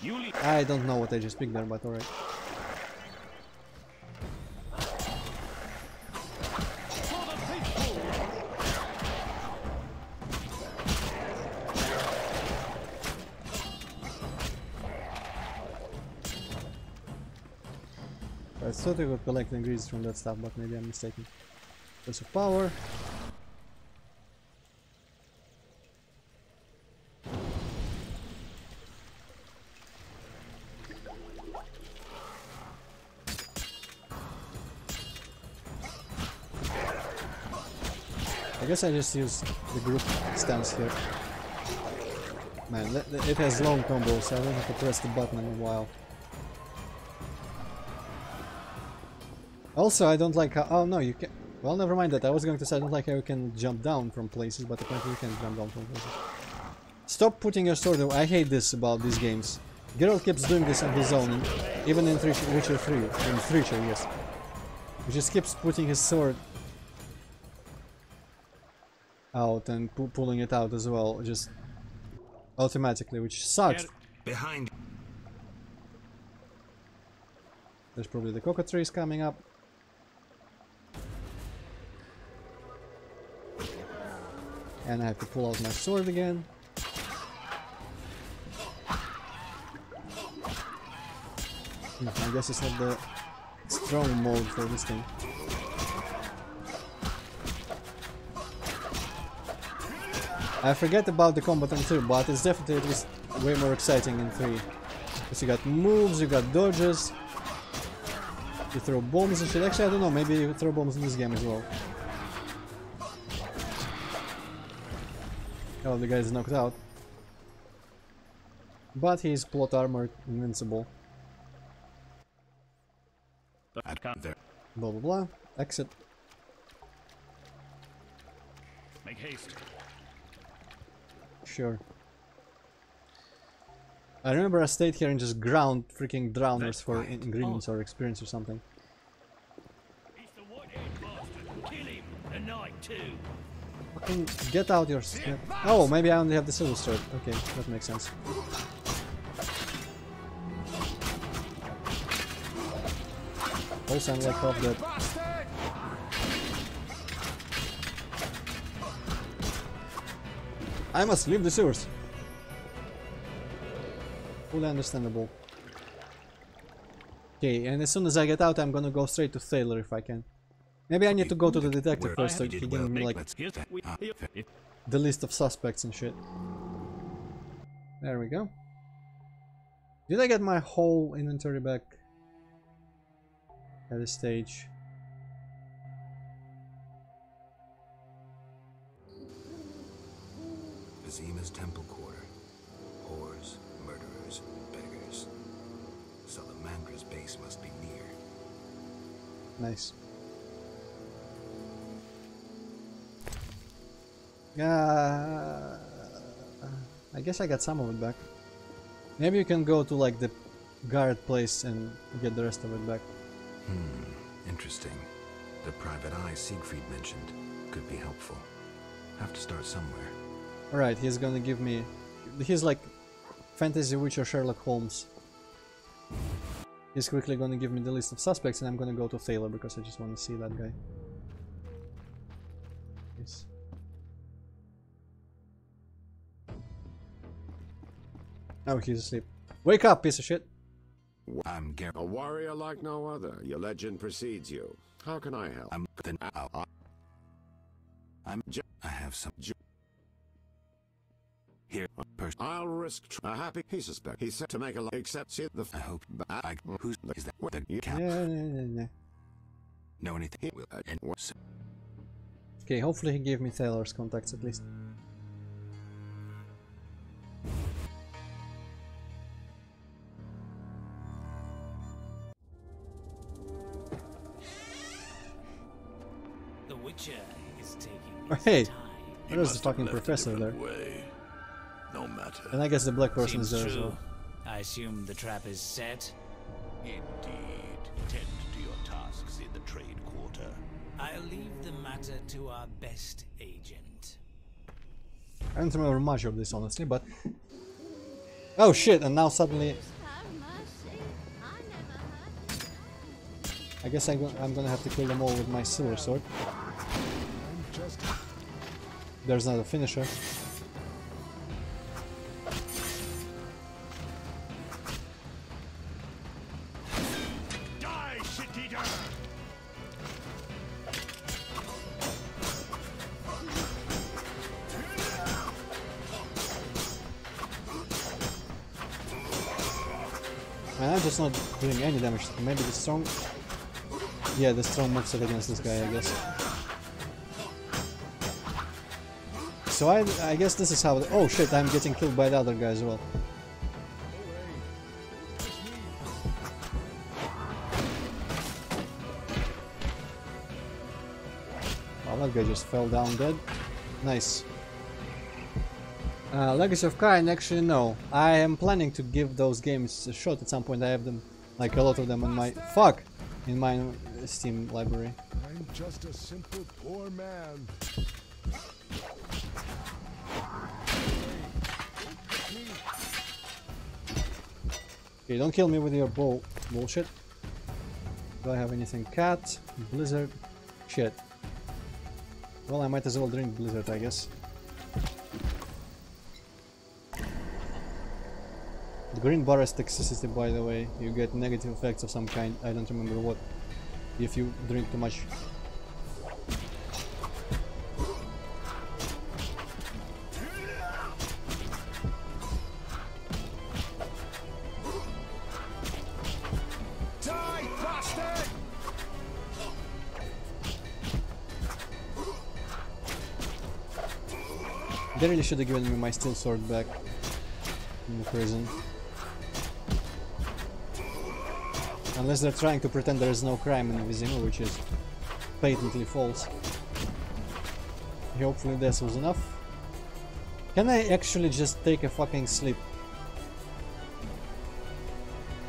You. I don't know what I just picked there, but alright. I thought I could collect the ingredients from that stuff, but maybe I'm mistaken. Dose of power. I guess I just use the group stance here. Man, it has long combos, so I don't have to press the button in a while. Also, I don't like how... Oh no, you can... Well, never mind that. I was going to say I don't like how you can jump down from places, but apparently you can't jump down from places. Stop putting your sword... I hate this about these games. Geralt keeps doing this on his own, even in Witcher 3. In Witcher, yes. He just keeps putting his sword out and pulling it out as well, just automatically, which sucks. Behind. There's probably the cockatrice coming up. And I have to pull out my sword again. I guess it's not the strong mode for this thing. I forget about the combat in 2, but it's definitely at least way more exciting in 3. Because you got moves, you got dodges, you throw bombs and shit. Actually, I don't know, maybe you throw bombs in this game as well. Oh, the guy is knocked out. But he's plot armored, invincible. Blah blah blah. Exit. Make haste. Sure. I remember I stayed here and just ground freaking drowners for ingredients or experience or something. Fucking get out your... Oh, maybe I only have the silver sword. Okay, that makes sense. Also, I'm like half dead. I must leave the sewers. Fully understandable. Okay, and as soon as I get out, I'm gonna go straight to Thaler if I can. Maybe I need to go to the detective first so he can give me like the list of suspects and shit. There we go. Did I get my whole inventory back at this stage? Vizima's temple quarter. Whores, murderers, beggars. Salamandra's base must be near. Nice. I guess I got some of it back. Maybe you can go to like the guard place and get the rest of it back. Interesting. The private eye Siegfried mentioned could be helpful. Have to start somewhere. Alright, he's gonna give me... He's like Fantasy Witcher Sherlock Holmes. He's quickly gonna give me the list of suspects and I'm gonna go to Thaler because I just want to see that guy. Yes. Oh, he's asleep. Wake up, piece of shit! I'm a warrior like no other. Your legend precedes you. How can I help? I have some... Here, I'll risk a happy. He suspect. He said to make a lie. Except see the. I hope. Who's is that? What the cap? Know anything? He will. And what's? Okay, hopefully he gave me Thaler's contacts at least. The Witcher is taking. Oh, hey, there's the fucking professor there. No matter. And I guess the black person is there as well. I assume the trap is set. Indeed. Tend to your tasks in the trade quarter. I'll leave the matter to our best agent. I don't remember much of this honestly, but... Oh shit, and now suddenly... I guess I'm gonna have to kill them all with my silver sword. There's not a finisher. I'm just not doing any damage. Maybe the strong... Yeah, the strong moves it against this guy, I guess. So I guess this is how... Oh shit, I'm getting killed by the other guy as well. Oh, that guy just fell down dead. Nice. Legacy of Kain, actually no. I am planning to give those games a shot at some point. I have them, like a lot of them on my... Fuck! In my Steam library. I'm just a simple poor man. Okay, don't kill me with your bullshit. Do I have anything? Cat, Blizzard, shit. Well, I might as well drink Blizzard, I guess. green bar is toxicity, by the way. You get negative effects of some kind, I don't remember what, if you drink too much. They really should have given me my steel sword back in the prison. Unless they're trying to pretend there is no crime in Vizima, which is patently false. Hopefully this was enough. Can I actually just take a fucking sleep?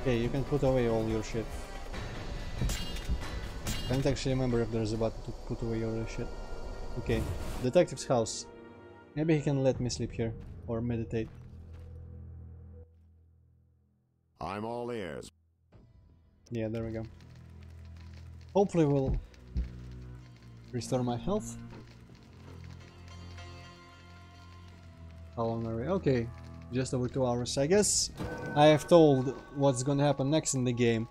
Okay, you can put away all your shit. Can't actually remember if there's a button to put away all your shit. Okay, detective's house. Maybe he can let me sleep here, or meditate. I'm all ears. Yeah, there we go. Hopefully we'll restore my health. How long are we? Okay, just over 2 hours. I guess I have told what's gonna happen next in the game.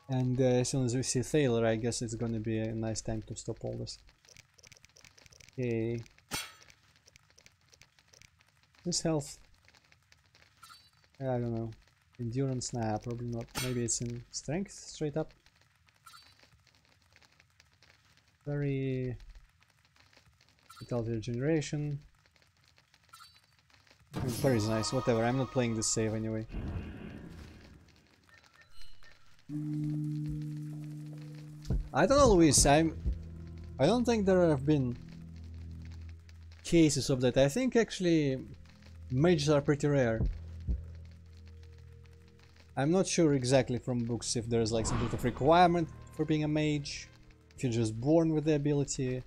And as soon as we see Thaler, I guess it's gonna be a nice time to stop all this. Okay. This health, I don't know. Endurance, nah, probably not. Maybe it's in strength, straight up. Very vitality regeneration. Very nice, whatever. I'm not playing this save anyway. I don't know, Luis. I don't think there have been cases of that. I think actually mages are pretty rare. I'm not sure exactly from books if there's like some sort of requirement for being a mage, if you're just born with the ability,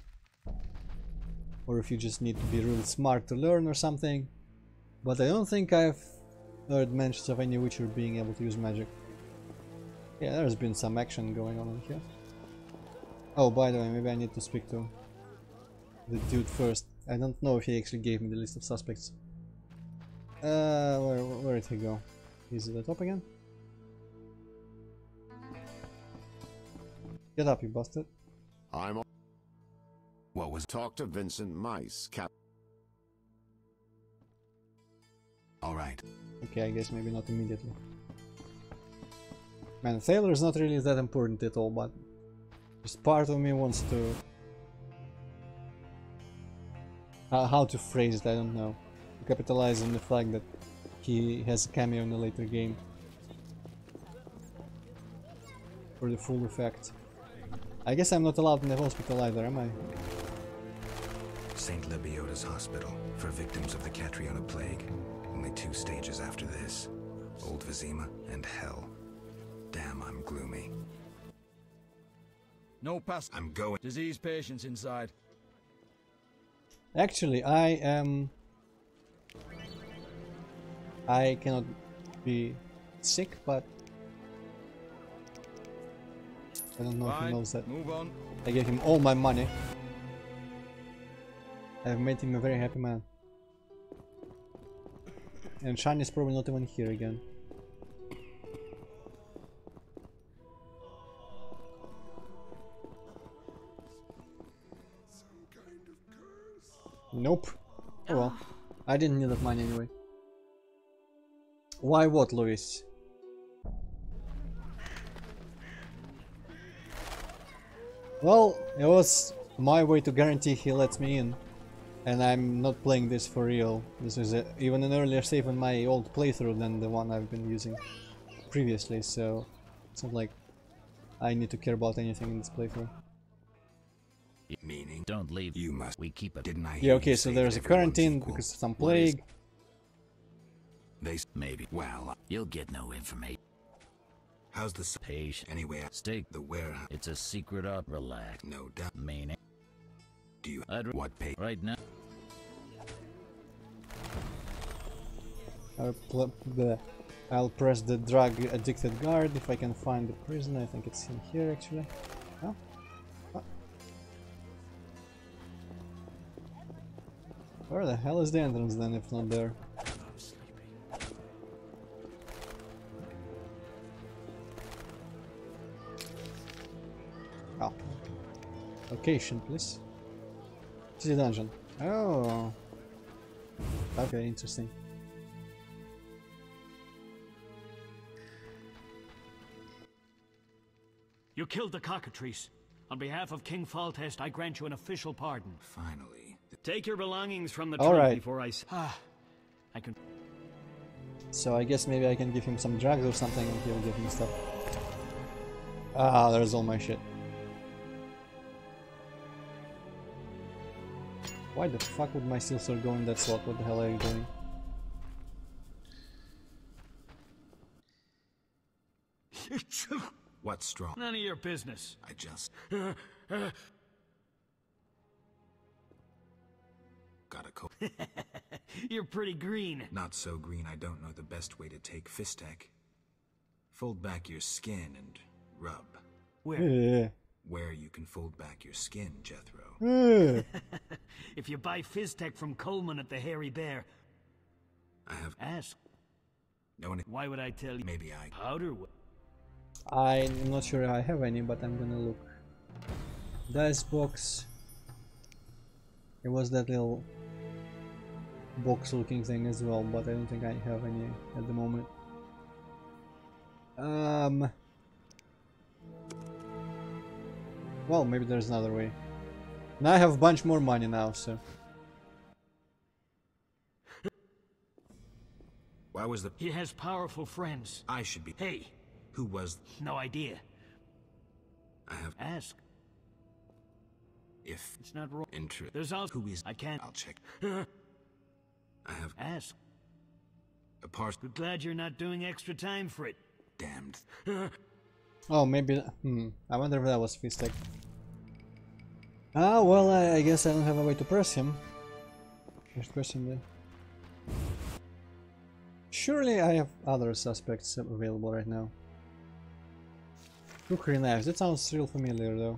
or if you just need to be really smart to learn or something. But I don't think I've heard mentions of any witcher being able to use magic. Yeah, there's been some action going on in here. Oh, by the way, maybe I need to speak to the dude first. I don't know if he actually gave me the list of suspects. Where did he go? Is it at the top again? Get up, you bastard. I'm on. What was talk to Vincent Mice, Cap? All right. Okay, I guess maybe not immediately. Man, Thaler is not really that important at all, but just part of me wants to... how to phrase it, I don't know. To capitalize on the fact that he has a cameo in a later game. For the full effect. I guess I'm not allowed in the hospital either, am I? St. Lebioda's hospital for victims of the Catriona plague. Only 2 stages after this. Old Vizima and Hell. Damn, I'm gloomy. No pass. I'm going. Disease patients inside. Actually, I cannot be sick, but I don't know if he knows that. Move on. I gave him all my money. I've made him a very happy man. And Shani is probably not even here again. Nope. Oh well. I didn't need that money anyway. Why what, Luis? Well, it was my way to guarantee he lets me in. And I'm not playing this for real. This is even an earlier save in my old playthrough than the one I've been using previously, so it's not like I need to care about anything in this playthrough. Meaning? Don't leave. You must. We keep it. Didn't I? Yeah, okay, so there's a quarantine because of some plague. They maybe. Well, you'll get no information. How's the patient? Anyway, stay. The warehouse. It's a secret up. Relax. No doubt. Meaning. Do you? What pay? Right now. I'll press the drug addicted guard if I can find the prison. I think it's in here actually. Oh. Oh. Where the hell is the entrance then if not there? Oh. Location, please. City dungeon. Oh. Okay, interesting. You killed the cockatrice. On behalf of King Foltest, I grant you an official pardon. Finally. Take your belongings from the All trunk right. before I can... So I guess maybe I can give him some drugs or something and he'll give me stuff. Ah, there's all my shit. Why the fuck would my steel sword go in that slot? What the hell are you doing? What's strong? None of your business. I just... Got a cold. You're pretty green. Not so green I don't know the best way to take Fistek. Fold back your skin and rub. Where? Yeah. Where you can fold back your skin, Jethro. If you buy Fizztech from Coleman at the Hairy Bear... I have... Ask. No one... Why would I tell you? Maybe I... Powder... I'm not sure I have any, but I'm gonna look. Dice box. It was that little box looking thing as well, but I don't think I have any at the moment. Well, maybe there's another way. Now I have a bunch more money now, so. Why was the... He has powerful friends. I should be... Hey! Who was... No idea. I have... Ask. If... It's not wrong. Interest. There's also... Who is... I can't... I'll check. I have... Ask. A parcel... We're glad you're not doing extra time for it. Damned. Oh, maybe... I wonder if that was Fistek. Ah, well, I guess I don't have a way to press him. First question then. Surely I have other suspects available right now. Cookery knives, that sounds real familiar though.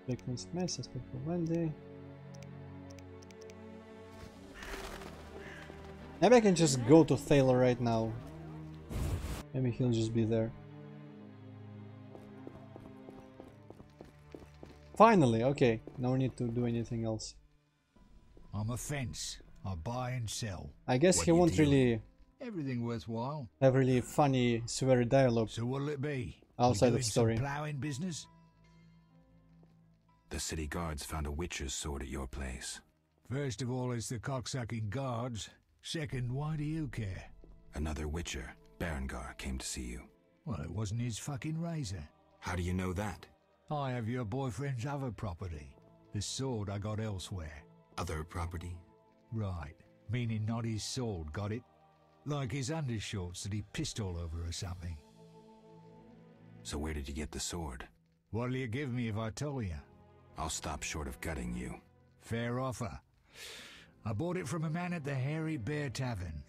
Victims mess, suspect for Wendy. Maybe I can just go to Thaler right now. Maybe he'll just be there. Finally, okay. No need to do anything else. I'm a fence. I buy and sell. I guess he won't really... Everything worthwhile. Have really funny, sweary dialogue. So what'll it be? Outside of story. Some ploughing business? The city guards found a witcher's sword at your place. First of all, it's the cocksucking guards. Second, why do you care? Another witcher, Berengar, came to see you. Well, it wasn't his fucking razor. How do you know that? I have your boyfriend's other property. The sword I got elsewhere. Other property? Right. Meaning not his sword, got it? Like his undershorts that he pissed all over or something. So where did you get the sword? What'll you give me if I tell you? I'll stop short of gutting you. Fair offer. I bought it from a man at the Hairy Bear Tavern.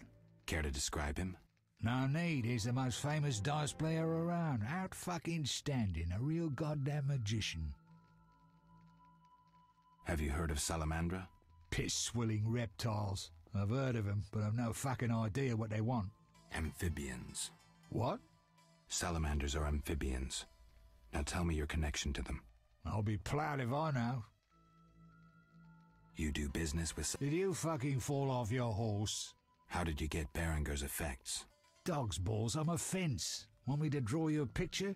Care to describe him? No need, he's the most famous dice player around. Out fucking standing, a real goddamn magician. Have you heard of Salamandra? Piss-swilling reptiles. I've heard of them, but I've no fucking idea what they want. Amphibians. What? Salamanders are amphibians. Now tell me your connection to them. I'll be proud if I know. You do business with... Did you fucking fall off your horse? How did you get Berengar's effects? Dog's balls, I'm a fence. Want me to draw you a picture?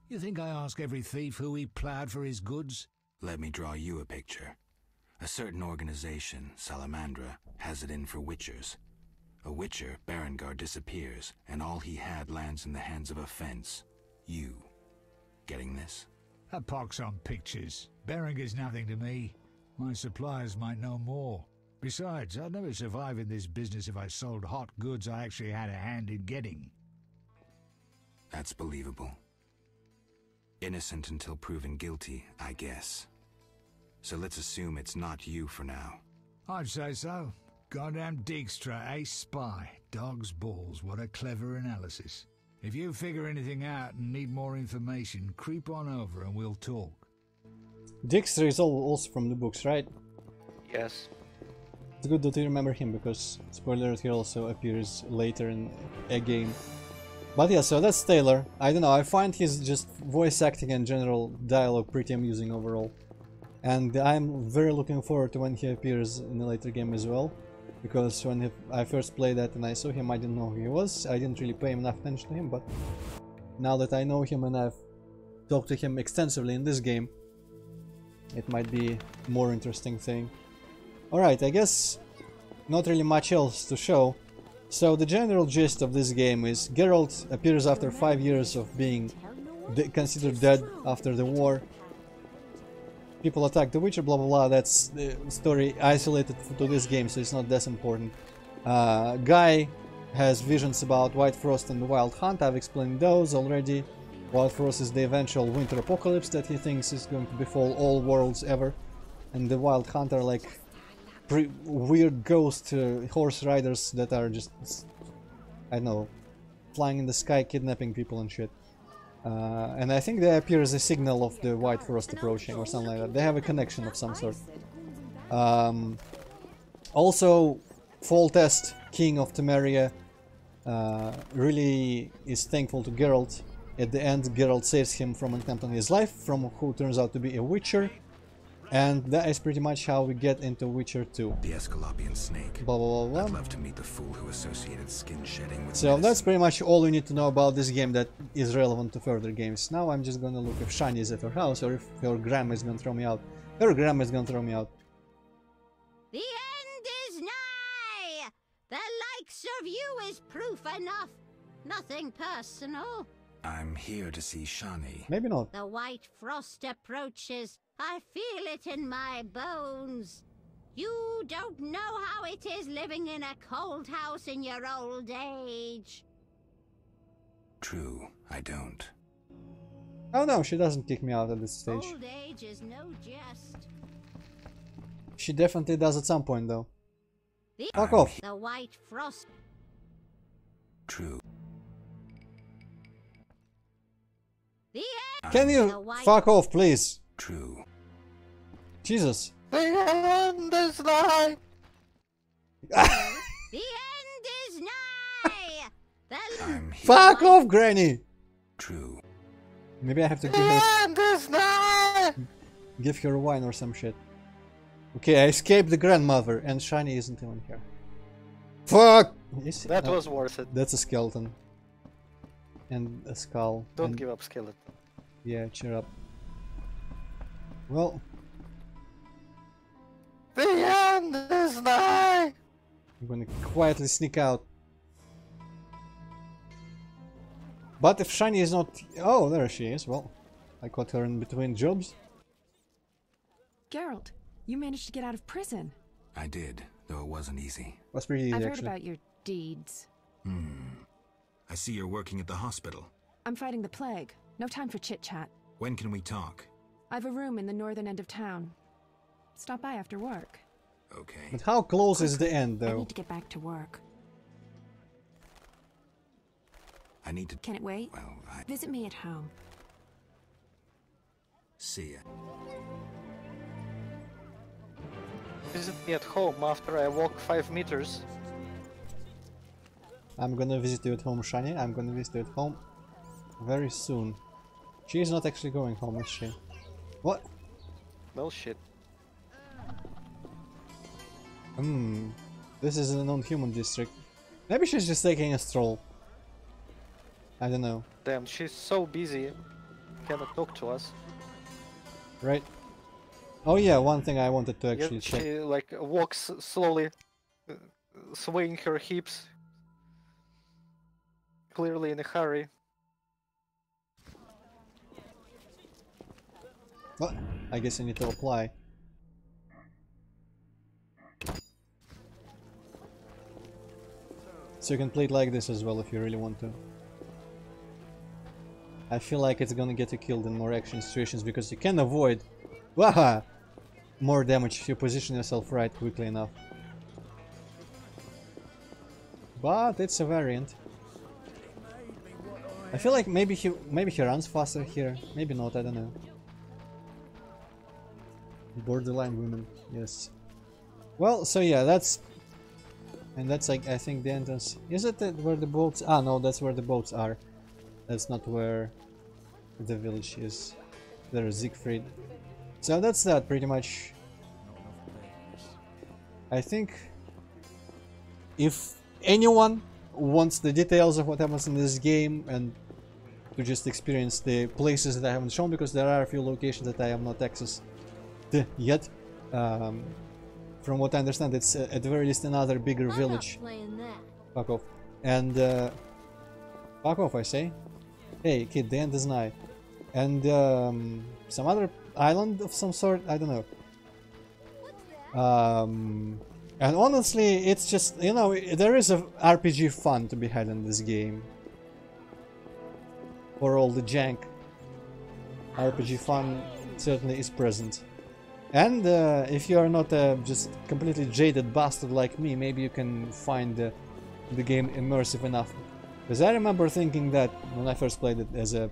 You think I ask every thief who he ploughed for his goods? Let me draw you a picture. A certain organization, Salamandra, has it in for witchers. A witcher, Berengar, disappears, and all he had lands in the hands of a fence. You. Getting this? A pox on pictures. Berengar's nothing to me. My suppliers might know more. Besides, I'd never survive in this business if I sold hot goods I actually had a hand in getting. That's believable. Innocent until proven guilty, I guess. So let's assume it's not you for now. I'd say so. Goddamn Dijkstra, ace spy. Dog's balls, what a clever analysis. If you figure anything out and need more information, creep on over and we'll talk. Dijkstra is also from the books, right? Yes. It's good that you remember him, because, spoiler, he also appears later in a game. But yeah, so that's Taylor. I don't know, I find his just voice acting and general dialogue pretty amusing overall. And I'm very looking forward to when he appears in a later game as well. Because when I first played that and I saw him, I didn't know who he was. I didn't really pay enough attention to him, but now that I know him and I've talked to him extensively in this game, it might be a more interesting thing. Alright, I guess not really much else to show. So the general gist of this game is Geralt appears after 5 years of being considered dead after the war. People attack the Witcher, blah blah blah. That's the story isolated to this game, so it's not that important. Guy has visions about White Frost and the Wild Hunt. I've explained those already. Wild Frost is the eventual winter apocalypse that he thinks is going to befall all worlds ever. And the Wild Hunt are like weird ghost horse riders that are just, I don't know, flying in the sky, kidnapping people and shit. And I think they appear as a signal of the White Frost approaching or something like that. They have a connection of some sort. Also, Foltest, King of Temeria, really is thankful to Geralt. At the end, Geralt saves him from an attempt on his life, from who turns out to be a Witcher. And that is pretty much how we get into Witcher 2. The Escalopian snake. Blah, blah, blah, blah. I'd love to meet the fool who associated skin shedding with So medicine. that's pretty much all you need to know about this game that is relevant to further games. Now I'm just gonna look if Shani is at her house or if her grandma is gonna throw me out. Her grandma is gonna throw me out. The end is nigh! The likes of you is proof enough. Nothing personal. I'm here to see Shani. Maybe not. The White Frost approaches. I feel it in my bones. You don't know how it is living in a cold house in your old age. True, I don't. Oh no, she doesn't kick me out at this stage. Old age is no jest. She definitely does at some point though. Fuck off. The White Frost. True. Can you fuck off, please? True. Jesus. The end is nigh. The end is nigh. Fuck off, Granny. True. Maybe I have to give her wine or some shit. Okay, I escaped the grandmother, and Shiny isn't even here. Fuck! That was worth it. That's a skeleton. And a skull. Don't and... give up, skeleton. Yeah, cheer up. Well... The end is nigh! I'm gonna quietly sneak out. But if Shiny is not... Oh, there she is. Well, I caught her in between jobs. Geralt, you managed to get out of prison. I did, though it wasn't easy. Was pretty easy, I've heard actually. about your deeds. I see you're working at the hospital. I'm fighting the plague. No time for chit-chat. When can we talk? I've a room in the northern end of town. Stop by after work. Okay. But how close is the end, I though? need to get back to work. I need to... Can it wait? Well, Visit me at home. See ya. Visit me at home after I walk 5 meters. I'm gonna visit you at home, Shani. I'm gonna visit you at home very soon. She is not actually going home, is she? What? Well, shit. This is a non-human district. Maybe she's just taking a stroll. I don't know. Damn, she's so busy. Cannot talk to us. Right? Oh yeah, one thing I wanted to actually check. She like walks slowly, swaying her hips. Clearly in a hurry. What? I guess I need to apply. So you can play it like this as well if you really want to. I feel like it's gonna get you killed in more action situations because you can avoid more damage if you position yourself right quickly enough. But it's a variant. I feel like maybe he runs faster here, maybe not, I don't know. Borderline women, yes. Well, so yeah, that's And that's like, I think, the entrance. Is it where the boats? Ah, no, that's where the boats are. That's not where the village is. There's Siegfried. So that's that, pretty much. I think if anyone wants the details of what happens in this game and to just experience the places that I haven't shown, because there are a few locations that I have not accessed yet. From what I understand, it's at the very least another bigger village. Fuck off. And fuck off, I say. Hey kid, the end is nigh. And some other island of some sort, I don't know. And honestly, it's just, you know, there is a RPG fun to be had in this game. For all the jank, RPG fun certainly is present. And if you are not a just completely jaded bastard like me, maybe you can find the game immersive enough. Because I remember thinking that when I first played it as a...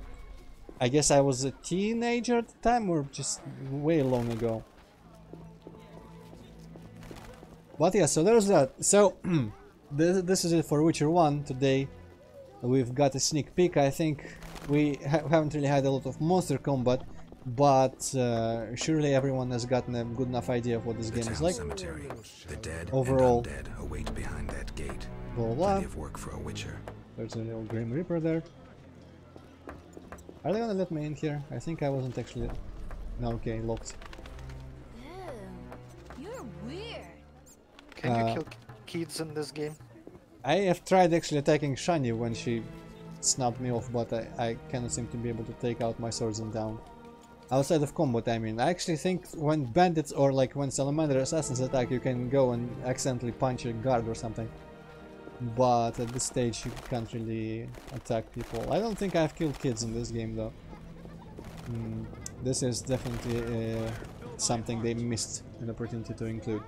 I guess I was a teenager at the time, or just way long ago. But yeah, so there's that. So, this is it for Witcher 1 today. We've got a sneak peek. I think we haven't really had a lot of monster combat, but surely everyone has gotten a good enough idea of what this game is like. Cemetery. The dead overall, and undead await behind that gate. Blah, blah, blah. Plenty of work for a Witcher. There's a little Grim Reaper there. Are they gonna let me in here? I think I wasn't actually... No, okay, locked. Ew, you're weird. Can you kill kids in this game? I have tried actually attacking Shani when she snubbed me off, but I cannot seem to be able to take out my swordsman down. Outside of combat, I mean. I actually think when bandits or like when salamander assassins attack, you can go and accidentally punch a guard or something. But at this stage, you can't really attack people. I don't think I've killed kids in this game, though. This is definitely something they missed an opportunity to include.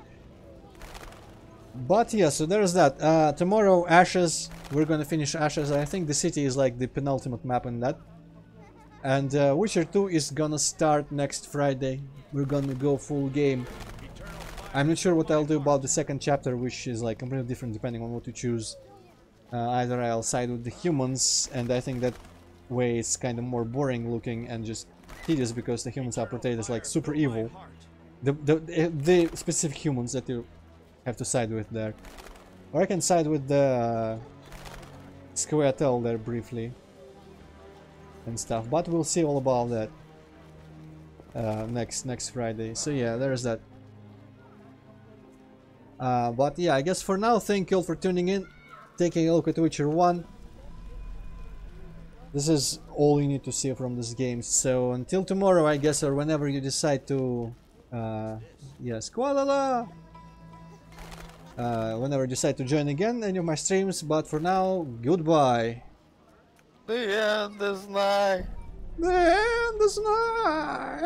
But yeah, so there's that. Tomorrow, Ashes. We're gonna finish Ashes. I think the city is like the penultimate map in that. And Witcher 2 is gonna start next Friday. We're gonna go full game. I'm not sure what I'll do about the second chapter, which is like completely different depending on what you choose. Either I'll side with the humans, and I think that way it's kind of more boring looking and just tedious because the humans are portrayed as like super evil. The specific humans that you have to side with there. Or I can side with the Squirtle there briefly and stuff, but we'll see all about that next Friday. So yeah, there's that. But yeah, I guess for now, thank you all for tuning in, taking a look at Witcher 1. This is all you need to see from this game. So until tomorrow, I guess, or whenever you decide to, yeah, squalala! Whenever you decide to join again any of my streams. But for now, goodbye. The end is nigh. The end is nigh.